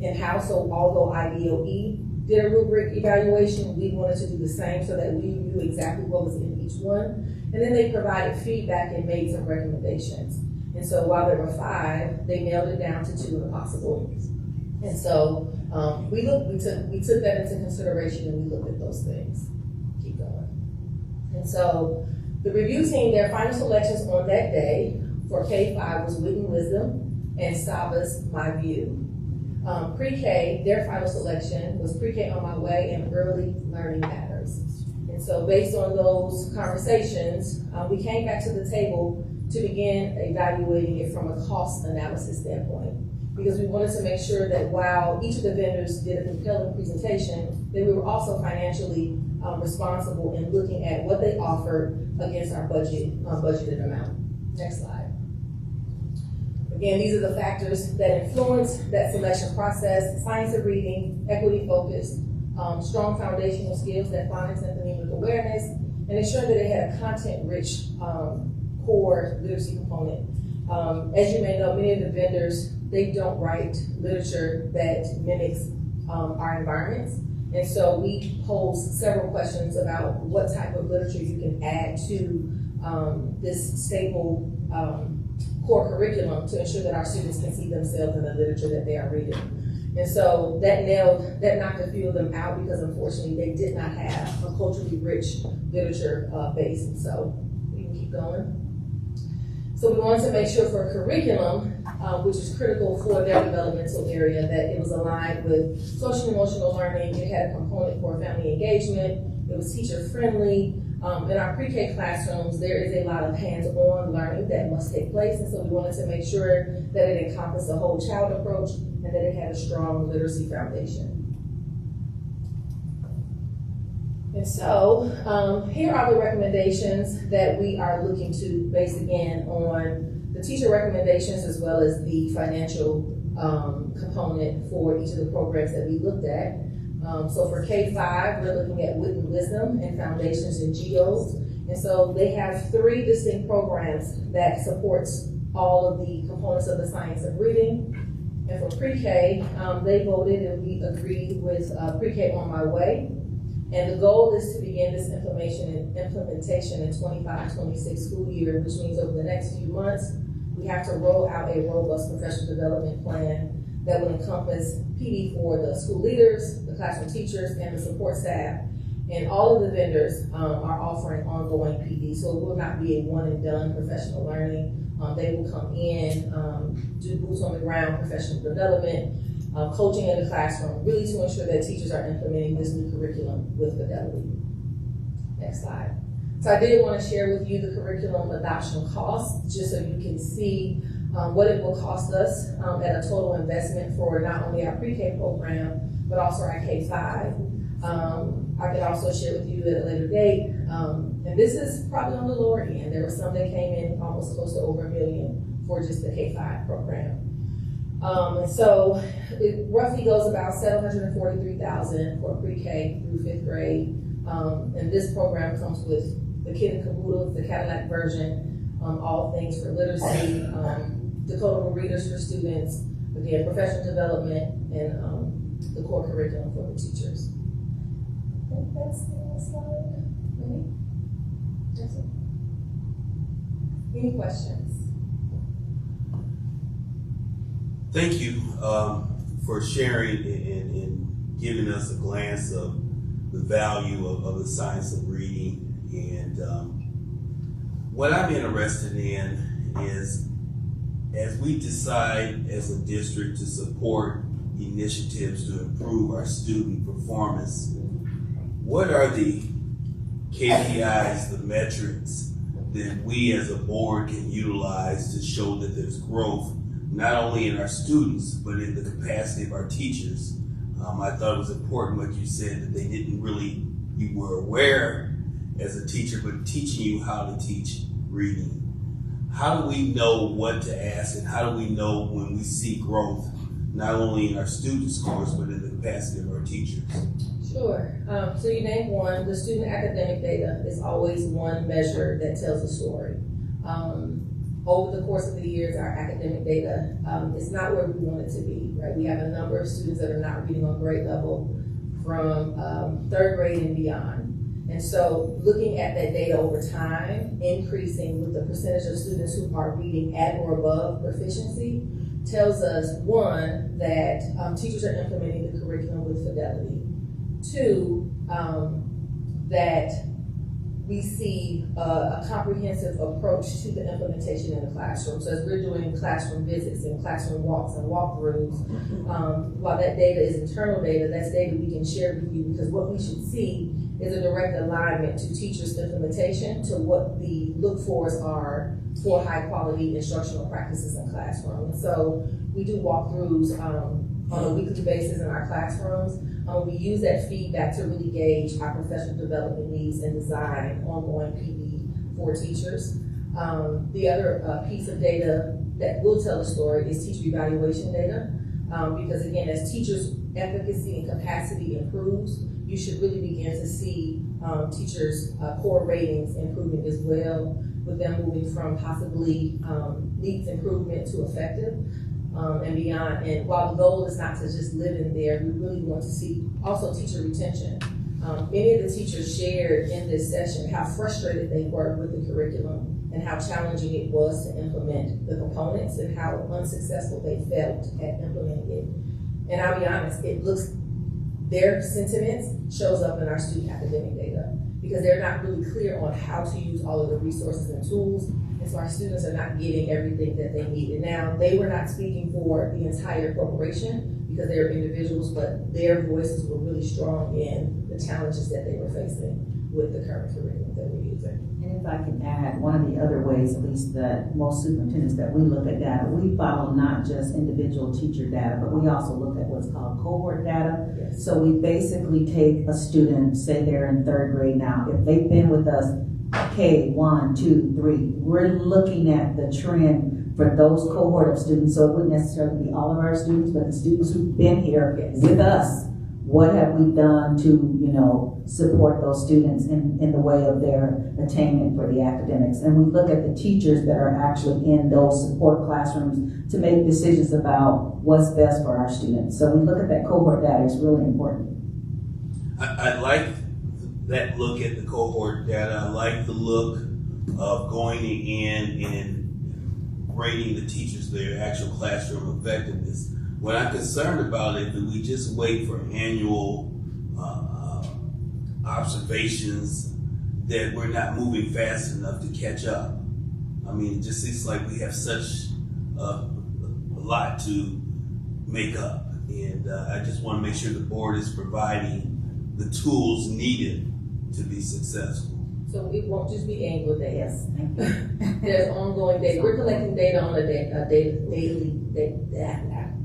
in-house. So although IDOE did a rubric evaluation, we wanted to do the same so that we knew exactly what was in each one. And then they provided feedback and made some recommendations. And so while there were 5, they nailed it down to 2 if possible. And so we took that into consideration and we looked at those things. Keep going. And so the review team, their final selections on that day for K-5 was Wit and Wisdom and Sava's My View. Pre-K, their final selection was Pre-K On My Way and Early Learning Matters. And so based on those conversations, we came back to the table to begin evaluating it from a cost analysis standpoint. Because we wanted to make sure that while each of the vendors did a compelling presentation, that we were also financially responsible in looking at what they offered against our budgeted amount. Next slide. Again, these are the factors that influence that selection process: science of reading, equity focused, strong foundational skills that phonics and phonemic awareness, and ensure that they had a content-rich core literacy component. As you may know, many of the vendors, they don't write literature that mimics our environments. And so we posed several questions about what type of literature you can add to this staple core curriculum to ensure that our students can see themselves in the literature that they are reading. And so that knocked a few of them out because unfortunately they did not have a culturally rich literature base. And so we can keep going. So we wanted to make sure for curriculum, which is critical for their developmental area, that it was aligned with social and emotional learning. It had a component for family engagement. It was teacher friendly. In our pre-K classrooms, there is a lot of hands-on learning that must take place. And so we wanted to make sure that it encompassed a whole child approach and that it had a strong literacy foundation. And so here are the recommendations that we are looking to base again on the teacher recommendations as well as the financial component for each of the programs that we looked at. So for K-5, we're looking at Wit and Wisdom and Foundations in GEOs. And so they have 3 distinct programs that supports all of the components of the science of reading. And for pre-K, they voted and we agreed with Pre-K On My Way. And the goal is to begin this implementation in 25-26 school year, which means over the next few months, we have to roll out a robust professional development plan that will encompass PD for the school leaders, the classroom teachers, and the support staff. And all of the vendors are offering ongoing PD, so it will not be a one and done professional learning. They will come in, do boots on the ground professional development, coaching in the classroom, really to ensure that teachers are implementing this new curriculum with fidelity. Next slide. So I did want to share with you the curriculum adoption costs, just so you can see what it will cost us at a total investment for not only our pre-K program, but also our K-5. I could also share with you at a later date, and this is probably on the lower end. There were some that came in almost close to over $1 million for just the K-5 program. And so it roughly goes about $743,000 for pre-K through 5th grade. And this program comes with the Kit and Caboodle, the Cadillac version, all things for literacy, decodable readers for students, again, professional development, and the core curriculum for the teachers. I think that's the last slide. Maybe? That's it. Any questions? Thank you for sharing and giving us a glance of the value of the science of reading. And what I'm interested in is, as we decide as a district to support initiatives to improve our student performance, what are the KPIs, the metrics that we as a board can utilize to show that there's growth, not only in our students, but in the capacity of our teachers? I thought it was important what you said, that they didn't really, you were aware as a teacher, but teaching you how to teach reading. How do we know what to ask, and how do we know when we see growth, not only in our student scores, but in the capacity of our teachers? Sure. So you named one. The student academic data is always one measure that tells a story. Over the course of the years, our academic data is not where we want it to be, right? We have a number of students that are not reading on grade level from 3rd grade and beyond. And so looking at that data over time, increasing with the percentage of students who are reading at or above proficiency, tells us, one, that teachers are implementing the curriculum with fidelity. Two, that we see a comprehensive approach to the implementation in the classroom. So as we're doing classroom visits and classroom walks and walkthroughs, while that data is internal data, that's data we can share with you, because what we should see is a direct alignment to teachers' implementation to what the look-fors are for high-quality instructional practices in classroom. And so we do walkthroughs on a weekly basis in our classrooms. We use that feedback to really gauge our professional development needs and design ongoing PD for teachers. The other piece of data that will tell a story is teacher evaluation data. Because again, as teachers' efficacy and capacity improves, you should really begin to see teachers' core ratings improving as well, with them moving from possibly needs improvement to effective. And beyond. And while the goal is not to just live in there, we really want to see also teacher retention. Many of the teachers shared in this session how frustrated they were with the curriculum and how challenging it was to implement the components and how unsuccessful they felt at implementing it. And I'll be honest, their sentiments shows up in our student academic data, because they're not really clear on how to use all of the resources and tools. And so our students are not getting everything that they needed. Now, they were not speaking for the entire corporation because they're individuals, but their voices were really strong in the challenges that they were facing with the current curriculum that we're using. And if I can add, one of the other ways, at least that most superintendents that we look at data, we follow not just individual teacher data, but we also look at what's called cohort data. Yes. So we basically take a student, say they're in 3rd grade now, if they've been with us K, 1, 2, 3, we're looking at the trend for those cohort of students. So it wouldn't necessarily be all of our students, but the students who've been here with us. What have we done to, support those students in the way of their attainment for the academics? And we look at the teachers that are actually in those support classrooms to make decisions about what's best for our students. So we look at that cohort data. It's really important. I like that look at the cohort data. I like the look of going in and rating the teachers, their actual classroom effectiveness. What I'm concerned about is that we just wait for annual observations, that we're not moving fast enough to catch up. I mean, it just seems like we have such a lot to make up. And I just want to make sure the board is providing the tools needed to be successful. So it won't just be annual data. Yes, thank you. There's ongoing data. We're collecting data on a daily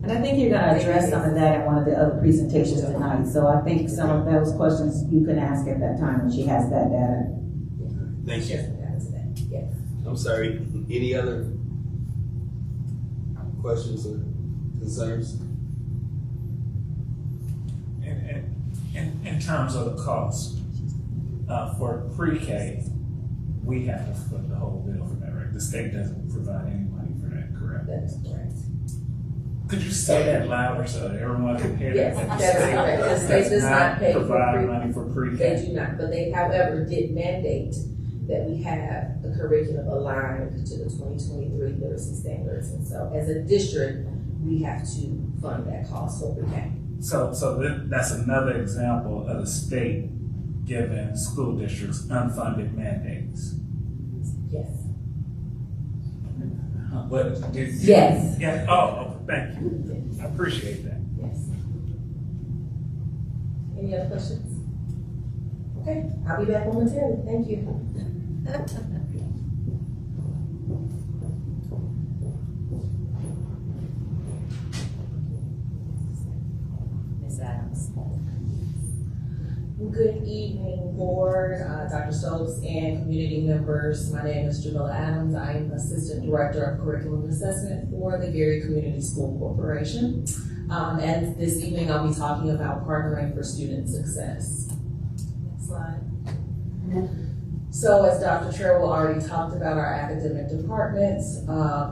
And I think you're gonna address some of that in one of the other presentations tonight. So I think some of those questions you can ask at that time when she has that data. Thank you. Yes. I'm sorry, any other questions or concerns? In terms of the cost, for pre-K, we have to foot the whole bill for that, right? The state doesn't provide any money for that, correct? That is correct. Could you say that louder so that everyone can hear? Yes, that that's correct. The state does not pay for provide money for pre-K. They do not, but they, however, did mandate that we have the curriculum aligned to the 2023 literacy standards. And so as a district, we have to fund that cost for pre-K. So that's another example of the state giving school districts unfunded mandates. Yes. But Yes. Yeah. Oh, thank you. I appreciate that. Yes. Any other questions? Okay, I'll be back momentarily. Thank you. Ms. Adams. Good evening, board, Dr. Stokes, and community members. My name is Jamila Adams. I am Assistant Director of Curriculum Assessment for the Gary Community School Corporation. And this evening I'll be talking about partnering for student success. Next slide. So as Dr. Treadwell already talked about our academic department's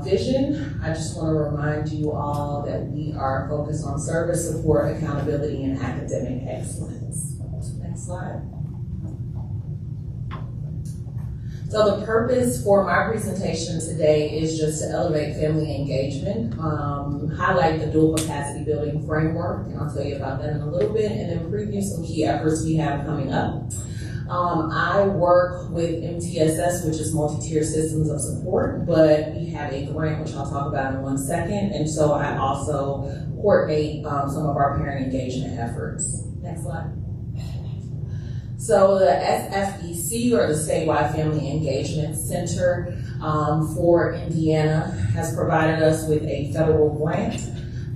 vision, I just want to remind you all that we are focused on service, support, accountability, and academic excellence. Next slide. So the purpose for my presentation today is just to elevate family engagement, highlight the dual capacity building framework, and I'll tell you about that in a little bit, and then preview some key efforts we have coming up. I work with MTSS, which is Multi-Tier Systems of Support, but we have a grant, which I'll talk about in 1 second, and so I also coordinate some of our parent engagement efforts. Next slide. So the SFEC, or the Statewide Family Engagement Center for Indiana, has provided us with a federal grant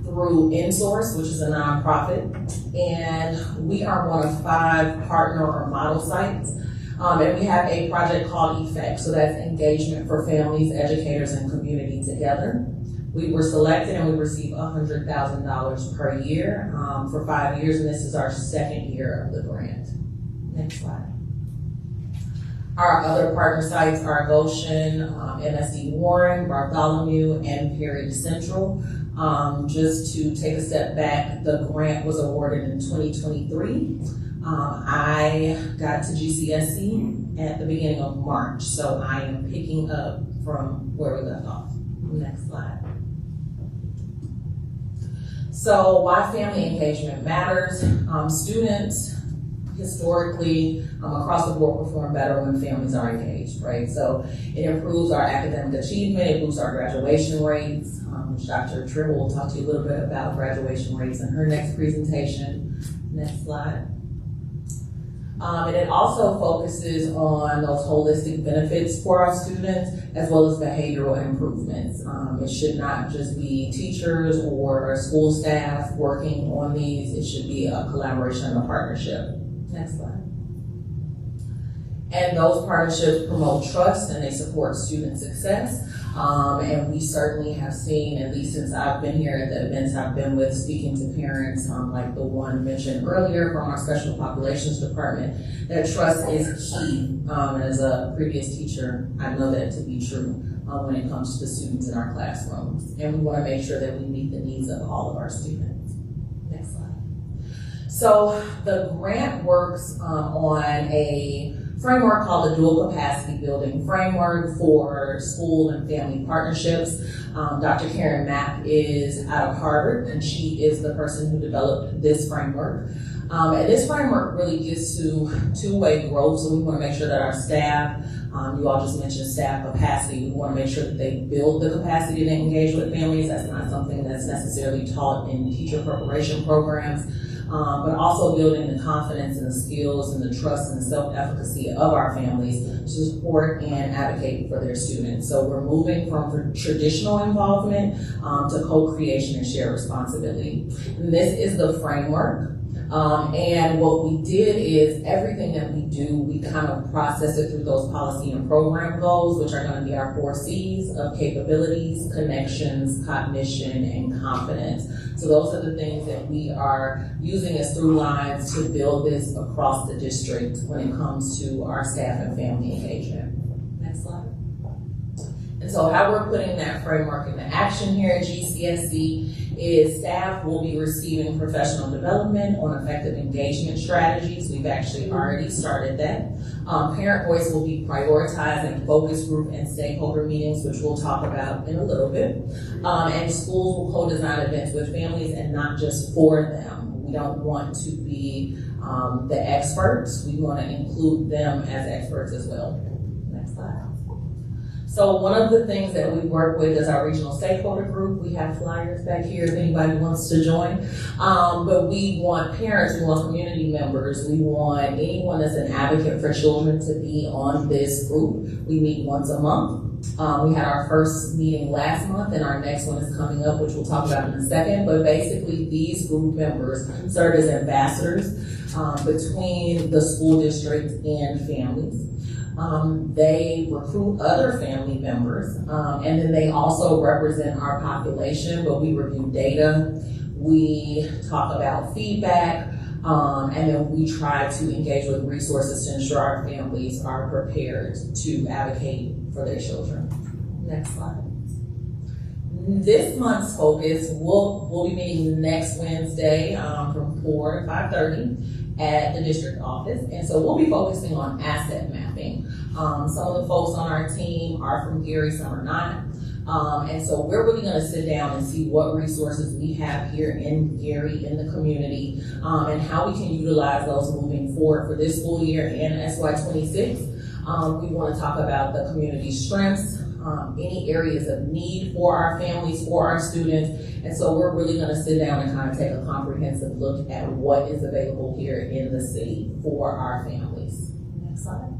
through InSource, which is a nonprofit, and we are one of 5 partner or model sites, and we have a project called EFFECT, so that's engagement for families, educators, and community together. We were selected and we receive $100,000 per year for 5 years, and this is our 2nd year of the grant. Next slide. Our other partner sites are Goshen, MSD Warren, Bartholomew, and Perry Central. Just to take a step back, the grant was awarded in 2023. I got to GCSE at the beginning of March, so I am picking up from where we left off. Next slide. So why family engagement matters. Students historically across the board perform better when families are engaged, right? So it improves our academic achievement, it boosts our graduation rates, which Dr. Treadwell will talk to you a little bit about graduation rates in her next presentation. Next slide. And it also focuses on those holistic benefits for our students as well as behavioral improvements. It should not just be teachers or school staff working on these, it should be a collaboration and a partnership. Next slide. And those partnerships promote trust and they support student success. And we certainly have seen, at least since I've been here at the events I've been with, speaking to parents, like the one mentioned earlier from our special populations department, that trust is key. As a previous teacher, I know that to be true when it comes to the students in our classrooms. And we want to make sure that we meet the needs of all of our students. Next slide. So the grant works on a framework called the Dual Capacity Building Framework for School and Family Partnerships. Dr. Karen Mack is out of Harvard, and she is the person who developed this framework. And this framework really gets to two-way growth, so we want to make sure that our staff, you all just mentioned staff capacity, we want to make sure that they build the capacity to engage with families. That's not something that's necessarily taught in teacher preparation programs. but also building the confidence and the skills and the trust and the self-efficacy of our families to support and advocate for their students. So we're moving from traditional involvement to co-creation and shared responsibility. And this is the framework. And what we did is everything that we do, we kind of process it through those policy and program goals, which are going to be our 4 C's of capabilities, connections, cognition, and confidence. So those are the things that we are using as through lines to build this across the district when it comes to our staff and family engagement. Next slide. And so how we're putting that framework into action here at GCSC is staff will be receiving professional development on effective engagement strategies. We've actually already started that. Parent voice will be prioritizing focus group and stakeholder meetings, which we'll talk about in a little bit. And schools will co-design events with families and not just for them. We don't want to be the experts. We want to include them as experts as well. Next slide. So one of the things that we work with is our regional stakeholder group. We have flyers back here if anybody wants to join. But we want parents, we want community members, we want anyone that's an advocate for children to be on this group. We meet once a month. We had our first meeting last month and our next one is coming up, which we'll talk about in a second. But basically these group members serve as ambassadors between the school district and families. They recruit other family members, and then they also represent our population, but we review data, we talk about feedback, and then we try to engage with resources to ensure our families are prepared to advocate for their children. Next slide. This month's focus, we'll be meeting next Wednesday from 4 to 5:30 at the district office. And so we'll be focusing on asset mapping. Some of the folks on our team are from Gary, some are not. And so we're really gonna sit down and see what resources we have here in Gary, in the community, and how we can utilize those moving forward for this school year and SY26. We wanna talk about the community strengths, any areas of need for our families, for our students. And so we're really gonna sit down and kind of take a comprehensive look at what is available here in the city for our families. Next slide.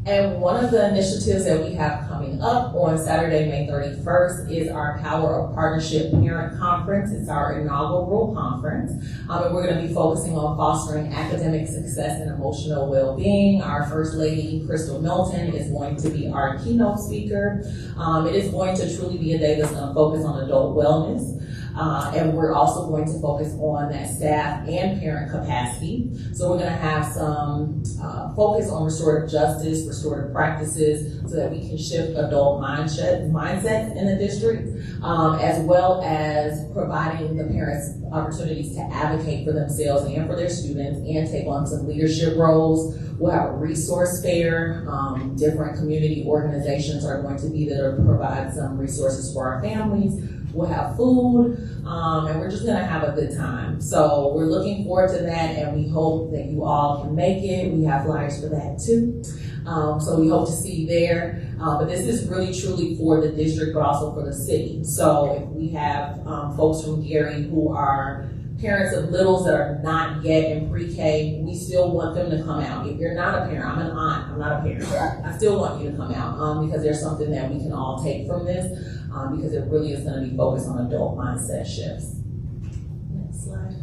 And one of the initiatives that we have coming up on Saturday, May 31st is our Power of Partnership Parent Conference. It's our inaugural conference. And we're gonna be focusing on fostering academic success and emotional well-being. Our First Lady, Crystal Milton, is going to be our keynote speaker. It is going to truly be a day that's gonna focus on adult wellness. And we're also going to focus on that staff and parent capacity. So we're gonna have some focus on restorative justice, restorative practices, so that we can shift adult mindsets in the district, as well as providing the parents opportunities to advocate for themselves and for their students and take on some leadership roles. We'll have a resource fair. Different community organizations are going to be there to provide some resources for our families. We'll have food, and we're just gonna have a good time. So we're looking forward to that, and we hope that you all can make it. We have flyers for that too. So we hope to see you there. But this is really truly for the district, but also for the city. So if we have folks from Gary who are parents of littles that are not yet in pre-K, we still want them to come out. If you're not a parent, I'm an aunt, I'm not a parent. I still want you to come out because there's something that we can all take from this. Because it really is going to be focused on adult mindset shifts. Next slide.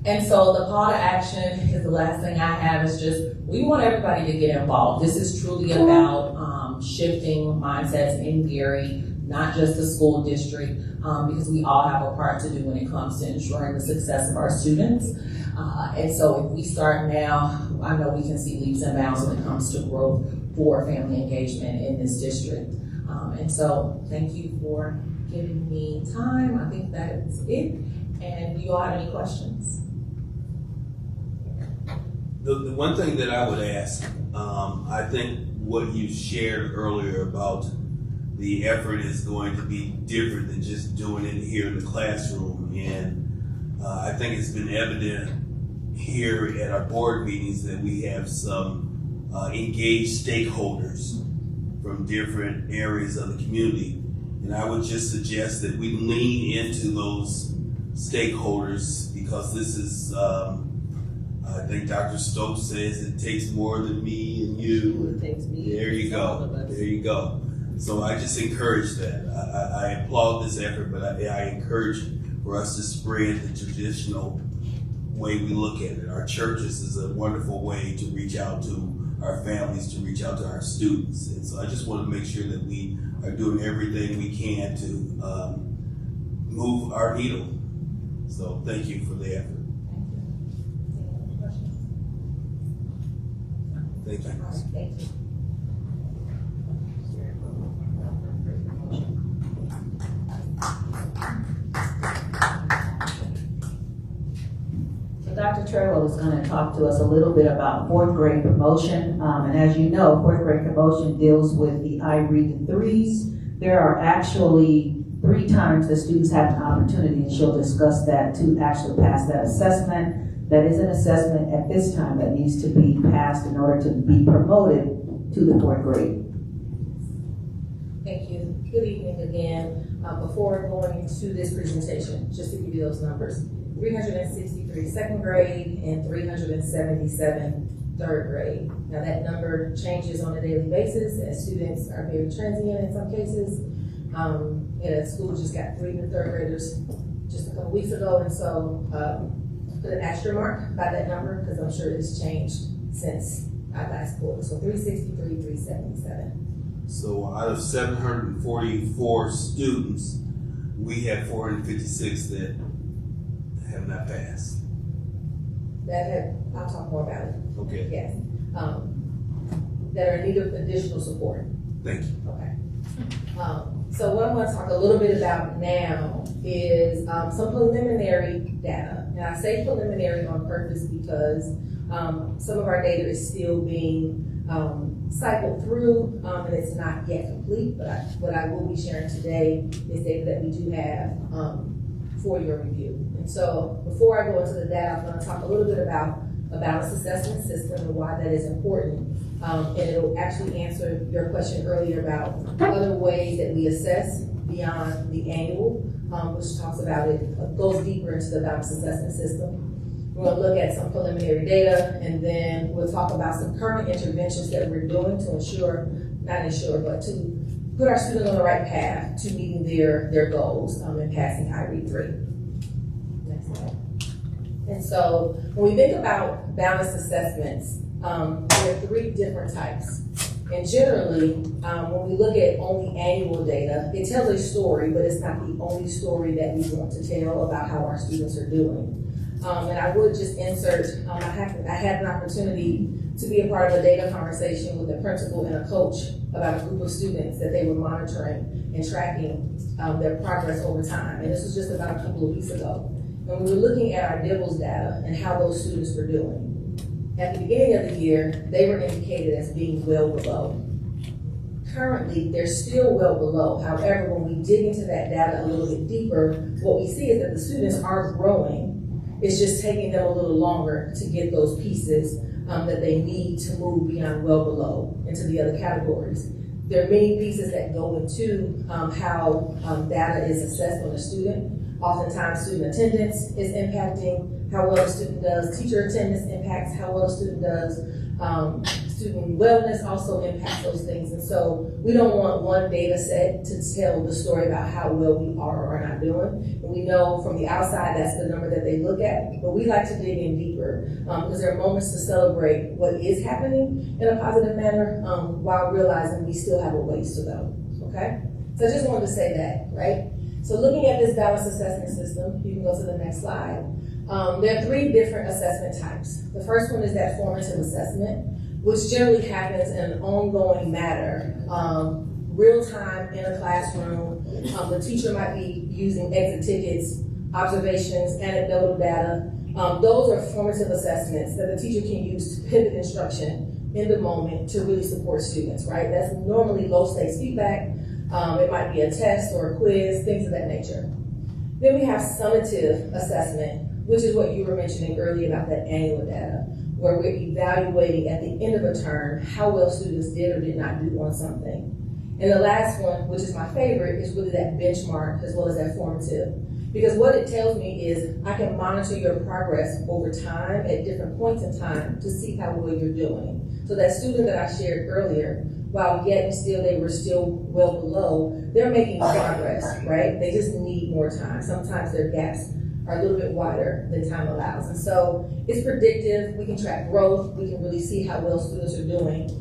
And so the call to action is the last thing I have is just, we want everybody to get involved. This is truly about shifting mindsets in Gary, not just the school district, because we all have a part to do when it comes to ensuring the success of our students. And so if we start now, I know we can see leaps and bounds when it comes to growth for family engagement in this district. And so thank you for giving me time. I think that's it. And do you all have any questions? The one thing that I would ask, I think what you shared earlier about the effort is going to be different than just doing it here in the classroom. And I think it's been evident here at our board meetings that we have some engaged stakeholders from different areas of the community. And I would just suggest that we lean into those stakeholders, because this is, I think Dr. Stokes says it takes more than me and you. It takes me. There you go. There you go. So I just encourage that. I applaud this effort, but I encourage for us to spread the traditional way we look at it. Our churches is a wonderful way to reach out to our families, to reach out to our students. And so I just want to make sure that we are doing everything we can to move our needle. So thank you for the effort. Thank you. Thank you. So Dr. Treadwell is going to talk to us a little bit about fourth grade promotion. And as you know, fourth grade promotion deals with the I read the threes. There are actually 3 times the students have an opportunity, and she'll discuss that, to actually pass that assessment. That is an assessment at this time that needs to be passed in order to be promoted to the fourth grade. Thank you. Good evening again. Before going into this presentation, just to give you those numbers, 363 second grade and 377 third grade. Now that number changes on a daily basis as students are very transient in some cases. School just got 3 new third graders just a couple weeks ago, and so put an extra mark by that number because I'm sure it's changed since I last pulled. So 363, 377. So out of 744 students, we have 456 that have not passed. I'll talk more about it. Okay. Yes. That are in need of additional support. Thank you. Okay. So what I'm going to talk a little bit about now is some preliminary data. And I say preliminary on purpose because some of our data is still being cycled through, and it's not yet complete. But what I will be sharing today is data that we do have for your review. And so before I go into the data, I'm going to talk a little bit about a balanced assessment system and why that is important. And it'll actually answer your question earlier about other ways that we assess beyond the annual, which talks about it, goes deeper into the balanced assessment system. We're going to look at some preliminary data, and then we'll talk about some current interventions that we're doing to but to put our students on the right path to meeting their goals and passing IREAD 3. Next slide. And so when we think about balanced assessments, there are 3 different types. And generally, when we look at only annual data, it tells a story, but it's not the only story that we want to tell about how our students are doing. And I would just insert, I had an opportunity to be a part of a data conversation with a principal and a coach about a group of students that they were monitoring and tracking their progress over time. And this was just about a couple of weeks ago. And we were looking at our DIBELS data and how those students were doing. At the beginning of the year, they were indicated as being well below. Currently, they're still well below. However, when we dig into that data a little bit deeper, what we see is that the students are growing. It's just taking them a little longer to get those pieces that they need to move beyond well below into the other categories. There are many pieces that go into how data is assessed on a student. Oftentimes, student attendance is impacting how well a student does. Teacher attendance impacts how well a student does. Student wellness also impacts those things. And so we don't want one data set to tell the story about how well we are or are not doing. And we know from the outside that's the number that they look at, but we like to dig in deeper because there are moments to celebrate what is happening in a positive manner while realizing we still have a ways to go, okay? So I just wanted to say that, right? So looking at this balanced assessment system, you can go to the next slide. There are 3 different assessment types. The first one is that formative assessment, which generally happens in an ongoing manner, real time in a classroom. The teacher might be using exit tickets, observations, anecdotal data. Those are formative assessments that the teacher can use to pivot instruction in the moment to really support students, right? That's normally low stakes feedback. It might be a test or a quiz, things of that nature. Then we have summative assessment, which is what you were mentioning earlier about that annual data, where we're evaluating at the end of a term how well students did or did not do on something. And the last one, which is my favorite, is really that benchmark as well as that formative. Because what it tells me is I can monitor your progress over time at different points in time to see how well you're doing. So that student that I shared earlier, while yet and still they were still well below, they're making progress, right? They just need more time. Sometimes their gaps are a little bit wider than time allows. And so it's predictive. We can track growth. We can really see how well students are doing.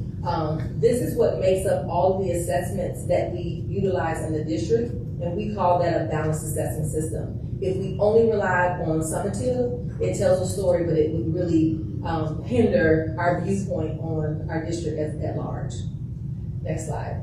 This is what makes up all of the assessments that we utilize in the district, and we call that a balanced assessment system. If we only relied on summative, it tells a story, but it would really hinder our viewpoint on our district at large. Next slide.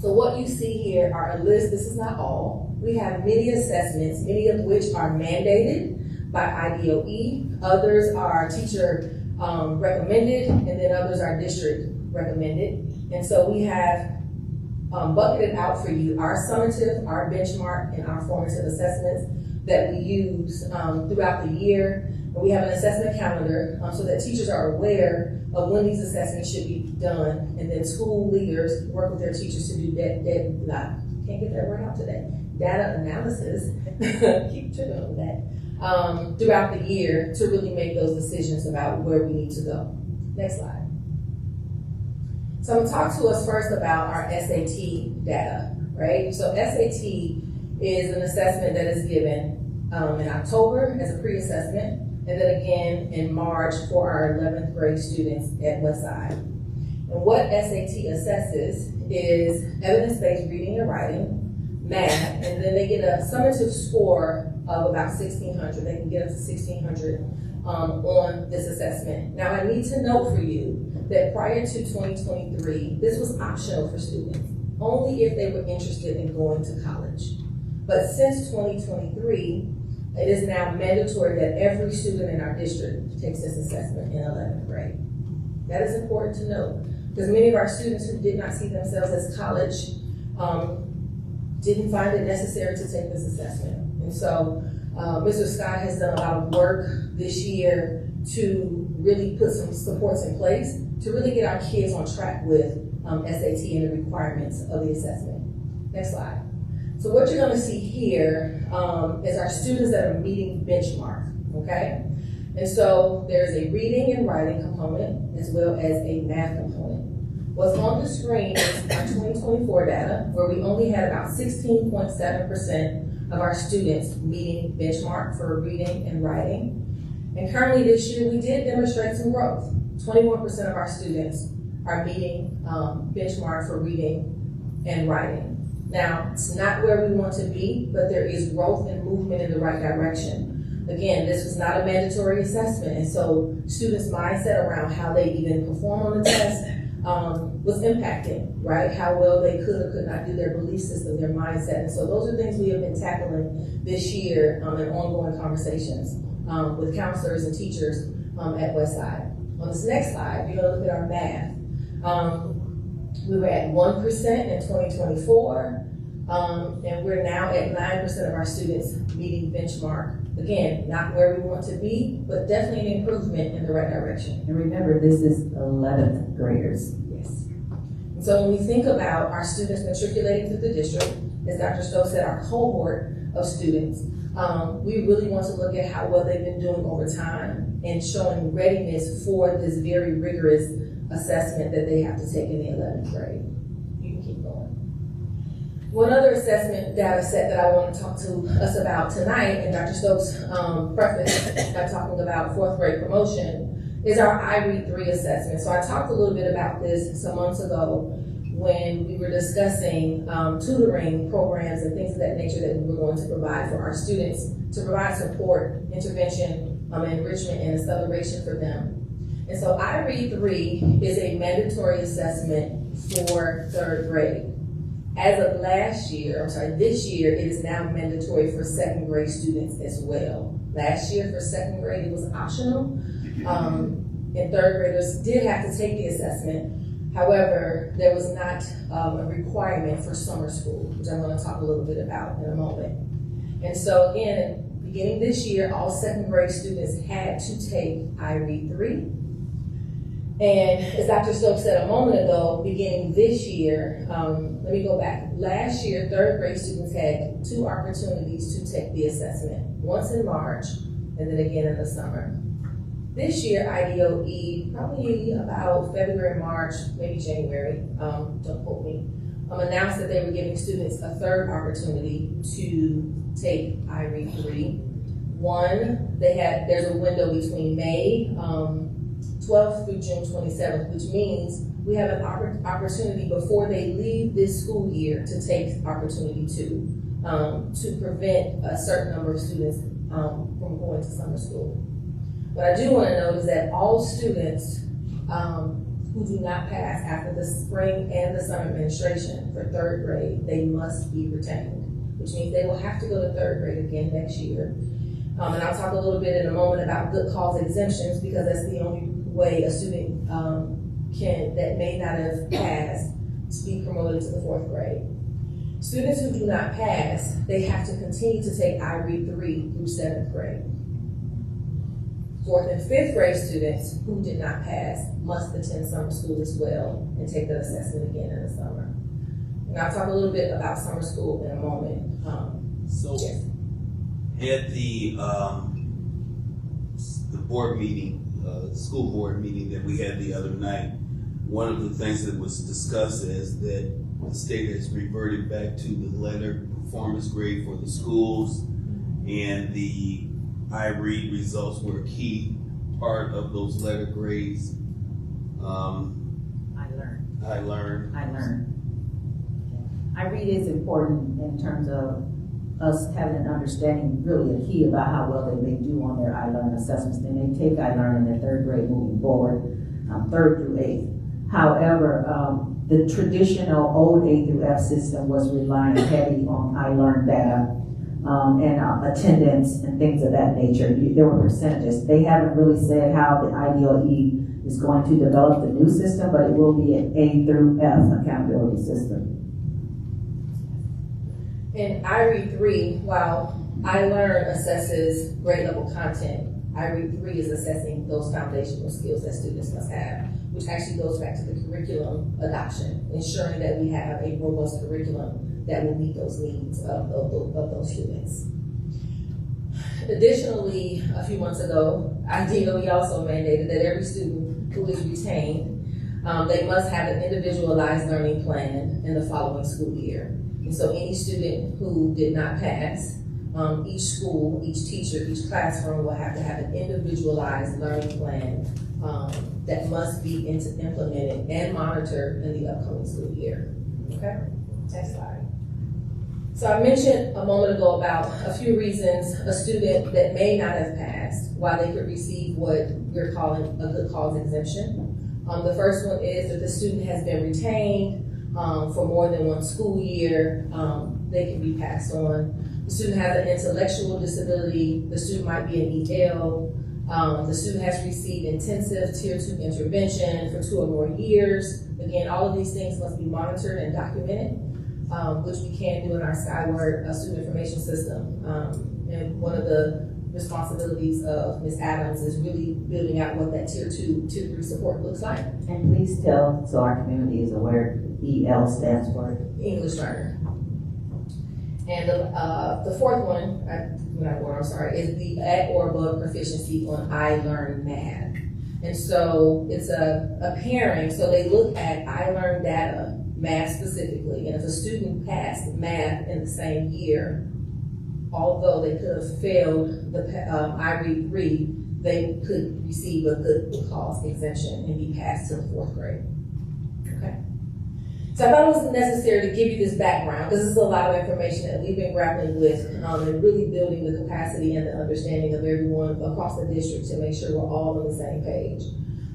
So what you see here are a list. This is not all. We have many assessments, many of which are mandated by IDOE. Others are teacher recommended, and then others are district recommended. And so we have bucketed out for you our summative, our benchmark, and our formative assessments that we use throughout the year. And we have an assessment calendar so that teachers are aware of when these assessments should be done, and then school leaders work with their teachers to do can't get that word out today, data analysis, keep tripping on that, throughout the year to really make those decisions about where we need to go. Next slide. So I'm going to talk to us first about our SAT data, right? So SAT is an assessment that is given in October as a pre-assessment, and then again in March for our 11th grade students at Westside. And what SAT assesses is evidence-based reading and writing, math, and then they get a summative score of about 1,600. They can get up to 1,600 on this assessment. Now I need to note for you that prior to 2023, this was optional for students, only if they were interested in going to college. But since 2023, it is now mandatory that every student in our district takes this assessment in 11th grade. That is important to note, because many of our students who did not see themselves as college didn't find it necessary to take this assessment. And so Mr. Scott has done a lot of work this year to really put some supports in place to really get our kids on track with SAT and the requirements of the assessment. Next slide. So what you're going to see here is our students that are meeting benchmark, okay? And so there's a reading and writing component as well as a math component. What's on the screen is our 2024 data, where we only had about 16.7% of our students meeting benchmark for reading and writing. And currently this year, we did demonstrate some growth. 21% of our students are meeting benchmark for reading and writing. Now, it's not where we want to be, but there is growth and movement in the right direction. Again, this was not a mandatory assessment, and so students' mindset around how they even perform on the test was impacted, right? How well they could or could not do, their belief system, their mindset. And so those are things we have been tackling this year in ongoing conversations with counselors and teachers at Westside. On this next slide, you're going to look at our math. We were at 1% in 2024, and we're now at 9% of our students meeting benchmark. Again, not where we want to be, but definitely an improvement in the right direction. And remember, this is 11th graders. Yes. And so when we think about our students matriculating through the district, as Dr. Stokes said, our cohort of students, we really want to look at how well they've been doing over time and showing readiness for this very rigorous assessment that they have to take in the 11th grade. You can keep going. One other assessment data set that I want to talk to us about tonight, and Dr. Stokes prefaced by talking about 4th grade promotion, is our iRead3 assessment. So I talked a little bit about this some months ago when we were discussing tutoring programs and things of that nature that we were going to provide for our students to provide support, intervention, enrichment, and acceleration for them. And so iRead3 is a mandatory assessment for 3rd grade. As of this year, it is now mandatory for 2nd grade students as well. Last year for 2nd grade, it was optional. And 3rd graders did have to take the assessment. However, there was not a requirement for summer school, which I'm going to talk a little bit about in a moment. And so again, beginning this year, all 2nd grade students had to take iRead3. And as Dr. Stokes said a moment ago, beginning this year, let me go back. Last year, third grade students had 2 opportunities to take the assessment, once in March and then again in the summer. This year, IDOE, probably about February, March, maybe January, don't quote me, announced that they were giving students a third opportunity to take IREAD 3. One, there's a window between May 12th through June 27th, which means we have an opportunity before they leave this school year to take opportunity 2 to prevent a certain number of students from going to summer school. What I do want to note is that all students who do not pass after the spring and the summer administration for third grade, they must be retained, which means they will have to go to third grade again next year. And I'll talk a little bit in a moment about good cause exemptions, because that's the only way a student that may not have passed to be promoted to the 4th grade. Students who do not pass, they have to continue to take IREAD 3 through 7th grade. 4th and 5th grade students who did not pass must attend summer school as well and take the assessment again in the summer. And I'll talk a little bit about summer school in a moment. Yes. At the board meeting, school board meeting that we had the other night, one of the things that was discussed is that the state has reverted back to the letter performance grade for the schools, and the IREAD results were a key part of those letter grades. I learned. IREAD is important in terms of us having an understanding, really a key about how well they may do on their iLearn assessments. They may take iLearn in their 3rd grade moving forward, 3rd through 8th. However, the traditional old A through F system was relying heavy on iLearn data and attendance and things of that nature. There were percentages. They haven't really said how the IDOE is going to develop the new system, but it will be an A through F accountability system. In IREAD 3, while iLearn assesses grade level content, IREAD 3 is assessing those foundational skills that students must have, which actually goes back to the curriculum adoption, ensuring that we have a robust curriculum that will meet those needs of those students. Additionally, a few months ago, IDOE also mandated that every student who is retained, they must have an individualized learning plan in the following school year. And so any student who did not pass, each school, each teacher, each classroom will have to have an individualized learning plan that must be implemented and monitored in the upcoming school year. Okay, next slide. So I mentioned a moment ago about a few reasons a student that may not have passed, why they could receive what we're calling a good cause exemption. The first one is that the student has been retained for more than one school year, they can be passed on. The student has an intellectual disability, the student might be an EL, the student has received intensive tier 2 intervention for 2 or more years. Again, all of these things must be monitored and documented, which we can do in our Skyward student information system. And one of the responsibilities of Ms. Adams is really building out what that tier 2, tier 3 support looks like. And please tell, so our community is aware, EL stands for English learner. And the fourth one, is the at or above proficiency on iLearn Math. And so it's a pairing, so they look at iLearn data, math specifically, and if a student passed math in the same year, although they could have failed the IREAD 3, they could receive a good cause exemption and be passed to the 4th grade. Okay. So I thought it was necessary to give you this background, because this is a lot of information that we've been grappling with and really building the capacity and the understanding of everyone across the district to make sure we're all on the same page.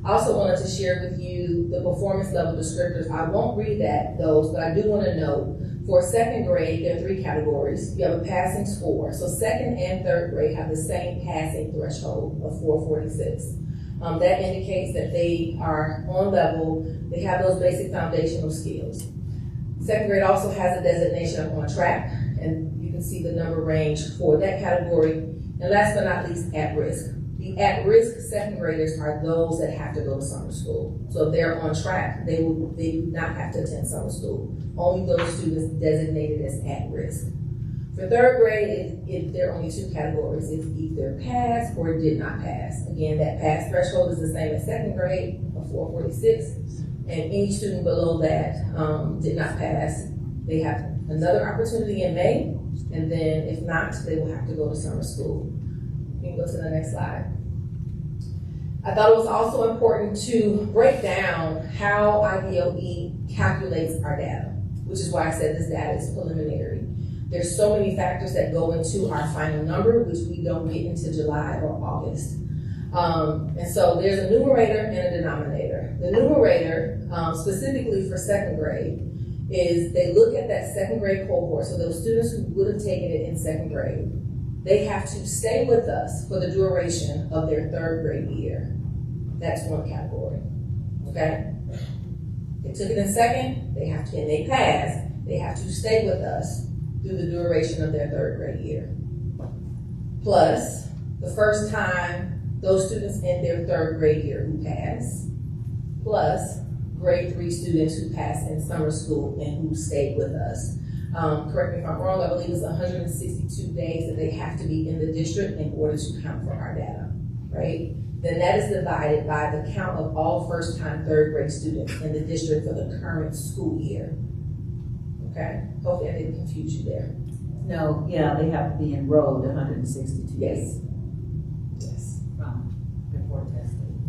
I also wanted to share with you the performance level descriptors. I won't read those, but I do want to note for 2nd grade, there are 3 categories. You have a passing score. So 2nd and 3rd grade have the same passing threshold of 446. That indicates that they are on level, they have those basic foundational skills. 2nd grade also has a designation of on track, and you can see the number range for that category. And last but not least, at risk. The at-risk second graders are those that have to go to summer school. So if they're on track, they do not have to attend summer school. Only those students designated as at-risk. For third grade, there are only two categories. It's either passed or did not pass. Again, that pass threshold is the same as second grade, a 446. And any student below that did not pass, they have another opportunity in May. And then if not, they will have to go to summer school. You can go to the next slide. I thought it was also important to break down how IDOE calculates our data, which is why I said this data is preliminary. There's so many factors that go into our final number, which we don't get into July or August. And so there's a numerator and a denominator. The numerator, specifically for second grade, is they look at that second grade cohort, so those students who would have taken it in second grade, they have to stay with us for the duration of their third grade year. That's one category, okay? They took it in second, they have to, and they passed, they have to stay with us through the duration of their third grade year. Plus, the first time those students in their third grade year who pass, plus grade 3 students who pass in summer school and who stayed with us. Correct me if I'm wrong, I believe it's 162 days that they have to be in the district in order to count for our data, right? Then that is divided by the count of all first-time third grade students in the district for the current school year. Okay, hopefully I didn't confuse you there. No, yeah, they have to be enrolled 162 days. Yes. From before testing.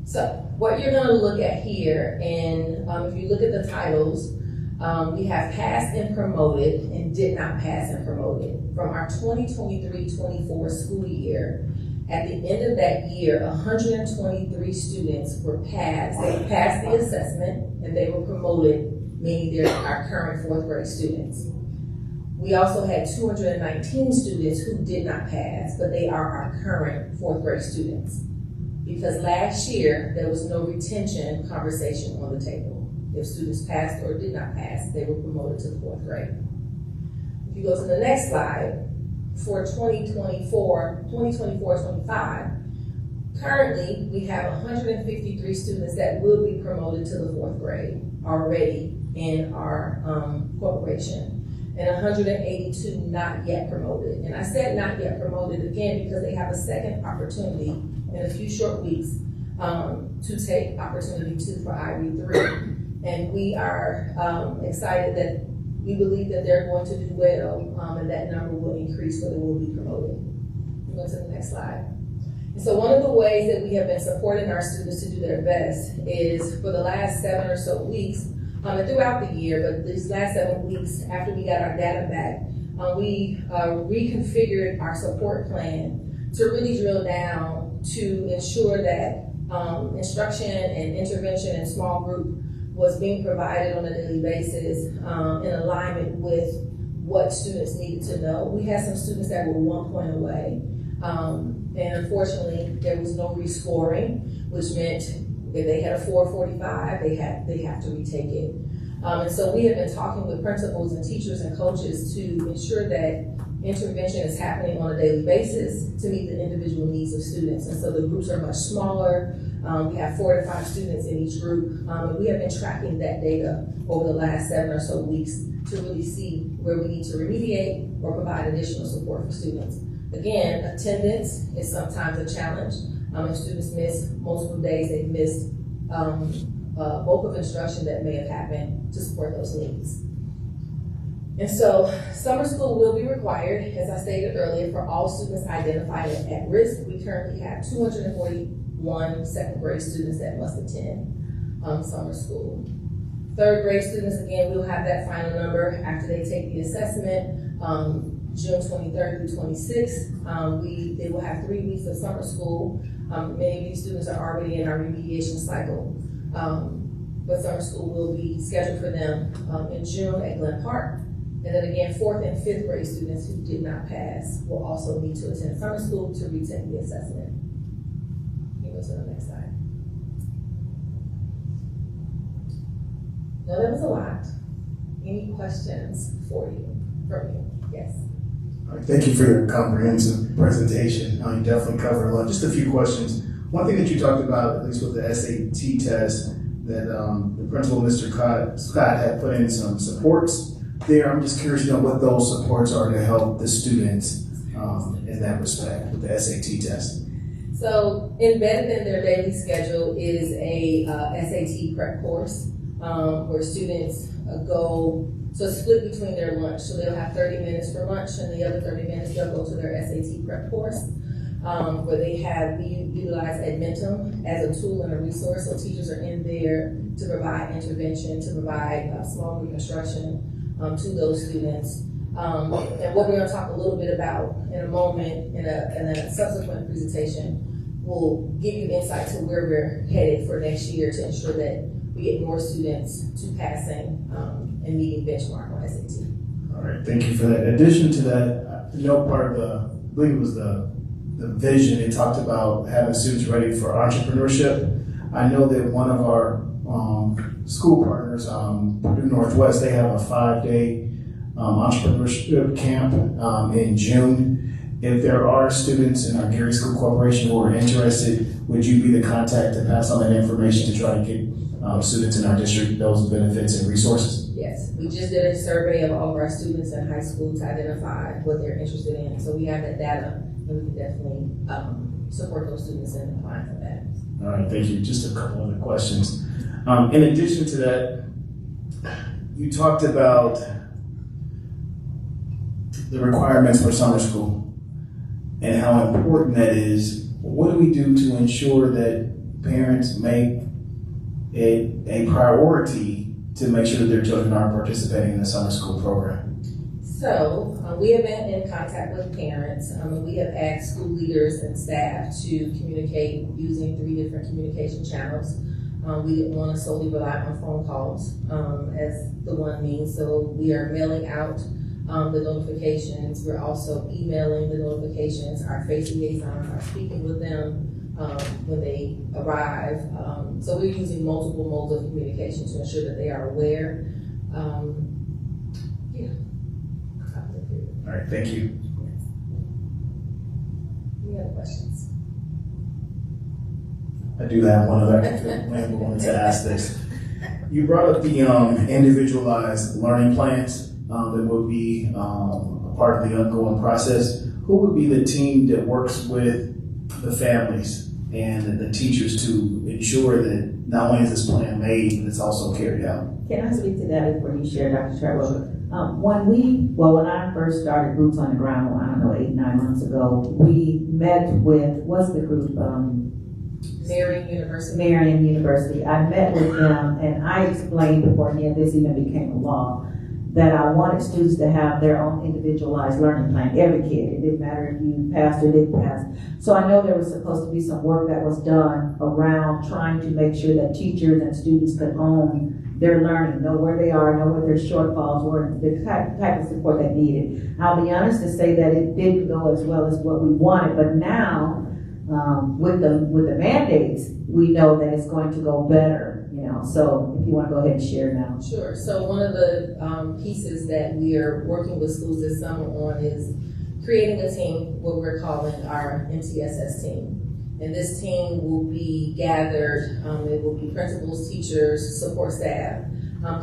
So what you're going to look at here, and if you look at the titles, we have passed and promoted and did not pass and promoted. From our 2023-24 school year, at the end of that year, 123 students were passed. They passed the assessment and they were promoted, meaning they're our current fourth grade students. We also had 219 students who did not pass, but they are our current fourth grade students. Because last year, there was no retention conversation on the table. If students passed or did not pass, they were promoted to the fourth grade. If you go to the next slide, for 2024-25, currently we have 153 students that will be promoted to the fourth grade already in our corporation, and 182 not yet promoted. And I said not yet promoted again because they have a second opportunity in a few short weeks to take opportunity 2 for IRE3. And we are excited that we believe that they're going to do well, and that number will increase, so they will be promoted. We'll go to the next slide. And so one of the ways that we have been supporting our students to do their best is for the last 7 or so weeks, and throughout the year, but these last 7 weeks after we got our data back, we reconfigured our support plan to really drill down to ensure that instruction and intervention in small group was being provided on a daily basis in alignment with what students needed to know. We had some students that were 1 point away, and unfortunately there was no rescoring, which meant if they had a 445, they have to retake it. And so we have been talking with principals and teachers and coaches to ensure that intervention is happening on a daily basis to meet the individual needs of students. And so the groups are much smaller. We have 4 to 5 students in each group. And we have been tracking that data over the last 7 or so weeks to really see where we need to remediate or provide additional support for students. Again, attendance is sometimes a challenge. If students miss multiple days, they've missed bulk of instruction that may have happened to support those needs. And so summer school will be required, as I stated earlier, for all students identified at risk. We currently have 241 second grade students that must attend summer school. Third grade students, again, we'll have that final number after they take the assessment, June 23rd through 26th. They will have 3 weeks of summer school. Many of these students are already in our remediation cycle, but summer school will be scheduled for them in June at Glen Park. And then again, 4th and 5th grade students who did not pass will also need to attend summer school to retake the assessment. You go to the next slide. Now that was a lot. Any questions from you? Yes. All right, thank you for your comprehensive presentation. You definitely covered a lot. Just a few questions. One thing that you talked about, at least with the SAT test, that the principal, Mr. Scott, had put in some supports there. I'm just curious to know what those supports are to help the students in that respect with the SAT test. So embedded in their daily schedule is a SAT prep course where students go, so it's split between their lunch. So they'll have 30 minutes for lunch and the other 30 minutes they'll go to their SAT prep course where we utilize Edmentum as a tool and a resource. So teachers are in there to provide intervention, to provide small reconstruction to those students. And what we're going to talk a little bit about in a moment in a subsequent presentation will give you insight to where we're headed for next year to ensure that we get more students to passing and meeting benchmark on SAT. All right, thank you for that. In addition to that, I know part of I believe it was the vision, it talked about having students ready for entrepreneurship. I know that one of our school partners, Purdue Northwest, they have a 5-day entrepreneurship camp in June. If there are students in our Gary School Corporation who are interested, would you be the contact to pass on that information to try to get students in our district those benefits and resources? Yes, we just did a survey of all of our students in high school to identify what they're interested in. So we have that data and we can definitely support those students in applying for that. All right, thank you. Just a couple other questions. In addition to that, you talked about the requirements for summer school and how important that is. What do we do to ensure that parents make it a priority to make sure that their children are participating in the summer school program? So we have been in contact with parents. We have asked school leaders and staff to communicate using 3 different communication channels. We didn't want to solely rely on phone calls as the one means. So we are mailing out the notifications. We're also emailing the notifications. Our face liaison are speaking with them when they arrive. So we're using multiple modes of communication to ensure that they are aware. All right, thank you. Any other questions? I do have one other. I wanted to ask this. You brought up the individualized learning plans that would be a part of the ongoing process. Who would be the team that works with the families and the teachers to ensure that not only is this plan made, but it's also carried out? Can I speak to that before you share, Dr. Chartwell? When I first started Boots on the Ground, I don't know, 8-9 months ago, we met with, what's the group? Marian University. Marian University. I met with them and I explained before any of this even became a law that I wanted students to have their own individualized learning plan. Every kid, it didn't matter if you passed or didn't pass. So I know there was supposed to be some work that was done around trying to make sure that teachers and students could own their learning, know where they are, know what their shortfalls were, the type of support they needed. I'll be honest to say that it didn't go as well as what we wanted, but now with the mandates, we know that it's going to go better. So if you want to go ahead and share now. Sure. So one of the pieces that we are working with schools this summer on is creating a team, what we're calling our MTSS team. And this team will be gathered, it will be principals, teachers, support staff,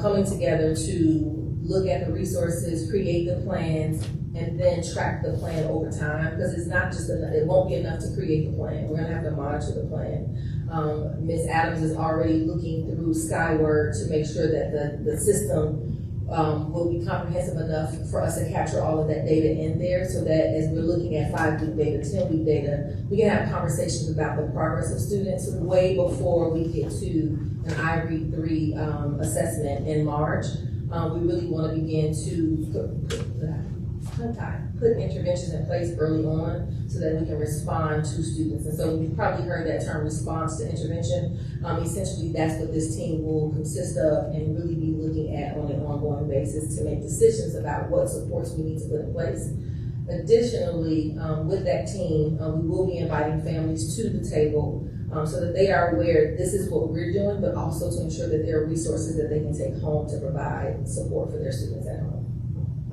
coming together to look at the resources, create the plans, and then track the plan over time. Because it's not just enough, it won't be enough to create the plan. We're gonna have to monitor the plan. Ms. Adams is already looking through Skyward to make sure that the system will be comprehensive enough for us to capture all of that data in there so that as we're looking at 5-week data, 10-week data, we can have conversations about the progress of students way before we get to an IREAD 3 assessment in March. We really want to begin to put interventions in place early on so that we can respond to students. And so you've probably heard that term, response to intervention. Essentially, that's what this team will consist of and really be looking at on an ongoing basis to make decisions about what supports we need to put in place. Additionally, with that team, we will be inviting families to the table so that they are aware this is what we're doing, but also to ensure that there are resources that they can take home to provide support for their students at home.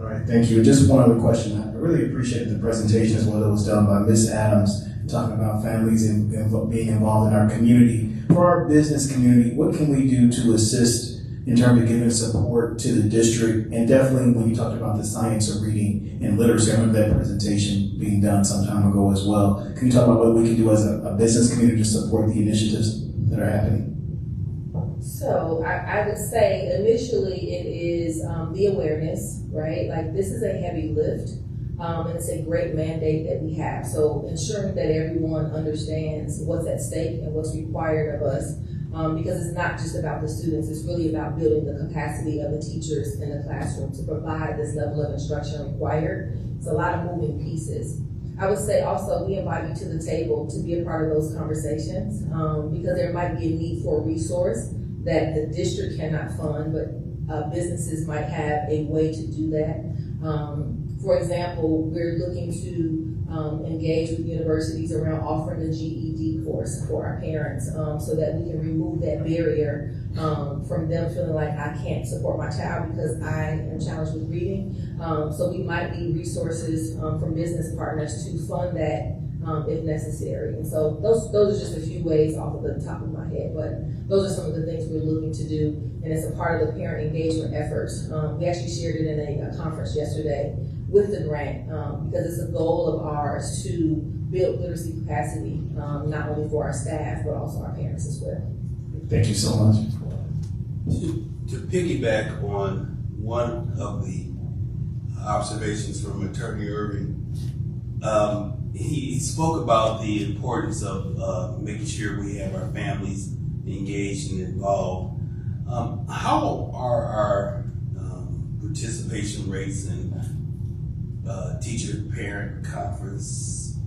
All right, thank you. Just one other question. I really appreciate the presentation as well that was done by Ms. Adams, talking about families and being involved in our community. For our business community, what can we do to assist in terms of giving support to the district? And definitely when you talked about the science of reading and literacy, I remember that presentation being done some time ago as well. Can you talk about what we can do as a business community to support the initiatives that are happening? So I would say initially it is the awareness, right? Like this is a heavy lift. And it's a great mandate that we have. So ensuring that everyone understands what's at stake and what's required of us. Because it's not just about the students, it's really about building the capacity of the teachers in the classroom to provide this level of instruction required. It's a lot of moving pieces. I would say also we invite you to the table to be a part of those conversations because there might be a need for a resource that the district cannot fund, but businesses might have a way to do that. For example, we're looking to engage with universities around offering a GED course for our parents so that we can remove that barrier from them feeling like I can't support my child because I am challenged with reading. So we might need resources from business partners to fund that if necessary. And so those are just a few ways off of the top of my head, but those are some of the things we're looking to do, and it's a part of the parent engagement efforts. We actually shared it in a conference yesterday with the grant because it's a goal of ours to build literacy capacity, not only for our staff, but also our parents as well. Thank you so much. To piggyback on one of the observations from Attorney Irving, he spoke about the importance of making sure we have our families engaged and involved. How are our participation rates in teacher-parent conferences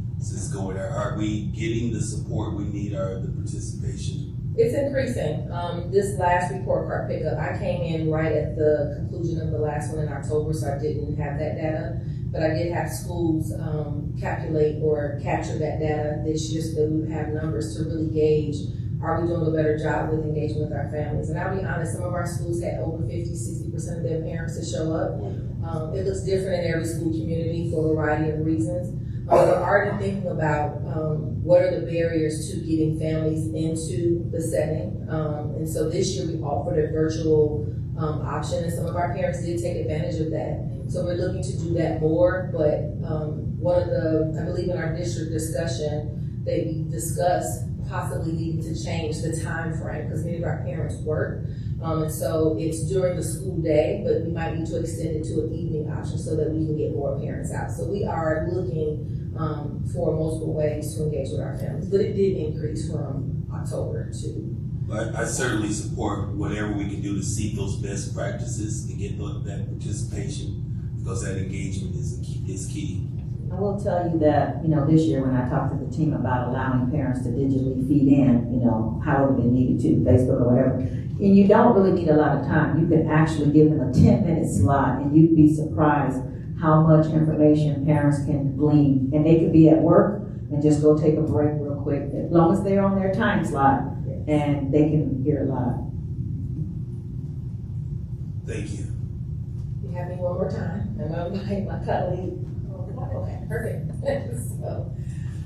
going? Are we getting the support we need, or the participation? It's increasing. This last report card pickup, I came in right at the conclusion of the last one in October, so I didn't have that data. But I did have schools calculate or capture that data this year so that we would have numbers to really gauge, are we doing a better job with engaging with our families? And I'll be honest, some of our schools had over 50-60% of their parents to show up. It looks different in every school community for a variety of reasons. We're already thinking about what are the barriers to getting families into the setting. And so this year we offered a virtual option, and some of our parents did take advantage of that. So we're looking to do that more, but one of the, I believe in our district discussion, they discussed possibly needing to change the time frame because many of our parents work. And so it's during the school day, but we might need to extend it to an evening option so that we can get more parents out. So we are looking for multiple ways to engage with our families, but it did increase from October to. I certainly support whatever we can do to seek those best practices to get that participation, because that engagement is key. I will tell you that, this year when I talked to the team about allowing parents to digitally feed in, however they needed to, Facebook or whatever, and you don't really need a lot of time. You can actually give them a 10-minute slot and you'd be surprised how much information parents can glean. And they could be at work and just go take a break real quick, as long as they're on their time slot, and they can hear a lot. Thank you. You have me one more time. I'm going to invite my colleague. Okay, perfect. So,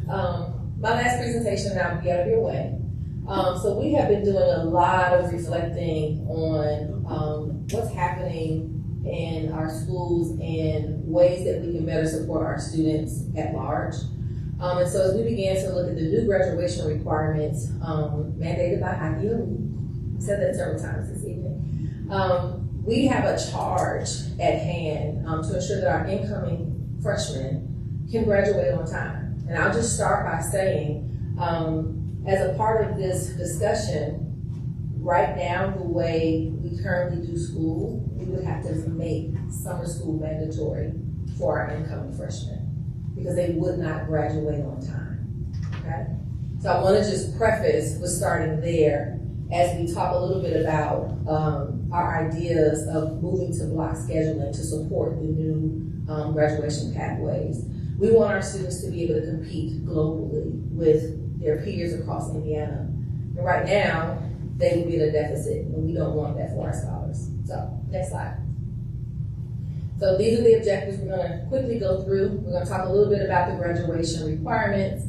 my last presentation, and I'll be out of your way. So we have been doing a lot of reflecting on what's happening in our schools and ways that we can better support our students at large. And so as we began to look at the new graduation requirements mandated by IDOE, I said that several times this evening, we have a charge at hand to ensure that our incoming freshmen can graduate on time. And I'll just start by saying, as a part of this discussion, right now, the way we currently do school, we would have to make summer school mandatory for our incoming freshmen because they would not graduate on time, okay? So I wanna just preface with starting there as we talk a little bit about our ideas of moving to block scheduling to support the new graduation pathways. We want our students to be able to compete globally with their peers across Indiana. And right now, they would be at a deficit, and we don't want that for our scholars. So, next slide. So these are the objectives we're gonna quickly go through. We're gonna talk a little bit about the graduation requirements,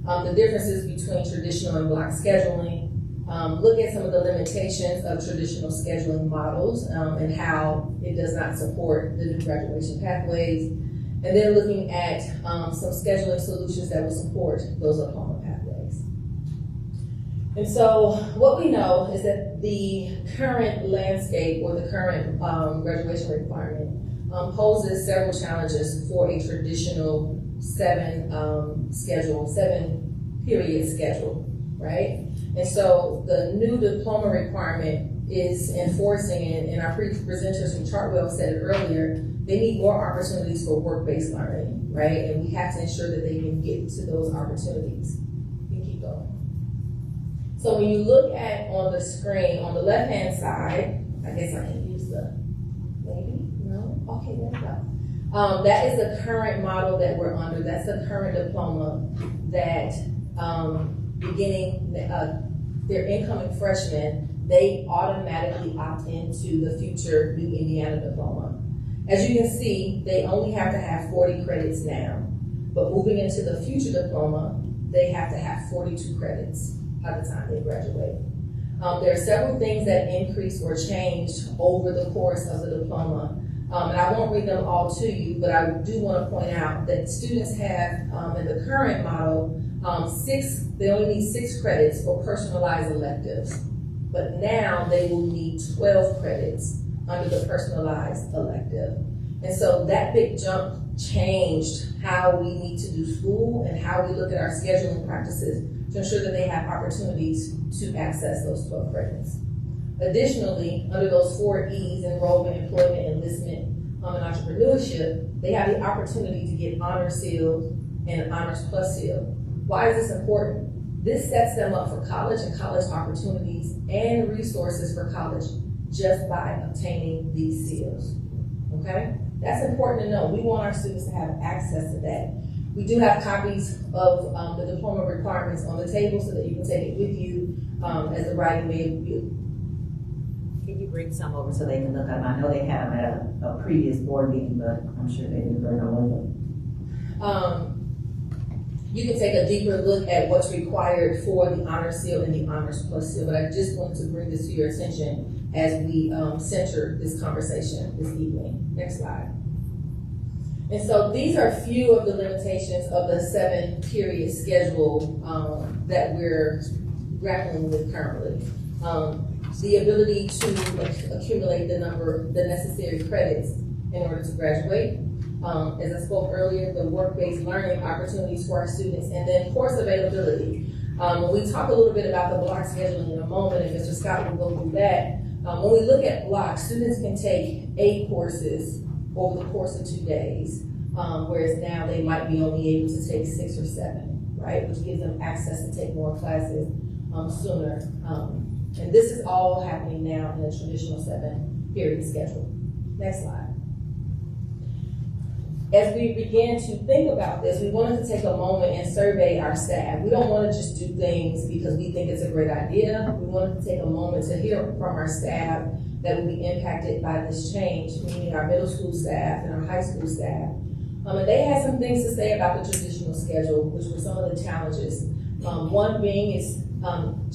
the differences between traditional and block scheduling, look at some of the limitations of traditional scheduling models and how it does not support the new graduation pathways, and then looking at some scheduling solutions that will support those diploma pathways. And so what we know is that the current landscape or the current graduation requirement poses several challenges for a traditional 7-period schedule, right? And so the new diploma requirement is enforcing it, and our presenters from Chartwell said it earlier, they need more opportunities for work-based learning, right? And we have to ensure that they can get to those opportunities. You can keep going. So when you look at on the screen, on the left-hand side, I guess I can use the, maybe, no? Okay, there we go. That is the current model that we're under. That's the current diploma that beginning their incoming freshmen, they automatically opt into the future New Indiana diploma. As you can see, they only have to have 40 credits now, but moving into the future diploma, they have to have 42 credits by the time they graduate. There are several things that increased or changed over the course of the diploma. And I won't read them all to you, but I do want to point out that students have, in the current model, they only need 6 credits for personalized electives. But now they will need 12 credits under the personalized elective. And so that big jump changed how we need to do school and how we look at our scheduling practices to ensure that they have opportunities to access those 12 credits. Additionally, under those 4 E's, enrollment, employment, enlistment, and entrepreneurship, they have the opportunity to get Honors Seal and Honors Plus Seal. Why is this important? This sets them up for college and college opportunities and resources for college just by obtaining these seals, okay? That's important to know. We want our students to have access to that. We do have copies of the diploma requirements on the table so that you can take it with you as the writing may review. Can you bring some over so they can look at them? I know they had them at a previous board meeting, but I'm sure they didn't bring them with them. You can take a deeper look at what's required for the Honors Seal and the Honors Plus Seal, but I just wanted to bring this to your attention as we center this conversation this evening. Next slide. And so these are a few of the limitations of the 7-period schedule that we're grappling with currently. The ability to accumulate the necessary credits in order to graduate. As I spoke earlier, the work-based learning opportunities for our students, and then course availability. When we talk a little bit about the block scheduling in a moment, and Mr. Scott will go through that, when we look at blocks, students can take 8 courses over the course of 2 days, whereas now they might be only able to take 6 or 7, right? Which gives them access to take more classes sooner. And this is all happening now in a traditional 7-period schedule. Next slide. As we began to think about this, we wanted to take a moment and survey our staff. We don't want to just do things because we think it's a great idea. We wanted to take a moment to hear from our staff that will be impacted by this change, meaning our middle school staff and our high school staff. And they had some things to say about the traditional schedule, which were some of the challenges. One being it's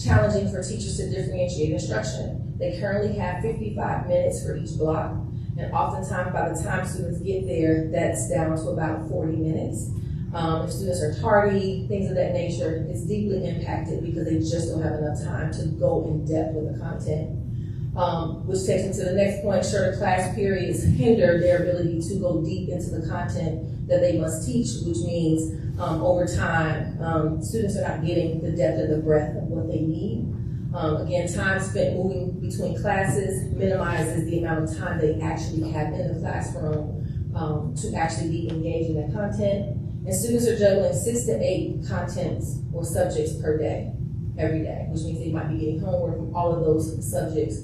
challenging for teachers to differentiate instruction. They currently have 55 minutes for each block. And oftentimes, by the time students get there, that's down to about 40 minutes. If students are tardy, things of that nature, it's deeply impacted because they just don't have enough time to go in depth with the content. Which takes me to the next point, shorter class periods hinder their ability to go deep into the content that they must teach, which means over time, students are not getting the depth and the breadth of what they need. Again, time spent moving between classes minimizes the amount of time they actually have in the classroom to actually be engaged in the content. And students are juggling 6 to 8 contents or subjects per day, every day, which means they might be getting homework from all of those subjects,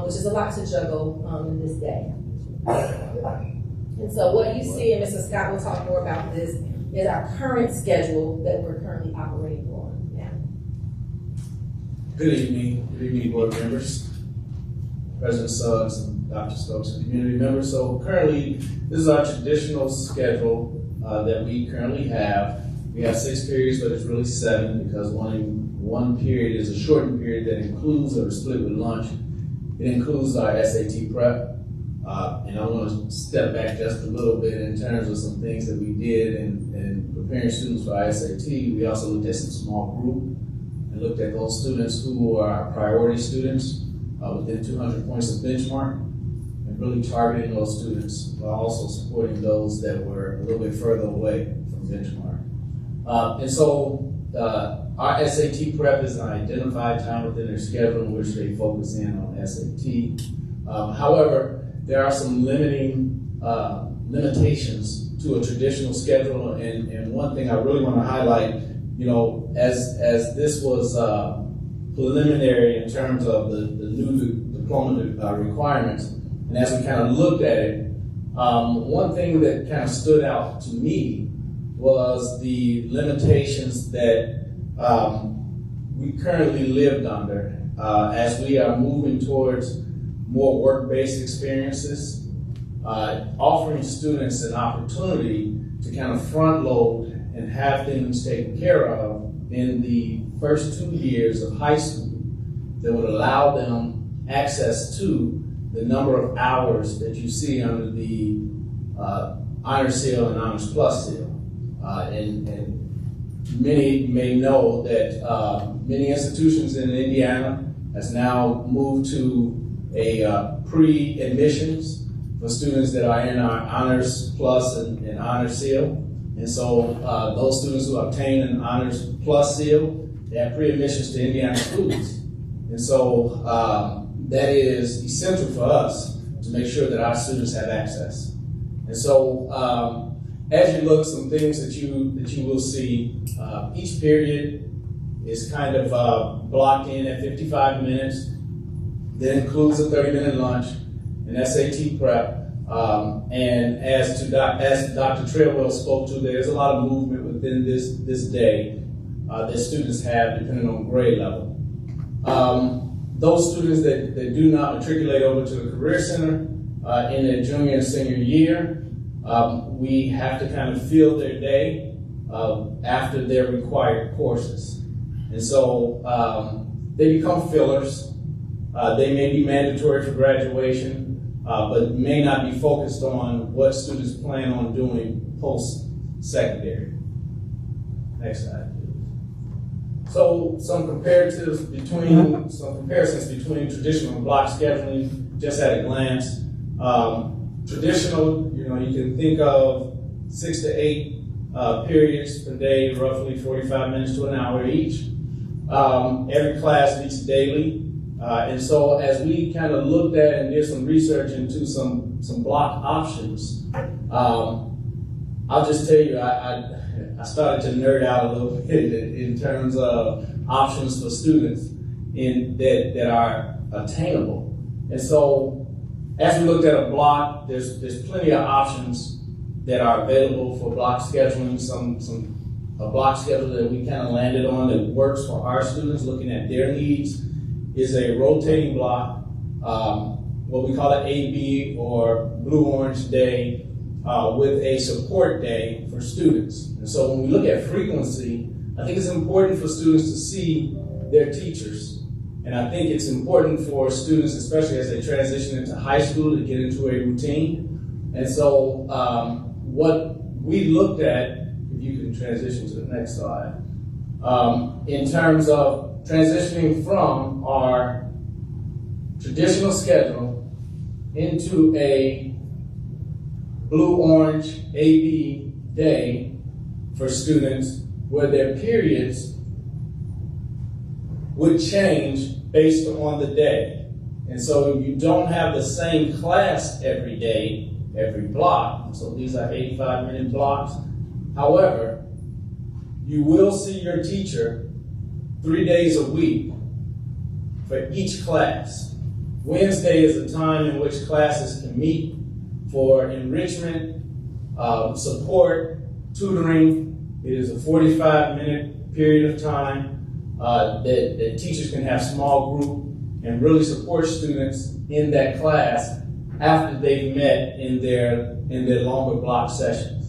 which is a lot to juggle in this day. And so what you see, and Mr. Scott will talk more about this, is our current schedule that we're currently operating on now. Good evening, board members. President Suggs and Dr. Stokes and community members. So currently, this is our traditional schedule that we currently have. We have 6 periods, but it's really 7 because one period is a shortened period that includes or is split with lunch. It includes our SAT prep. And I want to step back just a little bit in terms of some things that we did in preparing students for our SAT. We also looked at some small group and looked at those students who are our priority students within 200 points of benchmark, and really targeting those students while also supporting those that were a little bit further away from benchmark. And so our SAT prep is an identified time within their schedule in which they focus in on SAT. However, there are some limitations to a traditional schedule, and one thing I really want to highlight, as this was preliminary in terms of the new diploma requirements, and as we kind of looked at it, one thing that kind of stood out to me was the limitations that we currently lived under as we are moving towards more work-based experiences, offering students an opportunity to kind of front load and have things taken care of in the first 2 years of high school that would allow them access to the number of hours that you see under the Honor Seal and Honors Plus Seal. And many may know that many institutions in Indiana has now moved to a pre-admissions for students that are in our Honors Plus and Honors Seal. And so those students who obtain an Honors Plus Seal, they have pre-admissions to Indiana schools. And so that is essential for us to make sure that our students have access. And so as you look, some things that you will see, each period is kind of blocked in at 55 minutes. That includes a 30-minute lunch, an SAT prep, and as Dr. Treadwell spoke to, there's a lot of movement within this day that students have depending on grade level. Those students that do not matriculate over to the Career Center in their junior and senior year, we have to kind of fill their day after their required courses. And so they become fillers. They may be mandatory for graduation, but may not be focused on what students plan on doing post-secondary. Next slide, please. So some comparisons between traditional and block scheduling, just at a glance. Traditional, you can think of 6 to 8 periods per day, roughly 45 minutes to an hour each. Every class meets daily. And so as we kind of looked at and did some research into some block options, I'll just tell you, I started to nerd out a little bit in terms of options for students that are attainable. And so as we looked at a block, there's plenty of options that are available for block scheduling. A block schedule that we kind of landed on that works for our students, looking at their needs, is a rotating block, what we call an AB or blue-orange day, with a support day for students. And so when we look at frequency, I think it's important for students to see their teachers. And I think it's important for students, especially as they transition into high school, to get into a routine. And so what we looked at, if you can transition to the next slide, in terms of transitioning from our traditional schedule into a blue-orange AB day for students where their periods would change based on the day. And so you don't have the same class every day, every block. So these are 85-minute blocks. However, you will see your teacher 3 days a week for each class. Wednesday is the time in which classes can meet for enrichment, support, tutoring. It is a 45-minute period of time that teachers can have small group and really support students in that class after they've met in their longer block sessions.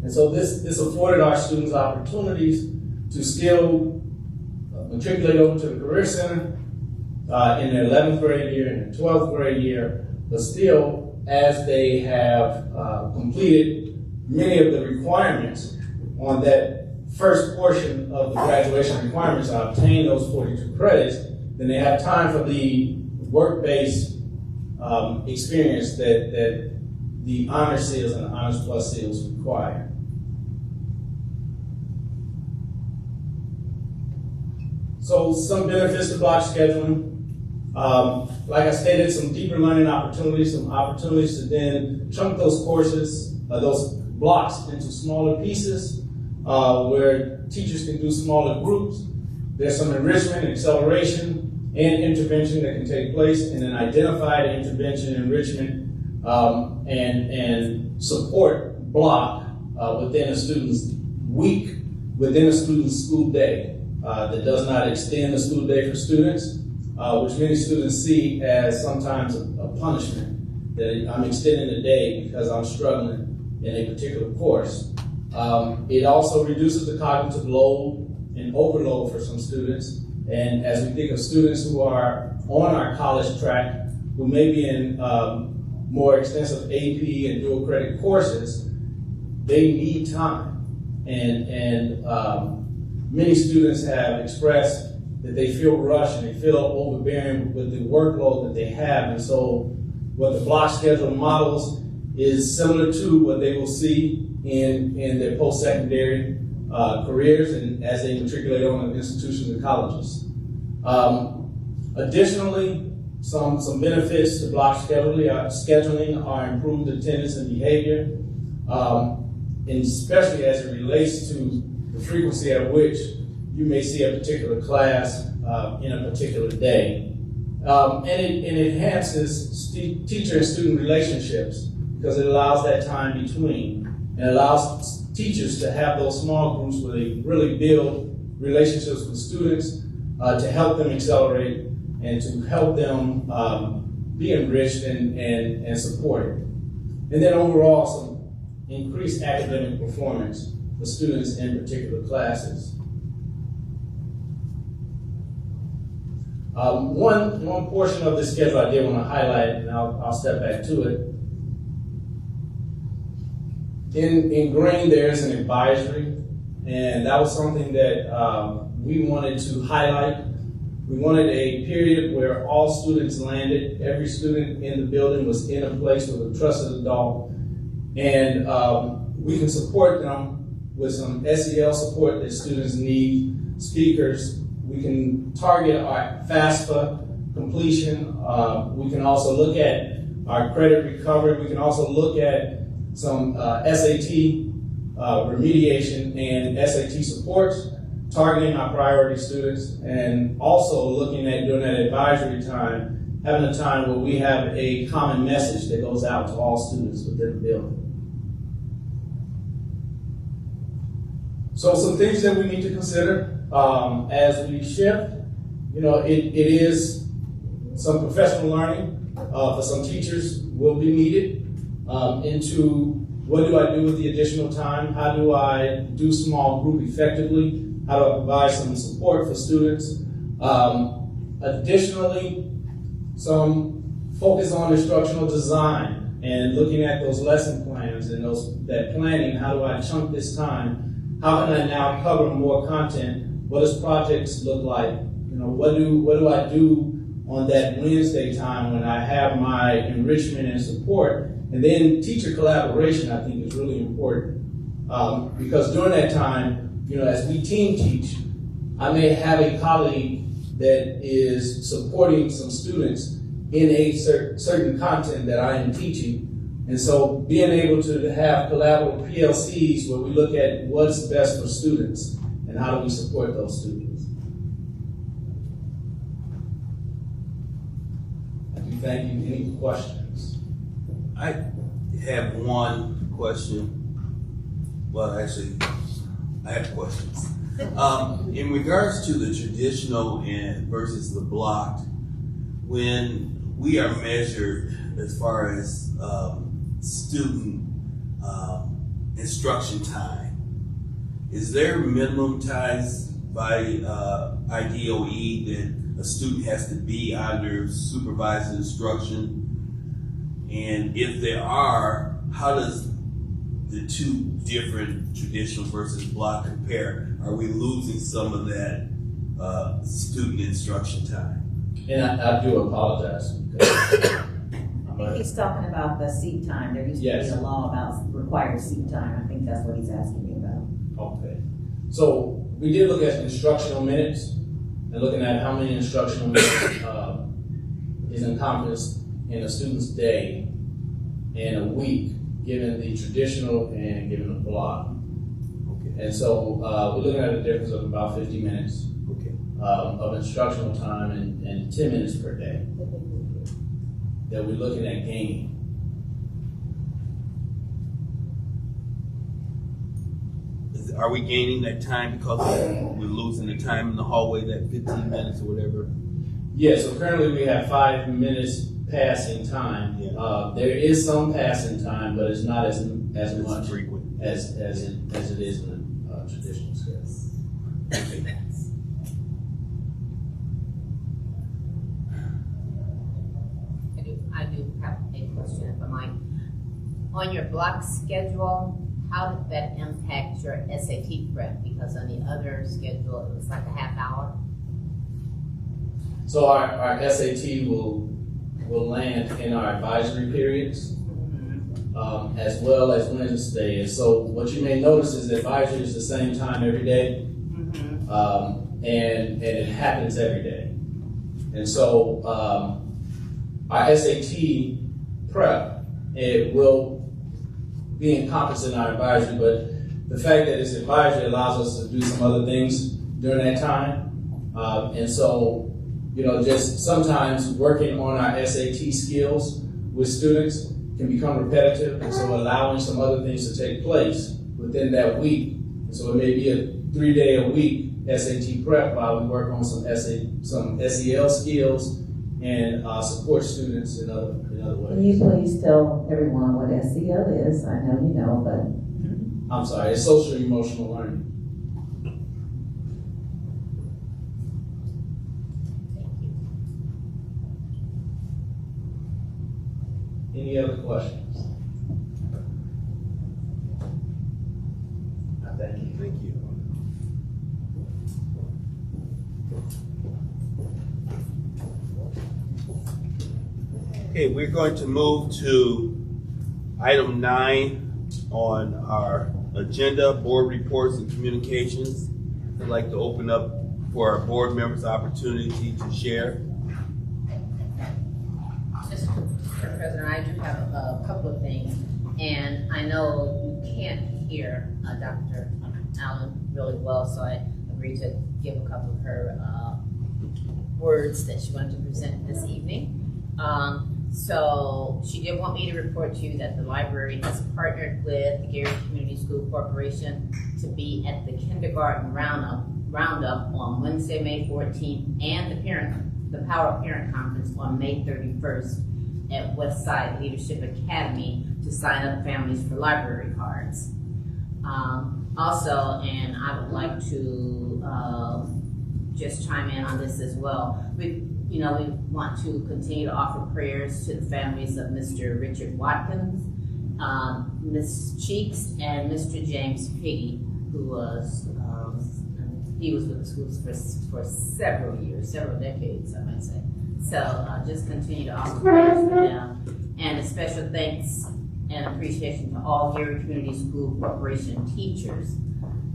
And so this afforded our students opportunities to still matriculate over to the Career Center in their 11th grade year and their 12th grade year, but still, as they have completed many of the requirements on that first portion of the graduation requirements, obtain those 42 credits, then they have time for the work-based experience that the Honor Seals and Honors Plus Seals require. So some benefits to block scheduling. Like I stated, some deeper learning opportunities, some opportunities to then chunk those courses, those blocks into smaller pieces where teachers can do smaller groups. There's some enrichment, acceleration, and intervention that can take place in an identified intervention, enrichment, and support block within a student's week, within a student's school day that does not extend the school day for students, which many students see as sometimes a punishment, that I'm extending the day because I'm struggling in a particular course. It also reduces the cognitive load and overload for some students. And as we think of students who are on our college track, who may be in more extensive AP and dual credit courses, they need time. And many students have expressed that they feel rushed and they feel overbearing with the workload that they have. And so what the block schedule models is similar to what they will see in their post-secondary careers and as they matriculate on institutions and colleges. Additionally, some benefits to block scheduling are improved attendance and behavior, and especially as it relates to the frequency at which you may see a particular class in a particular day. And it enhances teacher and student relationships because it allows that time between and allows teachers to have those small groups where they really build relationships with students to help them accelerate and to help them be enriched and supported. And then overall, some increased academic performance for students in particular classes. One portion of this schedule I did want to highlight, and I'll step back to it. In green, there's an advisory, and that was something that we wanted to highlight. We wanted a period where all students landed, every student in the building was in a place with a trusted adult, and we can support them with some SEL support that students need, speakers. We can target our FAFSA completion. We can also look at our credit recovery. We can also look at some SAT remediation and SAT supports, targeting our priority students, and also looking at, during that advisory time, having a time where we have a common message that goes out to all students within the building. So some things that we need to consider as we shift, it is some professional learning for some teachers will be needed into what do I do with the additional time? How do I do small group effectively? How do I provide some support for students? Additionally, some focus on instructional design and looking at those lesson plans and that planning. How do I chunk this time? How can I now cover more content? What does projects look like? What do I do on that Wednesday time when I have my enrichment and support? And then teacher collaboration, I think, is really important because during that time, as we team teach, I may have a colleague that is supporting some students in a certain content that I am teaching. And so being able to have collaborative PLCs where we look at what's best for students and how do we support those students. I do thank you. Any questions? I have one question. Well, actually, I have questions. In regards to the traditional and versus the blocked, when we are measured as far as student instruction time, is there minimum times by IDOE that a student has to be under supervised instruction? And if there are, how does the two different traditional versus block compare? Are we losing some of that student instruction time? And I do apologize. He's talking about the seat time. There used to be a law about required seat time. I think that's what he's asking me about. Okay. So we did look at instructional minutes and looking at how many instructional minutes is encompassed in a student's day in a week, given the traditional and given the block. Okay. And so we're looking at a difference of about 50 minutes of instructional time and 10 minutes per day that we're looking at gaining. Are we gaining that time because we're losing the time in the hallway, that 15 minutes or whatever? Yeah, so currently we have 5 minutes passing time. There is some passing time, but it's not as much frequent as it is in the traditional scale. I do have a question, if I might. On your block schedule, how did that impact your SAT prep? Because on the other schedule, it was like a half hour. So our SAT will land in our advisory periods, as well as Wednesday. And so what you may notice is that advisory is the same time every day, and it happens every day. And so our SAT prep, it will be encompassed in our advisory, but the fact that it's advisory allows us to do some other things during that time. And so, just sometimes working on our SAT skills with students can become repetitive, and so allowing some other things to take place within that week. And so it may be a 3-day-a-week SAT prep while we work on some SEL skills and support students in other ways. Can you please tell everyone what SEL is? I know you know, but. I'm sorry, it's social emotional learning. Any other questions? Thank you. Thank you. Okay, we're going to move to item 9 on our agenda, board reports and communications. I'd like to open up for our board members' opportunity to share. Mr. President, I do have a couple of things, and I know you can't hear Dr. Allen really well, so I agreed to give a couple of her words that she wanted to present this evening. So she did want me to report to you that the library has partnered with the Gary Community School Corporation to be at the kindergarten roundup on Wednesday, May 14th, and the Power Parent Conference on May 31st at Westside Leadership Academy to sign up families for library cards. Also, and I would like to just chime in on this as well. We want to continue to offer prayers to the families of Mr. Richard Watkins, Ms. Cheeks, and Mr. James Piggy, who was he was with the schools for several years, several decades, I might say. So just continue to offer prayers for them, and a special thanks and appreciation to all Gary Community School Corporation teachers.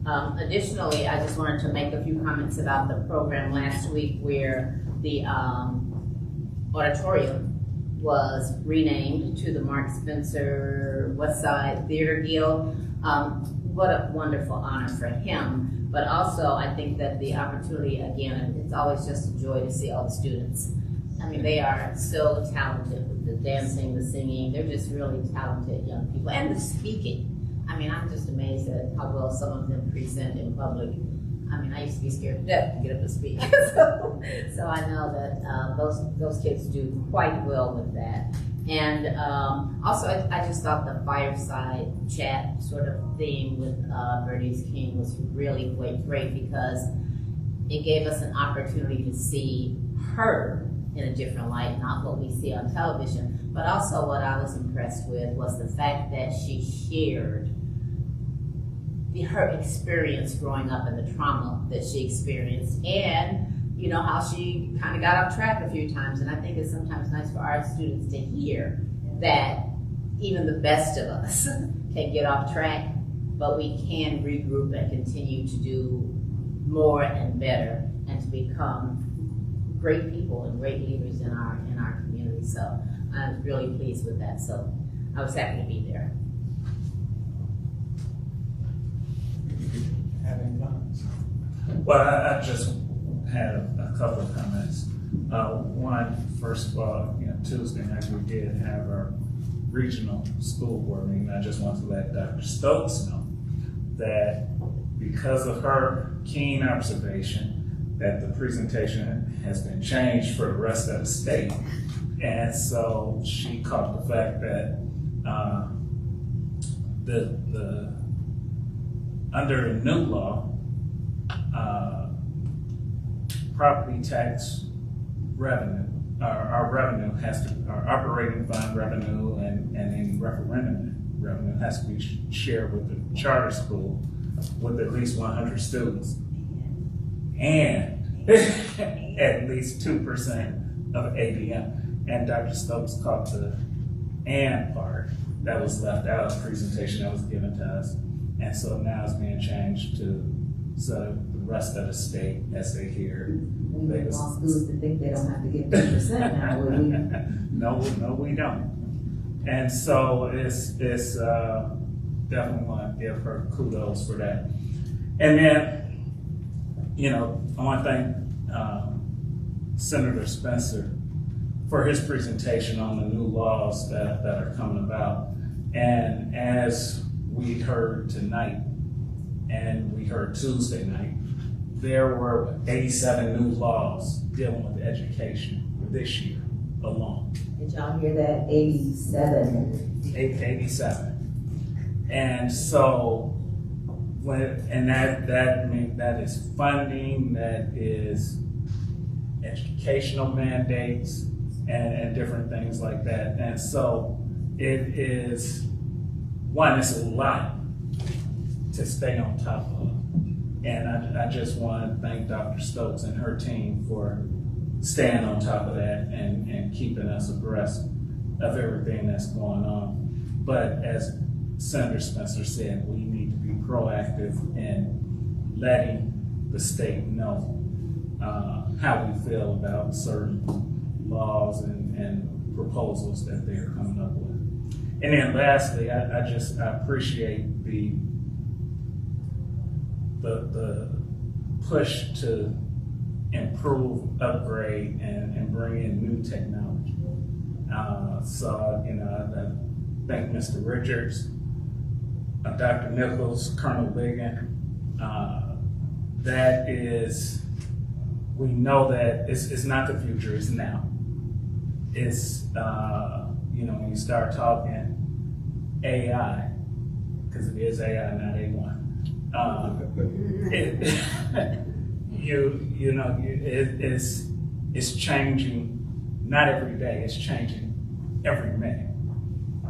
Additionally, I just wanted to make a few comments about the program last week where the auditorium was renamed to the Mark Spencer Westside Theater Guild. What a wonderful honor for him. But also, I think that the opportunity, again, it's always just a joy to see all the students. I mean, they are so talented with the dancing, the singing. They're just really talented young people. And the speaking. I mean, I'm just amazed at how well some of them present in public. I mean, I used to be scared to death to get up and speak. So I know that those kids do quite well with that. And also, I just thought the fireside chat sort of theme with Bernice King was really great because it gave us an opportunity to see her in a different light, not what we see on television. But also what I was impressed with was the fact that she shared her experience growing up and the trauma that she experienced, and you know how she kind of got off track a few times. And I think it's sometimes nice for our students to hear that even the best of us can get off track, but we can regroup and continue to do more and better and to become great people and great leaders in our community. So I was really pleased with that. So I was happy to be there. Have any comments? Well, I just had a couple of comments. One, first of all, Tuesday night we did have our regional school board meeting. I just want to let Dr. Stokes know that because of her keen observation that the presentation has been changed for the rest of the state. And so she caught the fact that the under the new law, property tax revenue, our revenue has to, our operating fund revenue and any referendum revenue has to be shared with the charter school with at least 100 students and at least 2% of ADM. And Dr. Stokes caught the "and" part that was left out of the presentation that was given to us. And so now it's being changed to, so the rest of the state, as they hear. We need law schools to think they don't have to get 2% now, will we? No, we don't. And so it's definitely want to give her kudos for that. And then, I want to thank Senator Spencer for his presentation on the new laws that are coming about. And as we heard tonight, and we heard Tuesday night, there were 87 new laws dealing with education this year alone. Did y'all hear that? 87. 87. And so, that is funding, that is educational mandates, and different things like that. And so it is, one, it's a lot to stay on top of. And I just want to thank Dr. Stokes and her team for staying on top of that and keeping us abreast of everything that's going on. But as Senator Spencer said, we need to be proactive in letting the state know how we feel about certain laws and proposals that they're coming up with. And then lastly, I appreciate the push to improve, upgrade, and bring in new technology. So, I thank Mr. Richards, Dr. Nichols, Colonel Ligon. That is, we know that it's not the future, it's now. It's, when you start talking AI, because it is AI, not A1. It's changing, not every day, it's changing every minute.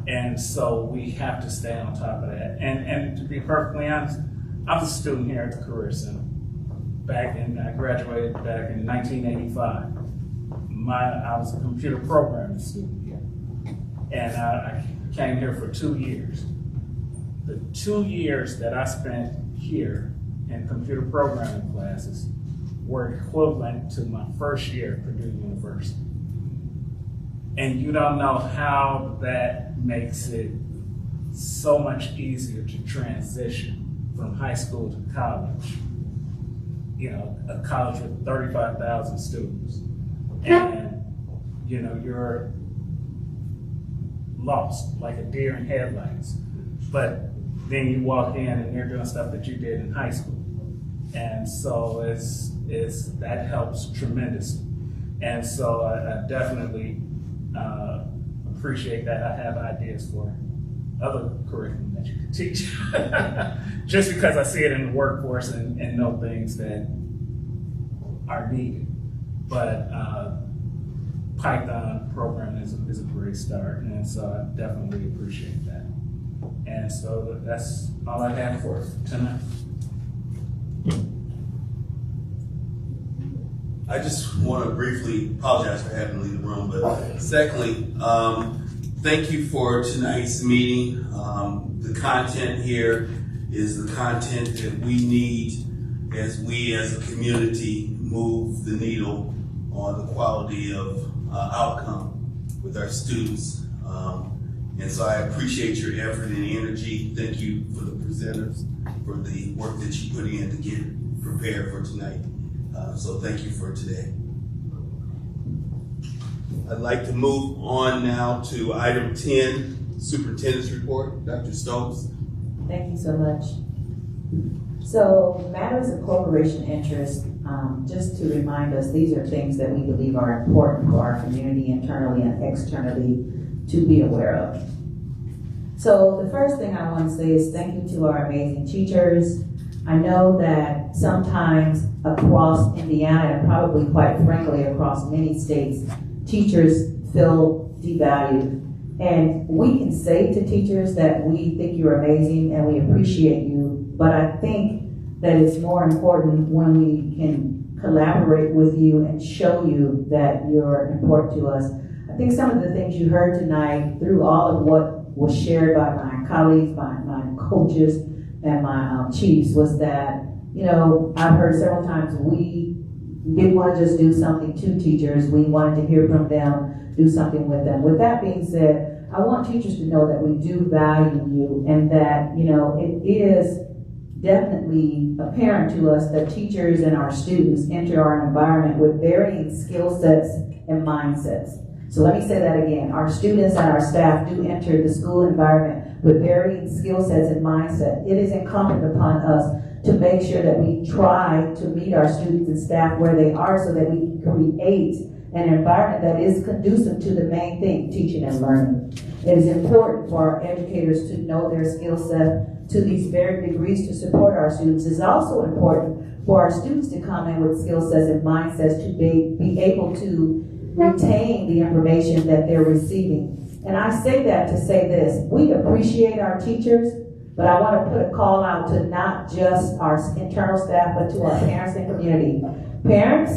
And so we have to stay on top of that. And to be perfectly honest, I was a student here at the Career Center. I graduated back in 1985. I was a computer programming student here. And I came here for 2 years. The 2 years that I spent here in computer programming classes were equivalent to my first year at Purdue University. And you don't know how that makes it so much easier to transition from high school to college. A college with 35,000 students. And, you're lost like a deer in headlights. But then you walk in and they're doing stuff that you did in high school. And so that helps tremendously. And so I definitely appreciate that. I have ideas for other curriculum that you can teach. Just because I see it in the workforce and know things that are needed. But Python programming is a great start, and so I definitely appreciate that. And so that's all I have for tonight. I just want to briefly apologize for having to leave the room, but secondly, thank you for tonight's meeting. The content here is the content that we need as we as a community move the needle on the quality of outcome with our students. And so I appreciate your effort and energy. Thank you for the presenters for the work that you put in to get prepared for tonight. So thank you for today. I'd like to move on now to item 10, Superintendent's Report. Dr. Stokes. Thank you so much. So matters of corporation interest, just to remind us, these are things that we believe are important for our community internally and externally to be aware of. So the first thing I want to say is thank you to our amazing teachers. I know that sometimes across Indiana, and probably quite frankly across many states, teachers feel devalued. And we can say to teachers that we think you're amazing and we appreciate you, but I think that it's more important when we can collaborate with you and show you that you're important to us. I think some of the things you heard tonight through all of what was shared by my colleagues, my coaches, and my chiefs was that, you know, I've heard several times we didn't want to just do something to teachers. We wanted to hear from them, do something with them. With that being said, I want teachers to know that we do value you and that, you know, it is definitely apparent to us that teachers and our students enter our environment with varying skill sets and mindsets. So let me say that again. Our students and our staff do enter the school environment with varying skill sets and mindset. It is incumbent upon us to make sure that we try to meet our students and staff where they are so that we can create an environment that is conducive to the main thing, teaching and learning. It is important for our educators to know their skill set to these varying degrees to support our students. It's also important for our students to come in with skill sets and mindsets to be able to retain the information that they're receiving. And I say that to say this, we appreciate our teachers, but I want to put a call out to not just our internal staff, but to our parents and community. Parents,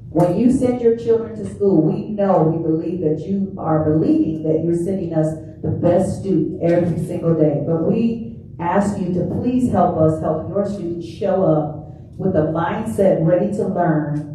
when you send your children to school, we believe that you are believing that you're sending us the best student every single day. But we ask you to please help us help your students show up with a mindset ready to learn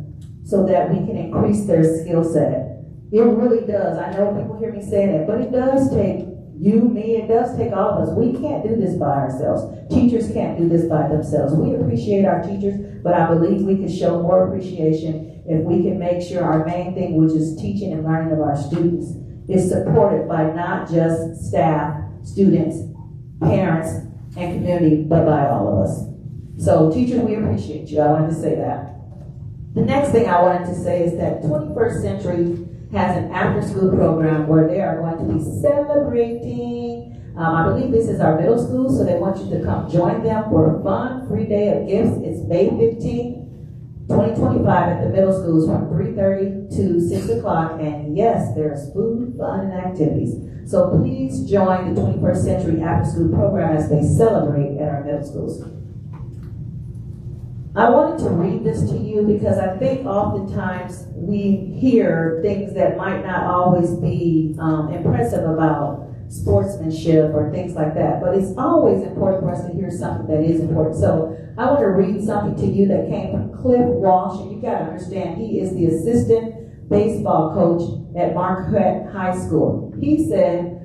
so that we can increase their skill set. It really does. I know people hear me saying it, but it does take you, me, it does take all of us. We can't do this by ourselves. Teachers can't do this by themselves. We appreciate our teachers, but I believe we can show more appreciation if we can make sure our main thing, which is teaching and learning of our students, is supported by not just staff, students, parents, and community, but by all of us. So teachers, we appreciate you. I wanted to say that. The next thing I wanted to say is that 21st Century has an after-school program where they are going to be celebrating. I believe this is our middle school, so they want you to come join them for a fun, free day of gifts. It's May 15th, 2025 at the middle schools from 3:30 to 6 o'clock. And yes, there's food, fun, and activities. So please join the 21st Century after-school program as they celebrate at our middle schools. I wanted to read this to you because I think oftentimes we hear things that might not always be impressive about sportsmanship or things like that, but it's always important for us to hear something that is important. So I want to read something to you that came from Cliff Walsh, and you got to understand he is the assistant baseball coach at Marquette High School. He said,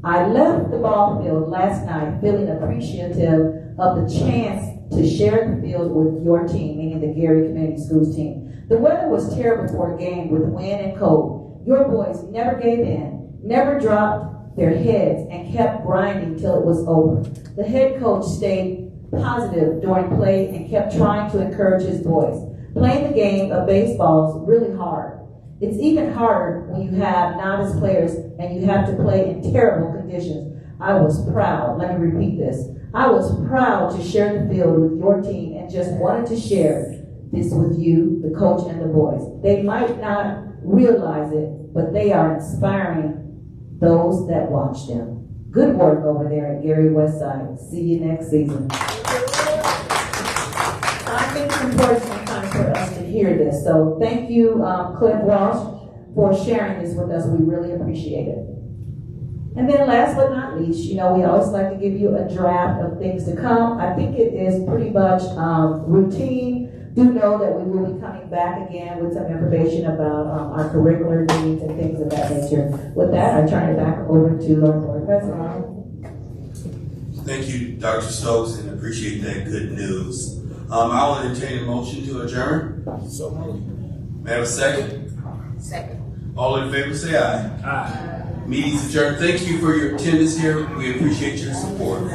"I left the ball field last night feeling appreciative of the chance to share the field with your team," meaning the Gary Community Schools team. "The weather was terrible for a game with wind and cold. Your boys never gave in, never dropped their heads, and kept grinding till it was over. The head coach stayed positive during play and kept trying to encourage his boys. Playing the game of baseball is really hard. It's even harder when you have novice players and you have to play in terrible conditions. I was proud, let me repeat this. I was proud to share the field with your team and just wanted to share this with you, the coach and the boys. They might not realize it, but they are inspiring those that watch them. Good work over there at Gary Westside. See you next season. I think it's important sometimes for us to hear this. So thank you, Cliff Walsh, for sharing this with us. We really appreciate it. And then last but not least, we always like to give you a draft of things to come. I think it is pretty much routine. Do know that we will be coming back again with some information about our curricular needs and things of that nature. With that, I turn it back over to our board president. Thank you, Dr. Stokes, and appreciate that good news. I'll entertain a motion to adjourn. So moved. May I have a second? Second. All in favor say aye. Aye. Meeting's adjourned. Thank you for your attendance here. We appreciate your support.